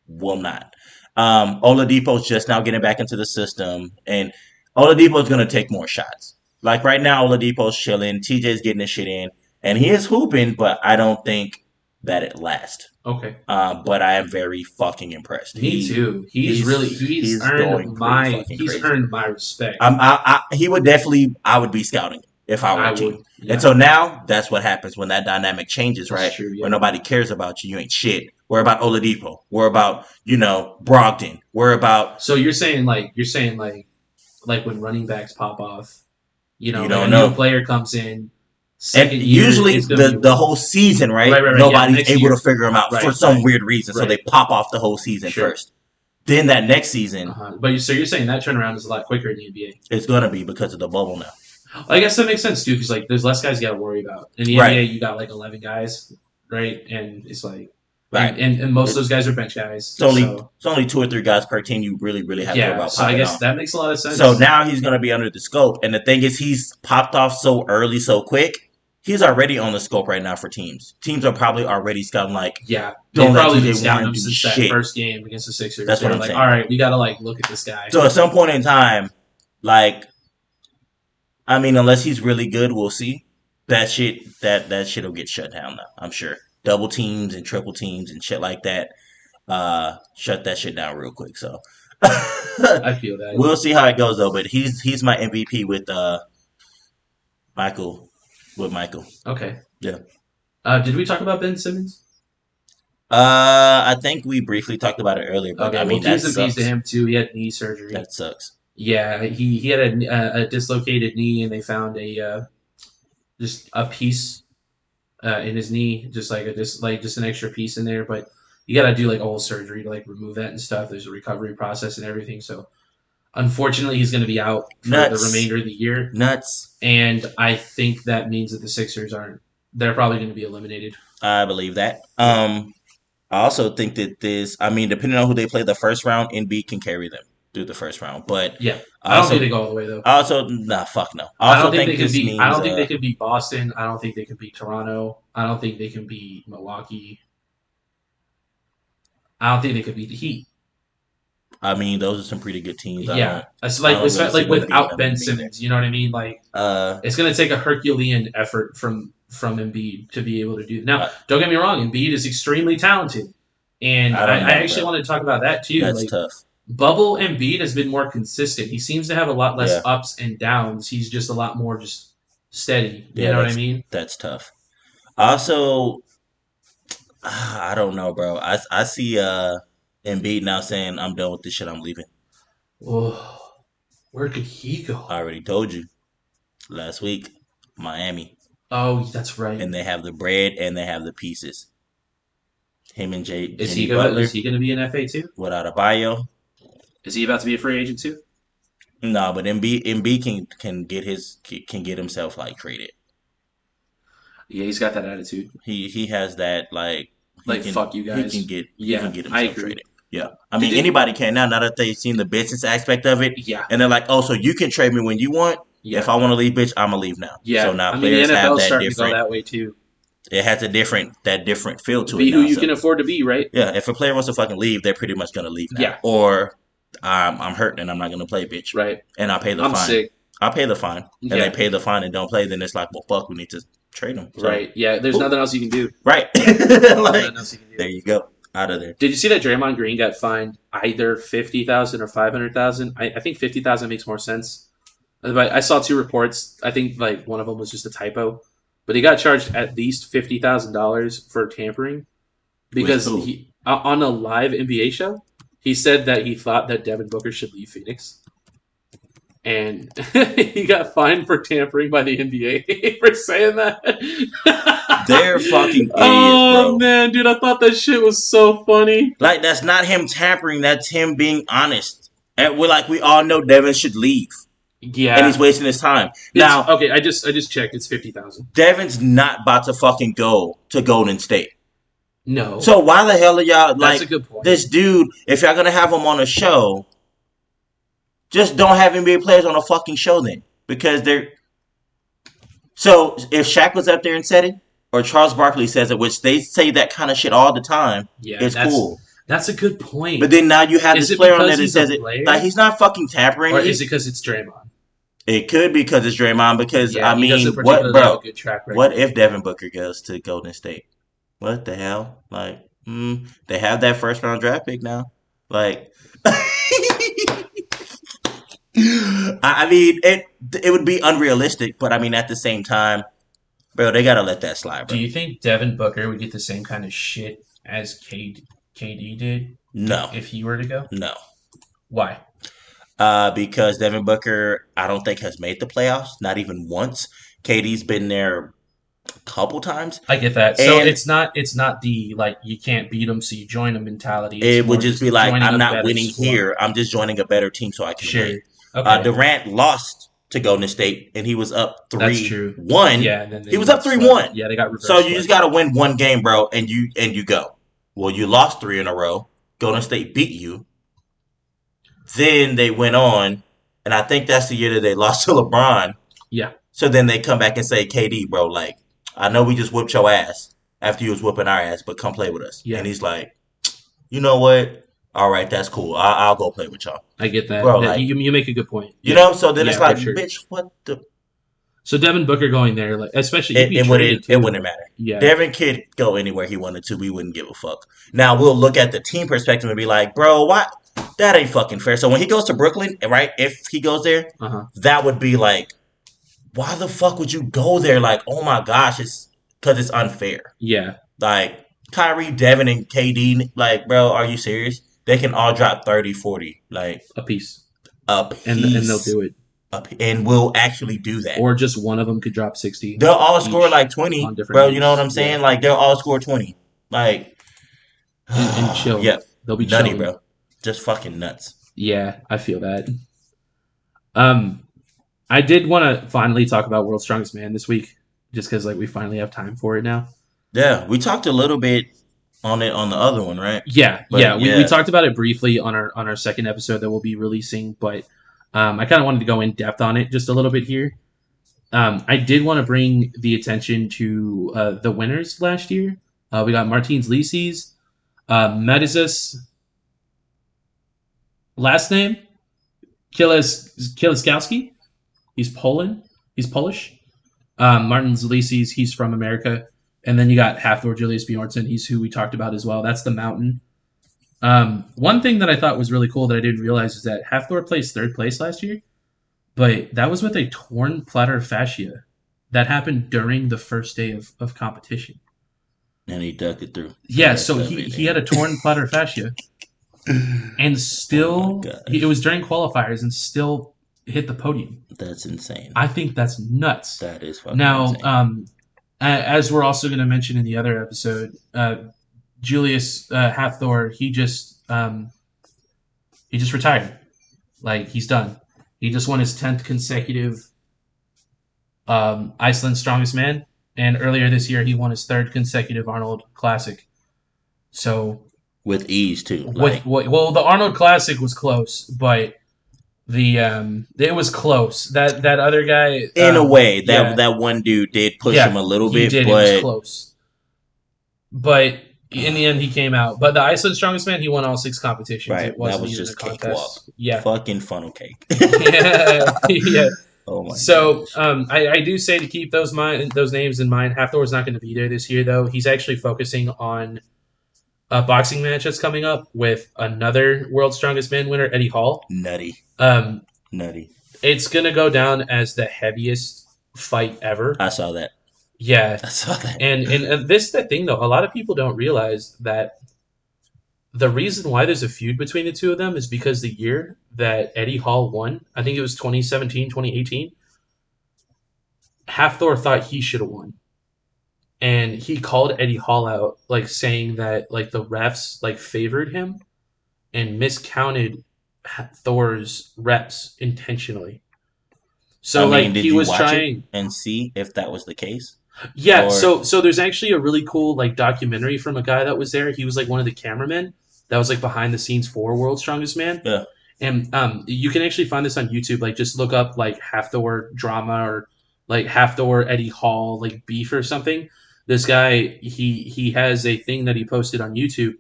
will not. Oladipo's just now getting back into the system, and Oladipo's going to take more shots. Like right now, Oladipo's chilling. TJ's getting his shit in, and he is hooping, but I don't think that it lasts. Okay. But I am very fucking impressed. Me too. He's earned my respect. He would definitely. I would be scouting if I were a team. Yeah. And so now that's what happens when that dynamic changes, right? True, yeah. When nobody cares about you, you ain't shit. We're about Oladipo. We're about Brogdon. We're about. So you're saying like when running backs pop off, you don't know. New player comes in. And usually the whole season, right? Nobody's able to figure them out for some weird reason, so they pop off the whole season first. Then that next season, but you're saying that turnaround is a lot quicker in the NBA. It's gonna be because of the bubble now. I guess that makes sense too, because there's less guys you got to worry about. In the NBA, you got 11 guys, right? And it's and most of those guys are bench guys. It's only 2 or 3 guys per team you really have to worry about. So I guess that makes a lot of sense. So now he's gonna be under the scope, and the thing is, he's popped off so early, so quick. He's already on the scope right now for teams. Teams are probably already scouting don't probably been scouting him since that first game against the Sixers. That's what I'm saying. All right, we got to look at this guy. So at some point in time, unless he's really good, we'll see. That shit'll get shut down now, I'm sure. Double teams and triple teams and shit like that. Shut that shit down real quick. So I feel that. We'll see how it goes though, but he's my MVP with Michael. With Michael. Okay. Yeah. Did we talk about Ben Simmons? I think we briefly talked about it earlier, but T's and P's to him too. He had knee surgery. That sucks. Yeah, he had a dislocated knee, and they found just a piece in his knee, just an extra piece in there. But you got to do a whole surgery to remove that and stuff. There's a recovery process and everything. So unfortunately, he's going to be out for the remainder of the year. Nuts. And I think that means that the Sixers they're probably going to be eliminated. I believe that. I also think that depending on who they play the first round, Embiid can carry them through the first round. But yeah, I don't think they go all the way though. Fuck no. I don't think they could beat Boston. I don't think they could beat Toronto. I don't think they can beat Milwaukee. I don't think they could beat the Heat. Those are some pretty good teams. Yeah, without Ben Simmons, you know what I mean? It's going to take a Herculean effort from Embiid to be able to do. Now, don't get me wrong, Embiid is extremely talented, and I actually wanted to talk about that too. That's tough. Bubble Embiid has been more consistent. He seems to have a lot less ups and downs. He's just a lot more just steady. You know what I mean? That's tough. Also, I don't know, bro. I see Embiid now saying, I'm done with this shit, I'm leaving. Oh, where could he go? I already told you. Last week, Miami. Oh, that's right. And they have the bread and they have the pieces. Him and Jimmy Butler. Is he going to be an FA too? Without a bio. Is he about to be a free agent too? No, but Embiid can get himself traded. Yeah, he's got that attitude. He has that fuck you guys. He can get himself traded. Yeah. Anybody can now that they've seen the business aspect of it. Yeah. And they're like, oh, so you can trade me when you want. Yeah. If I want to leave, bitch, I'm going to leave now. Yeah. So now players have that starting different. To go that way too. It has that different feel to it. Be who you can afford to be, right? Yeah. If a player wants to fucking leave, they're pretty much going to leave now. Yeah. Or I'm hurting and I'm not going to play, bitch. Right. And I pay the fine. I'm sick. I pay the fine. And they pay the fine and don't play, then it's like, well, fuck, we need to trade them. So, right. Yeah. There's nothing else you can do. Right. There you go. Out of there. Did you see that Draymond Green got fined either $50,000 or $500,000? I think $50,000 makes more sense. But I saw 2 reports. I think one of them was just a typo, but he got charged at least $50,000 for tampering because he on a live NBA show he said that he thought that Devin Booker should leave Phoenix. and he got fined for tampering by the NBA for saying that. They're fucking idiots, Oh bro. man, dude, I thought that shit was so funny. Like, that's not him tampering. That's him being honest. And we all know Devin should leave, and he's Yeah, wasting his time. it's Now, okay. I just checked. It's 50,000. Devin's not about to fucking go to Golden State. No, So why the hell are y'all that's a like good point. this dude? If y'all gonna have him on a show, just don't have NBA players on a fucking show then, because they're. So if Shaq was up there and said it, or Charles Barkley says it, which they say that kind of shit all the time, Yeah, it's cool. That's a good point. But then now you have Is this it player on because there that he's a says it. player? Like, he's not fucking tampering. Or is it because it's Draymond? It could be because it's Draymond. Because Yeah, I he mean, doesn't what, particularly have a bro? good track record. What if Devin Booker goes to Golden State? What the hell? Like, they have that first round draft pick now. Like, I mean, it would be unrealistic, but I mean, at the same time, bro, they gotta let that slide, bro. Do you think Devin Booker would get the same kind of shit as KD did No, if he were to go? no. Why? Because Devin Booker, I don't think has made the playoffs, not even once. KD's been there a couple times. I get that. So And it's not the like you can't beat them, so you join them mentality. It's it more would just be like, joining I'm a not better winning squad. here. I'm just joining a better team so I can Sure. win. Okay. Durant lost to Golden State, and he was up 3-1. That's true. Yeah, and then He was up 3-1. Yeah, they got reversed. So you just got to win one game, bro, and you go. Well, you lost 3 in a row. Golden State beat you. Then they went on, and I think that's the year that they lost to LeBron. Yeah. So then they come back and say, KD, bro, like, I know we just whipped your ass after you was whooping our ass, but come play with us. Yeah. And he's like, you know what? All right, that's cool. I'll go play with y'all. I get that. Bro, Like, you make a good point. You know, so then it's like, sure. bitch, what the? So Devin Booker going there, like especially It wouldn't matter. Yeah. Devin could go anywhere he wanted to. We wouldn't give a fuck. Now we'll look at the team perspective and be like, bro, why? That ain't fucking fair. So when he goes to Brooklyn, right? If he goes there, that would be like, why the fuck would you go there? Like, oh my gosh, it's because it's unfair. Yeah. Like Kyrie, Devin, and KD, like, bro, are you serious? They can all drop 30, 40, like a piece. And they'll do it. And we'll actually do that. Or just one of them could drop 60. They'll all score like 20, bro. You know what I'm saying? Yeah. Like, they'll all score 20. Like, and chill. Yeah. They'll be nutty, chilling. Bro. Just fucking nuts. Yeah, I feel that. I did want to finally talk about World's Strongest Man this week, just because like we finally have time for it now. Yeah, we talked a little bit on it on the other one, right? Yeah, we talked about it briefly on our second episode that we'll be releasing, but I kind of wanted to go in depth on it just a little bit here. I did want to bring the attention to the winners last year. We got Martins Lisis, Medizes, last name Kieliskowski. He's Polish. Martins Lisis, he's from America. And then you got Hafthor Julius Bjornsson. He's who we talked about as well. That's the mountain. One thing that I thought was really cool that I didn't realize is that Hafthor placed third place last year, but that was with a torn plantar fascia that happened during the first day of competition. And he dug it through. Yeah, so he had a torn plantar fascia, and still it was during qualifiers and still hit the podium. That's insane. I think that's nuts. That is fucking insane. As we're also going to mention in the other episode, Julius Hafthor, he just retired. Like, he's done. He just won his 10th consecutive Iceland Strongest Man, and earlier this year he won his 3rd consecutive Arnold Classic. So with ease too. Well, the Arnold Classic was close, but it was close. That other guy, in a way, that one dude did push him a little bit, but it was close. But in the end, he came out. But the Iceland Strongest Man, he won all 6 competitions. Right, it wasn't that was just a contest. Yeah, fucking funnel cake. yeah. Oh my. So I do say to keep those names in mind. Hafthor's not going to be there this year, though. He's actually focusing on a boxing match that's coming up with another World's Strongest Man winner, Eddie Hall. Nutty. Nutty. It's gonna go down as the heaviest fight ever. I saw that. Yeah, I saw that. And this is the thing though. A lot of people don't realize that The reason why there's a feud between the two of them is because the year that Eddie Hall won, I think it was 2017, 2018. Half Thor thought he should have won. And he called Eddie Hall out, like saying that like the refs like favored him and miscounted Thor's reps intentionally. I So mean, like did he you was watch it trying. and see if that was the case? Yeah, Or so there's actually a really cool like documentary from a guy that was there. He was like one of the cameramen that was like behind the scenes for World's Strongest Man. yeah, And you can actually find this on YouTube. Like just look up like Half Thor drama or like Half Thor Eddie Hall like beef or something. This guy he has a thing that he posted on YouTube,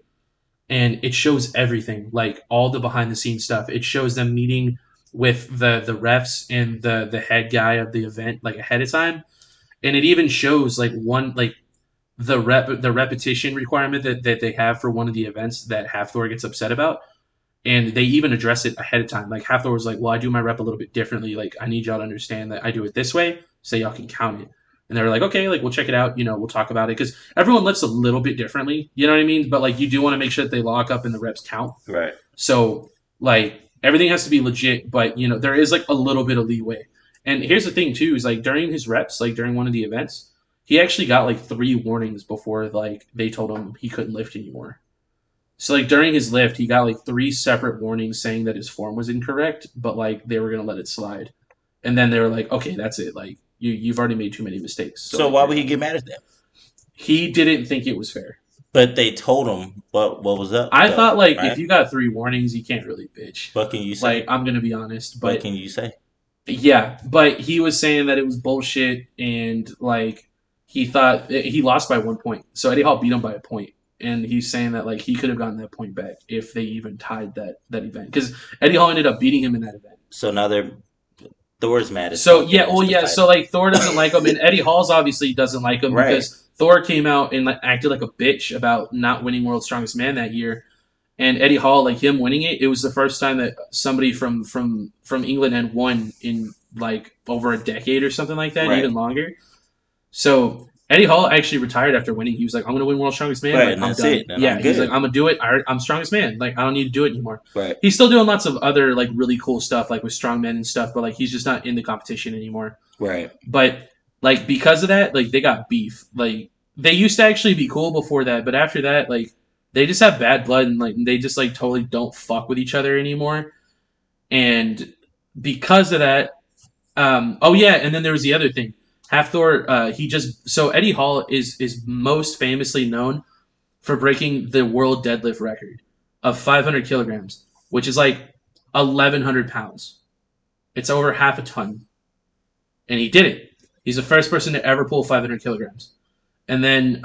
and it shows everything, like all the behind the scenes stuff. It shows them meeting with the refs and the head guy of the event like ahead of time, and it even shows like one like the repetition requirement that they have for one of the events that Half Thor gets upset about, and they even address it ahead of time. Like Half Thor was like, "Well, I do my rep a little bit differently. Like I need y'all to understand that I do it this way, so y'all can count it." And they were like, "Okay, like we'll check it out. You know, we'll talk about it because everyone lifts a little bit differently. You know what I mean? But like you do want to make sure that they lock up and the reps count. right. So like everything has to be legit, but you know there is like a little bit of leeway. And here's the thing too: is like during his reps, like during one of the events, he actually got like 3 warnings before like they told him he couldn't lift anymore. So like during his lift, he got like 3 separate warnings saying that his form was incorrect, but like they were gonna let it slide. And then they were like, okay, that's it. Like you've already made too many mistakes. So So like, why you're would he done. get mad at them? He didn't think it was fair. But they told him what was up I though, thought like if right? you got 3 warnings, you can't really bitch. What can you Like say? I'm gonna be honest, What but can you say? yeah, but he was saying that it was bullshit and like he thought he lost by 1 point. So Eddie Hall beat him by a point. And he's saying that like he could have gotten that point back if they even tied that event because Eddie Hall ended up beating him in that event. So now they're Thor's mad as So fuck and yeah, wants well to yeah, fight so him. like Thor doesn't like him, and Eddie Hall's obviously doesn't like him Right. because Thor came out and like acted like a bitch about not winning World's Strongest Man that year, and Eddie Hall like him winning it. It was the first time that somebody from England had won in like over a decade or something like that, Right. even longer. So Eddie Hall actually retired after winning. He was like, "I'm gonna win World's Strongest Man. Right. Like And I'm that's it. done." And Yeah, I'm he's like, good. "I'm gonna do it. I'm Strongest Man. Like I don't need to do it anymore." Right. He's still doing lots of other like really cool stuff, like with strongmen and stuff, but like he's just not in the competition anymore. Right. But like because of that, like they got beef. Like they used to actually be cool before that, but after that, like they just have bad blood and like they just like totally don't fuck with each other anymore. And because of that, oh yeah, and then there was the other thing. Hathor, he just so Eddie Hall is most famously known for breaking the world deadlift record of 500 kilograms, which is like 1,100 pounds. It's over half a ton, and he did it. He's the first person to ever pull 500 kilograms. And then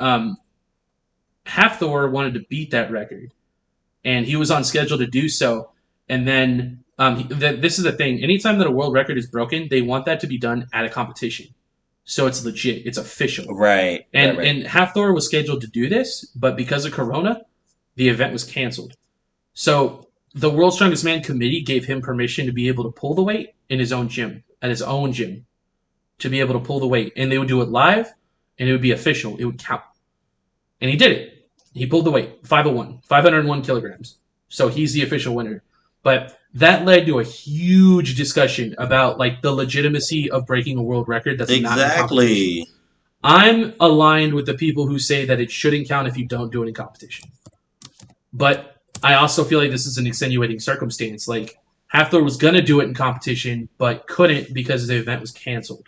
Hathor wanted to beat that record, and he was on schedule to do so. And then this is the thing: anytime that a world record is broken, they want that to be done at a competition, so it's legit, it's official. Right. Right. Right. And Hathor was scheduled to do this, but because of Corona, the event was canceled. So the World's Strongest Man committee gave him permission to be able to pull the weight in his own gym, at his own gym, to be able to pull the weight, and they would do it live, and it would be official. It would count, and he did it. He pulled the weight, 501, 501 kilograms. So he's the official winner. But that led to a huge discussion about like the legitimacy of breaking a world record that's not in competition. Exactly. I'm aligned with the people who say that it shouldn't count if you don't do it in competition. But I also feel like this is an extenuating circumstance. Like Hathor was gonna do it in competition, but couldn't because the event was canceled.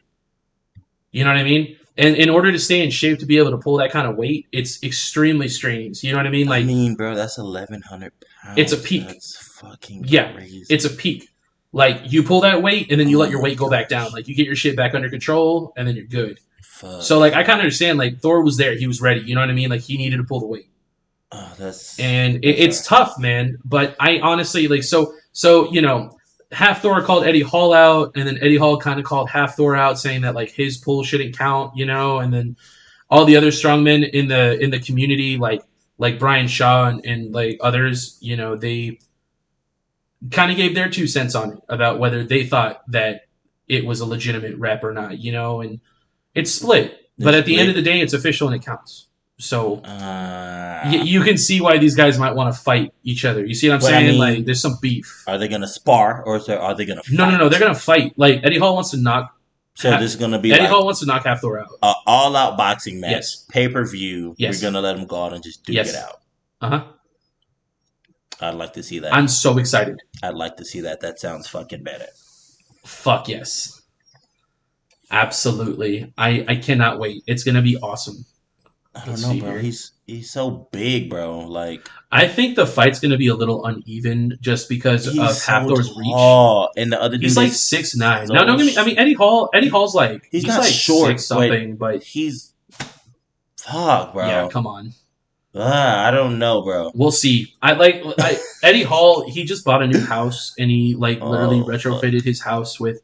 You know what I mean? And in order to stay in shape to be able to pull that kind of weight, it's extremely straining. You know what I mean? I Like mean, bro, that's 1,100 it's a pounds. peak. That's fucking Yeah, crazy. it's a peak. Like you pull that weight and then you let your weight go back down. Like you get your shit back under control and then you're good. Fuck. So like I kind of understand. Like Thor was there, he was ready. You know what I mean? Like he needed to pull the weight. Oh, that's And that's it's right. tough, man. But I honestly like so you know, Half Thor called Eddie Hall out, and then Eddie Hall kind of called Half Thor out, saying that like his pull shouldn't count, you know, and then all the other strongmen in the community, like Brian Shaw and like others, you know, they kind of gave their 2 cents on it about whether they thought that it was a legitimate rep or not, you know, and it's split. But It's at the end of split. the day, it's official and it counts. So Uh, you can see why these guys might want to fight each other. You see what I'm but I saying? Like, mean, there's some beef. are they gonna spar or are they gonna No, no, no. They're fight? gonna fight. Like Eddie Hall wants to knock. So this is gonna be Eddie like Hall wants to knock Hathor out. a all out boxing match, Yes. pay per view. We're Yes. gonna let them go out and just duke it Yes. out. Uh huh. I'd like to see that. I'm so excited. I'd like to see that. That sounds fucking better. Fuck yes. Absolutely. I cannot wait. It's gonna be awesome. I don't Let's know, see bro. here. He's so big, bro. Like I think the fight's gonna be a little uneven just because he's of so Hathor's reach. tall, and the other He's dude like is 6'9". Now so. don't get me. I mean Eddie Hall's like He's he's not like short, six something, but he's fuck, yeah, bro. come on. I don't know, bro. We'll see. I Eddie Hall. He just bought a new house and he like literally Oh fuck. retrofitted his house with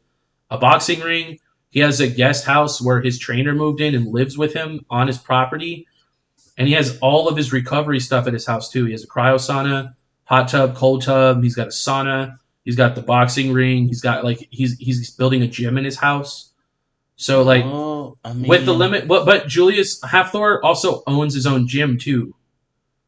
a boxing ring. He has a guest house where his trainer moved in and lives with him on his property, and he has all of his recovery stuff at his house too. He has a cryo sauna, hot tub, cold tub. He's got a sauna. He's got the boxing ring. He's got like he's building a gym in his house. So like Oh, I with the mean, limit, but Julius Hathor also owns his own gym too.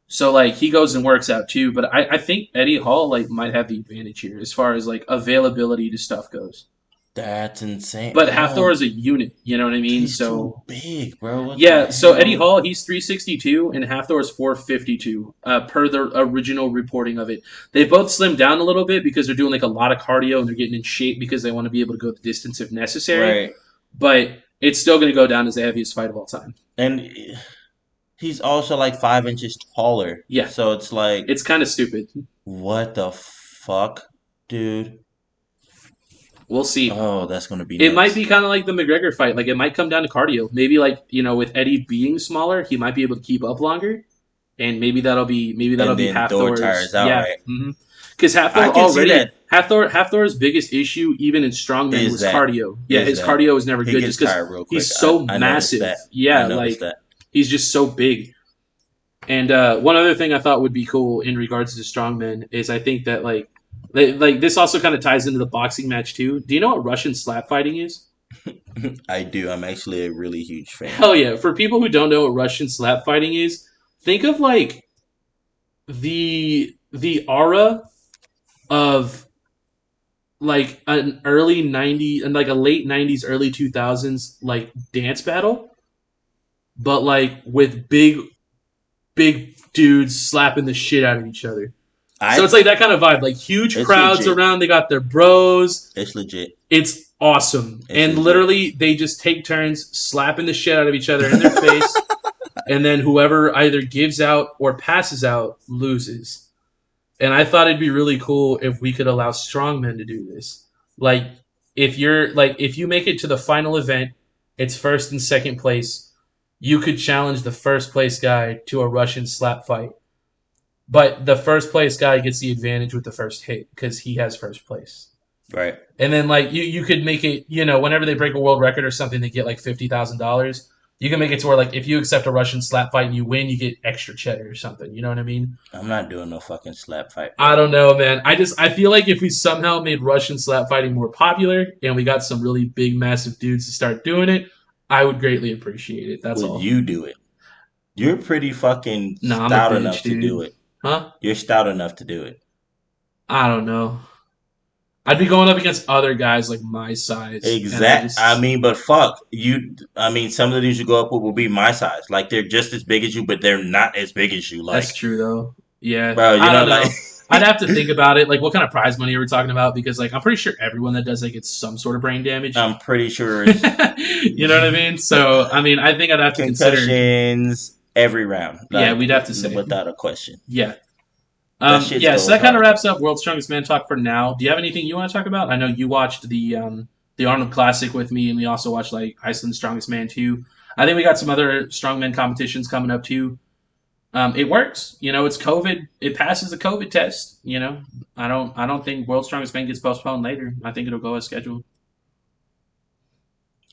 So like he goes and works out too, but I think Eddie Hall like might have the advantage here as far as like availability to stuff goes. that's insane. But Hathor Oh, is a unit, you know what I mean? he's too So big, bro. What the yeah, so Eddie hell? Hall he's 362 and Hathor is 452 per the original reporting of it. They both slimmed down a little bit because they're doing like a lot of cardio and they're getting in shape because they want to be able to go the distance if necessary. Right. But it's still going to go down as the heaviest fight of all time. And he's also like 5 inches taller. Yeah, So it's like, it's kind of stupid. what the fuck, dude? We'll see. Oh, that's gonna be It might nuts. be kind of like the McGregor fight. Like it might come down to cardio. Maybe like with Eddie being smaller, he might be able to keep up longer, and maybe that'll And be then Thor Hathor's. tires out, Yeah, right? because I Hathor can see already that. Hathor's biggest issue even in strongman Is was that cardio. Yeah, is his that cardio is never he good gets just because tired real quick. he's so I noticed massive. that. I Yeah, noticed like that. he's just so big. And one other thing I thought would be cool in regards to strongmen is I think that like this also kind of ties into the boxing match too. Do you know what Russian slap fighting is? I do. I'm actually a really huge fan. Hell yeah! For people who don't know what Russian slap fighting is, think of like the aura of like an early '90s and like a late '90s, early 2000s like dance battle, but like with big dudes slapping the shit out of each other. So I it's like that kind of vibe, like huge It's crowds legit. around. They got their bros. It's legit. It's awesome, It's and legit. literally they just take turns slapping the shit out of each other in their face, and then whoever either gives out or passes out loses. And I thought it'd be really cool if we could allow strongmen to do this. Like if you make it to the final event, it's first and second place. You could challenge the first place guy to a Russian slap fight, but the first place guy gets the advantage with the first hit because he has first place. Right. And then like you could make it, whenever they break a world record or something, they get like $50,000. You can make it to where like if you accept a Russian slap fight and you win, you get extra cheddar or something. You know what I mean? I'm not doing no fucking slap fight, I bro. don't know, man. I feel like if we somehow made Russian slap fighting more popular and we got some really big, massive dudes to start doing it, I would greatly appreciate it. That's Would all. you do it? You're pretty fucking Nah, I'm a stout bitch, enough to do dude. it. Huh? You're stout enough to do it. I don't know. I'd be going up against other guys like my size, and I mean, but fuck you. I mean, some of the dudes you go up with will be my size. Like they're just as big as you, but they're not as big as you. that's Like, true though. Yeah, bro, I don't like know. I'd have to think about it. Like, what kind of prize money are we talking about? Because like I'm pretty sure everyone that does that gets some sort of brain damage. I'm pretty sure it's You know what I mean? So I mean, I think I'd have to consider. concussions every round. Yeah, Like, we'd have to say. without a question. Yeah. That shit Yeah, so goes that kind of hard. wraps up World's Strongest Man talk for now. Do you have anything you want to talk about? I know you watched the Arnold Classic with me, and we also watched like Iceland's Strongest Man too. I think we got some other strongman competitions coming up too. It works, it's COVID. It passes the COVID test. I don't think World's Strongest Man gets postponed later. I think it'll go as scheduled.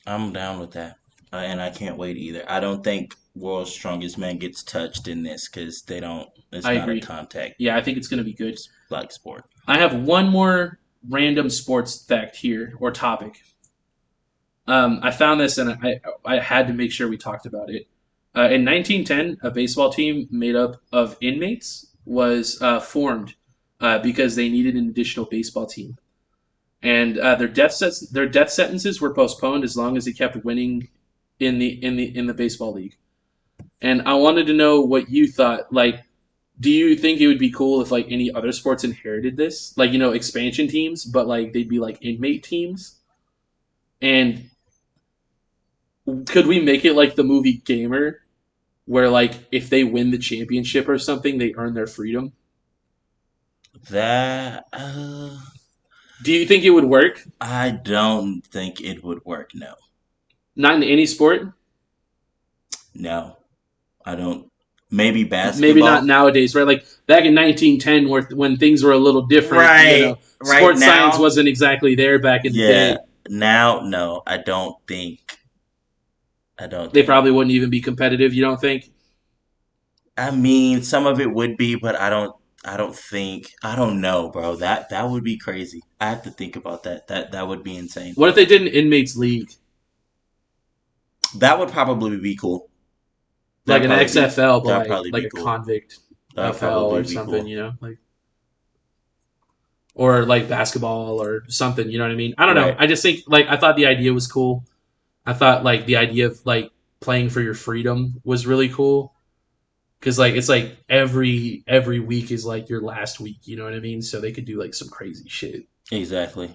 I'm down with that, and I can't wait either. I don't think World's Strongest Man gets touched in this because they don't. It's I not a agree. contact Yeah, I think it's going to be good. like sport. I have one more random sports fact here or topic. I found this and I had to make sure we talked about it. In 1910, a baseball team made up of inmates was formed because they needed an additional baseball team, and their death sentences were postponed as long as they kept winning in the baseball league. And I wanted to know what you thought. Like, do you think it would be cool if like any other sports inherited this, like expansion teams, but like they'd be like inmate teams? And could we make it like the movie Gamer, where like if they win the championship or something, they earn their freedom? That Do you think it would work? I don't think it would work. No, Not in any sport. no, I don't. Maybe Maybe not basketball. nowadays, right? Like back in 1910, where when things were a little different, Right, right sports science now. wasn't exactly there back in the Yeah, day. now, no, I don't think. I don't They think. probably wouldn't even be competitive. You don't think? I mean, some of it would be, but I don't. I don't think. I don't know, bro. That would be crazy. I have to think about that. That would be insane. What if they did an inmates league, That would probably be cool. like That'd an probably be. XFL, but That'd like probably like be a cool. convict That'd FL probably or be something? cool. Like or like basketball or something. You know what I mean? I don't know. Right. I just think like I thought the idea was cool. I thought like the idea of like playing for your freedom was really cool because like it's like every week is like your last week. You know what I mean? So they could do like some crazy shit. Exactly.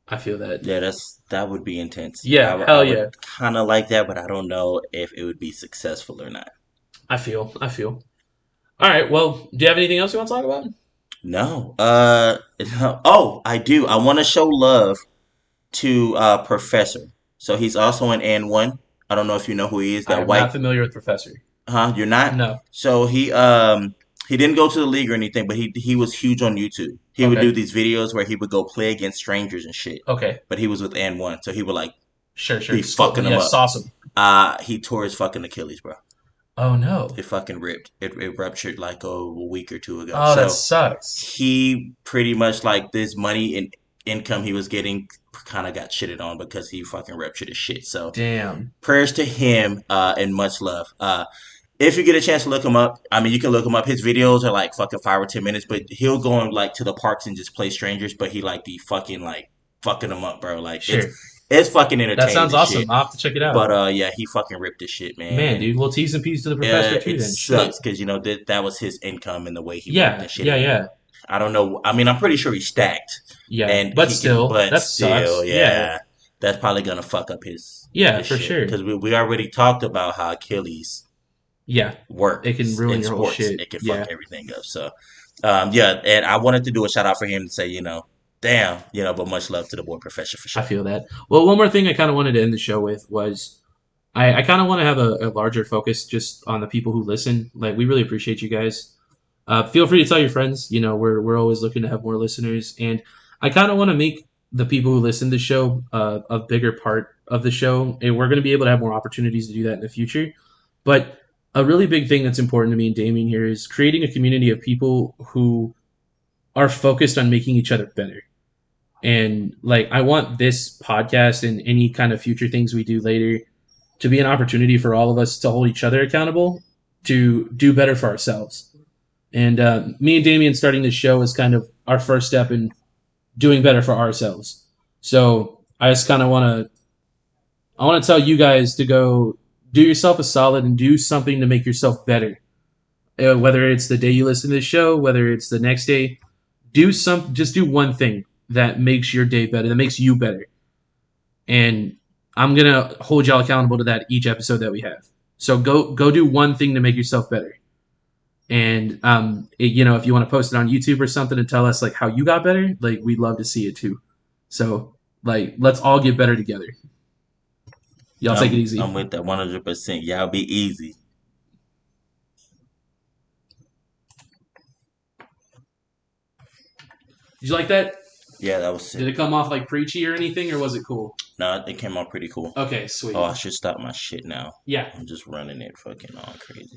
I feel that. Yeah, that would be intense. Yeah, I hell yeah. would kind of like that, but I don't know if it would be successful or not. I feel. All right. Well, do you have anything else you want to talk about? No. Oh, I do. I want to show love to Professor. So he's also in N1. I don't know if you know who he is. I That am not white, familiar with Professor. huh? You're not. No. So he didn't go to the league or anything, but he was huge on YouTube. He would do Okay. these videos where he would go play against strangers and shit. Okay. But he was with N1, so he would like Sure. be Scope. fucking him Yeah, up. awesome. He tore his fucking Achilles, bro. Oh no. It fucking ripped. It ruptured like a week or two ago. Oh, that So sucks. he pretty much like this money and income he was getting kind of got shitted on because he fucking ruptured his shit. So Damn. prayers to him and much love. If you get a chance to look him up, I mean, you can look him up. His videos are like fucking 5 or 10 minutes, but he'll go on like to the parks and just play strangers. But he like be fucking like fucking them up, bro. Like Sure. it's fucking That entertaining sounds and shit. awesome. I'll have to check it out. But yeah, he fucking ripped his shit, man. Man, And dude. Well, T's and P's to the professor too. it Then shit. sucks because that was his income and the way he worked Yeah. and shit. Yeah. And Yeah. I don't know. I mean, I'm pretty sure he's stacked, Yeah. and But he can. still, But that still, sucks. Yeah. yeah, that's probably gonna fuck up Yeah. his For shit sure. because we already talked about how Achilles Yeah. work It can ruin in your whole sports. shit. It can fuck Yeah. everything up. So, yeah, and I wanted to do a shout out for him to say, damn, but much love to the boy Professor for I sure. feel that. Well, one more thing I kind of wanted to end the show with was I kind of want to have a larger focus just on the people who listen. Like, we really appreciate you guys. Feel free to tell your friends. We're always looking to have more listeners, and I kind of want to make the people who listen to the show a bigger part of the show, and we're going to be able to have more opportunities to do that in the future. But a really big thing that's important to me and Damien here is creating a community of people who are focused on making each other better. And like, I want this podcast and any kind of future things we do later to be an opportunity for all of us to hold each other accountable to do better for ourselves. And me and Damien starting this show is kind of our first step in doing better for ourselves. So I just kind of want to tell you guys to go do yourself a solid and do something to make yourself better. Whether it's the day you listen to the show, whether it's the next day, just do one thing that makes your day better, that makes you better. And I'm gonna hold y'all accountable to that each episode that we have. So go do one thing to make yourself better. And if you want to post it on YouTube or something and tell us like how you got better, like we'd love to see it too. So like let's all get better together. Y'all take it easy. I'm with that 100%. Y'all be easy. Did you like that? Yeah, that was Did sick. it come off like preachy or anything, or was it cool? No, it came out pretty cool. Okay, sweet. Oh, I should stop my shit now. Yeah. I'm just running it fucking all crazy.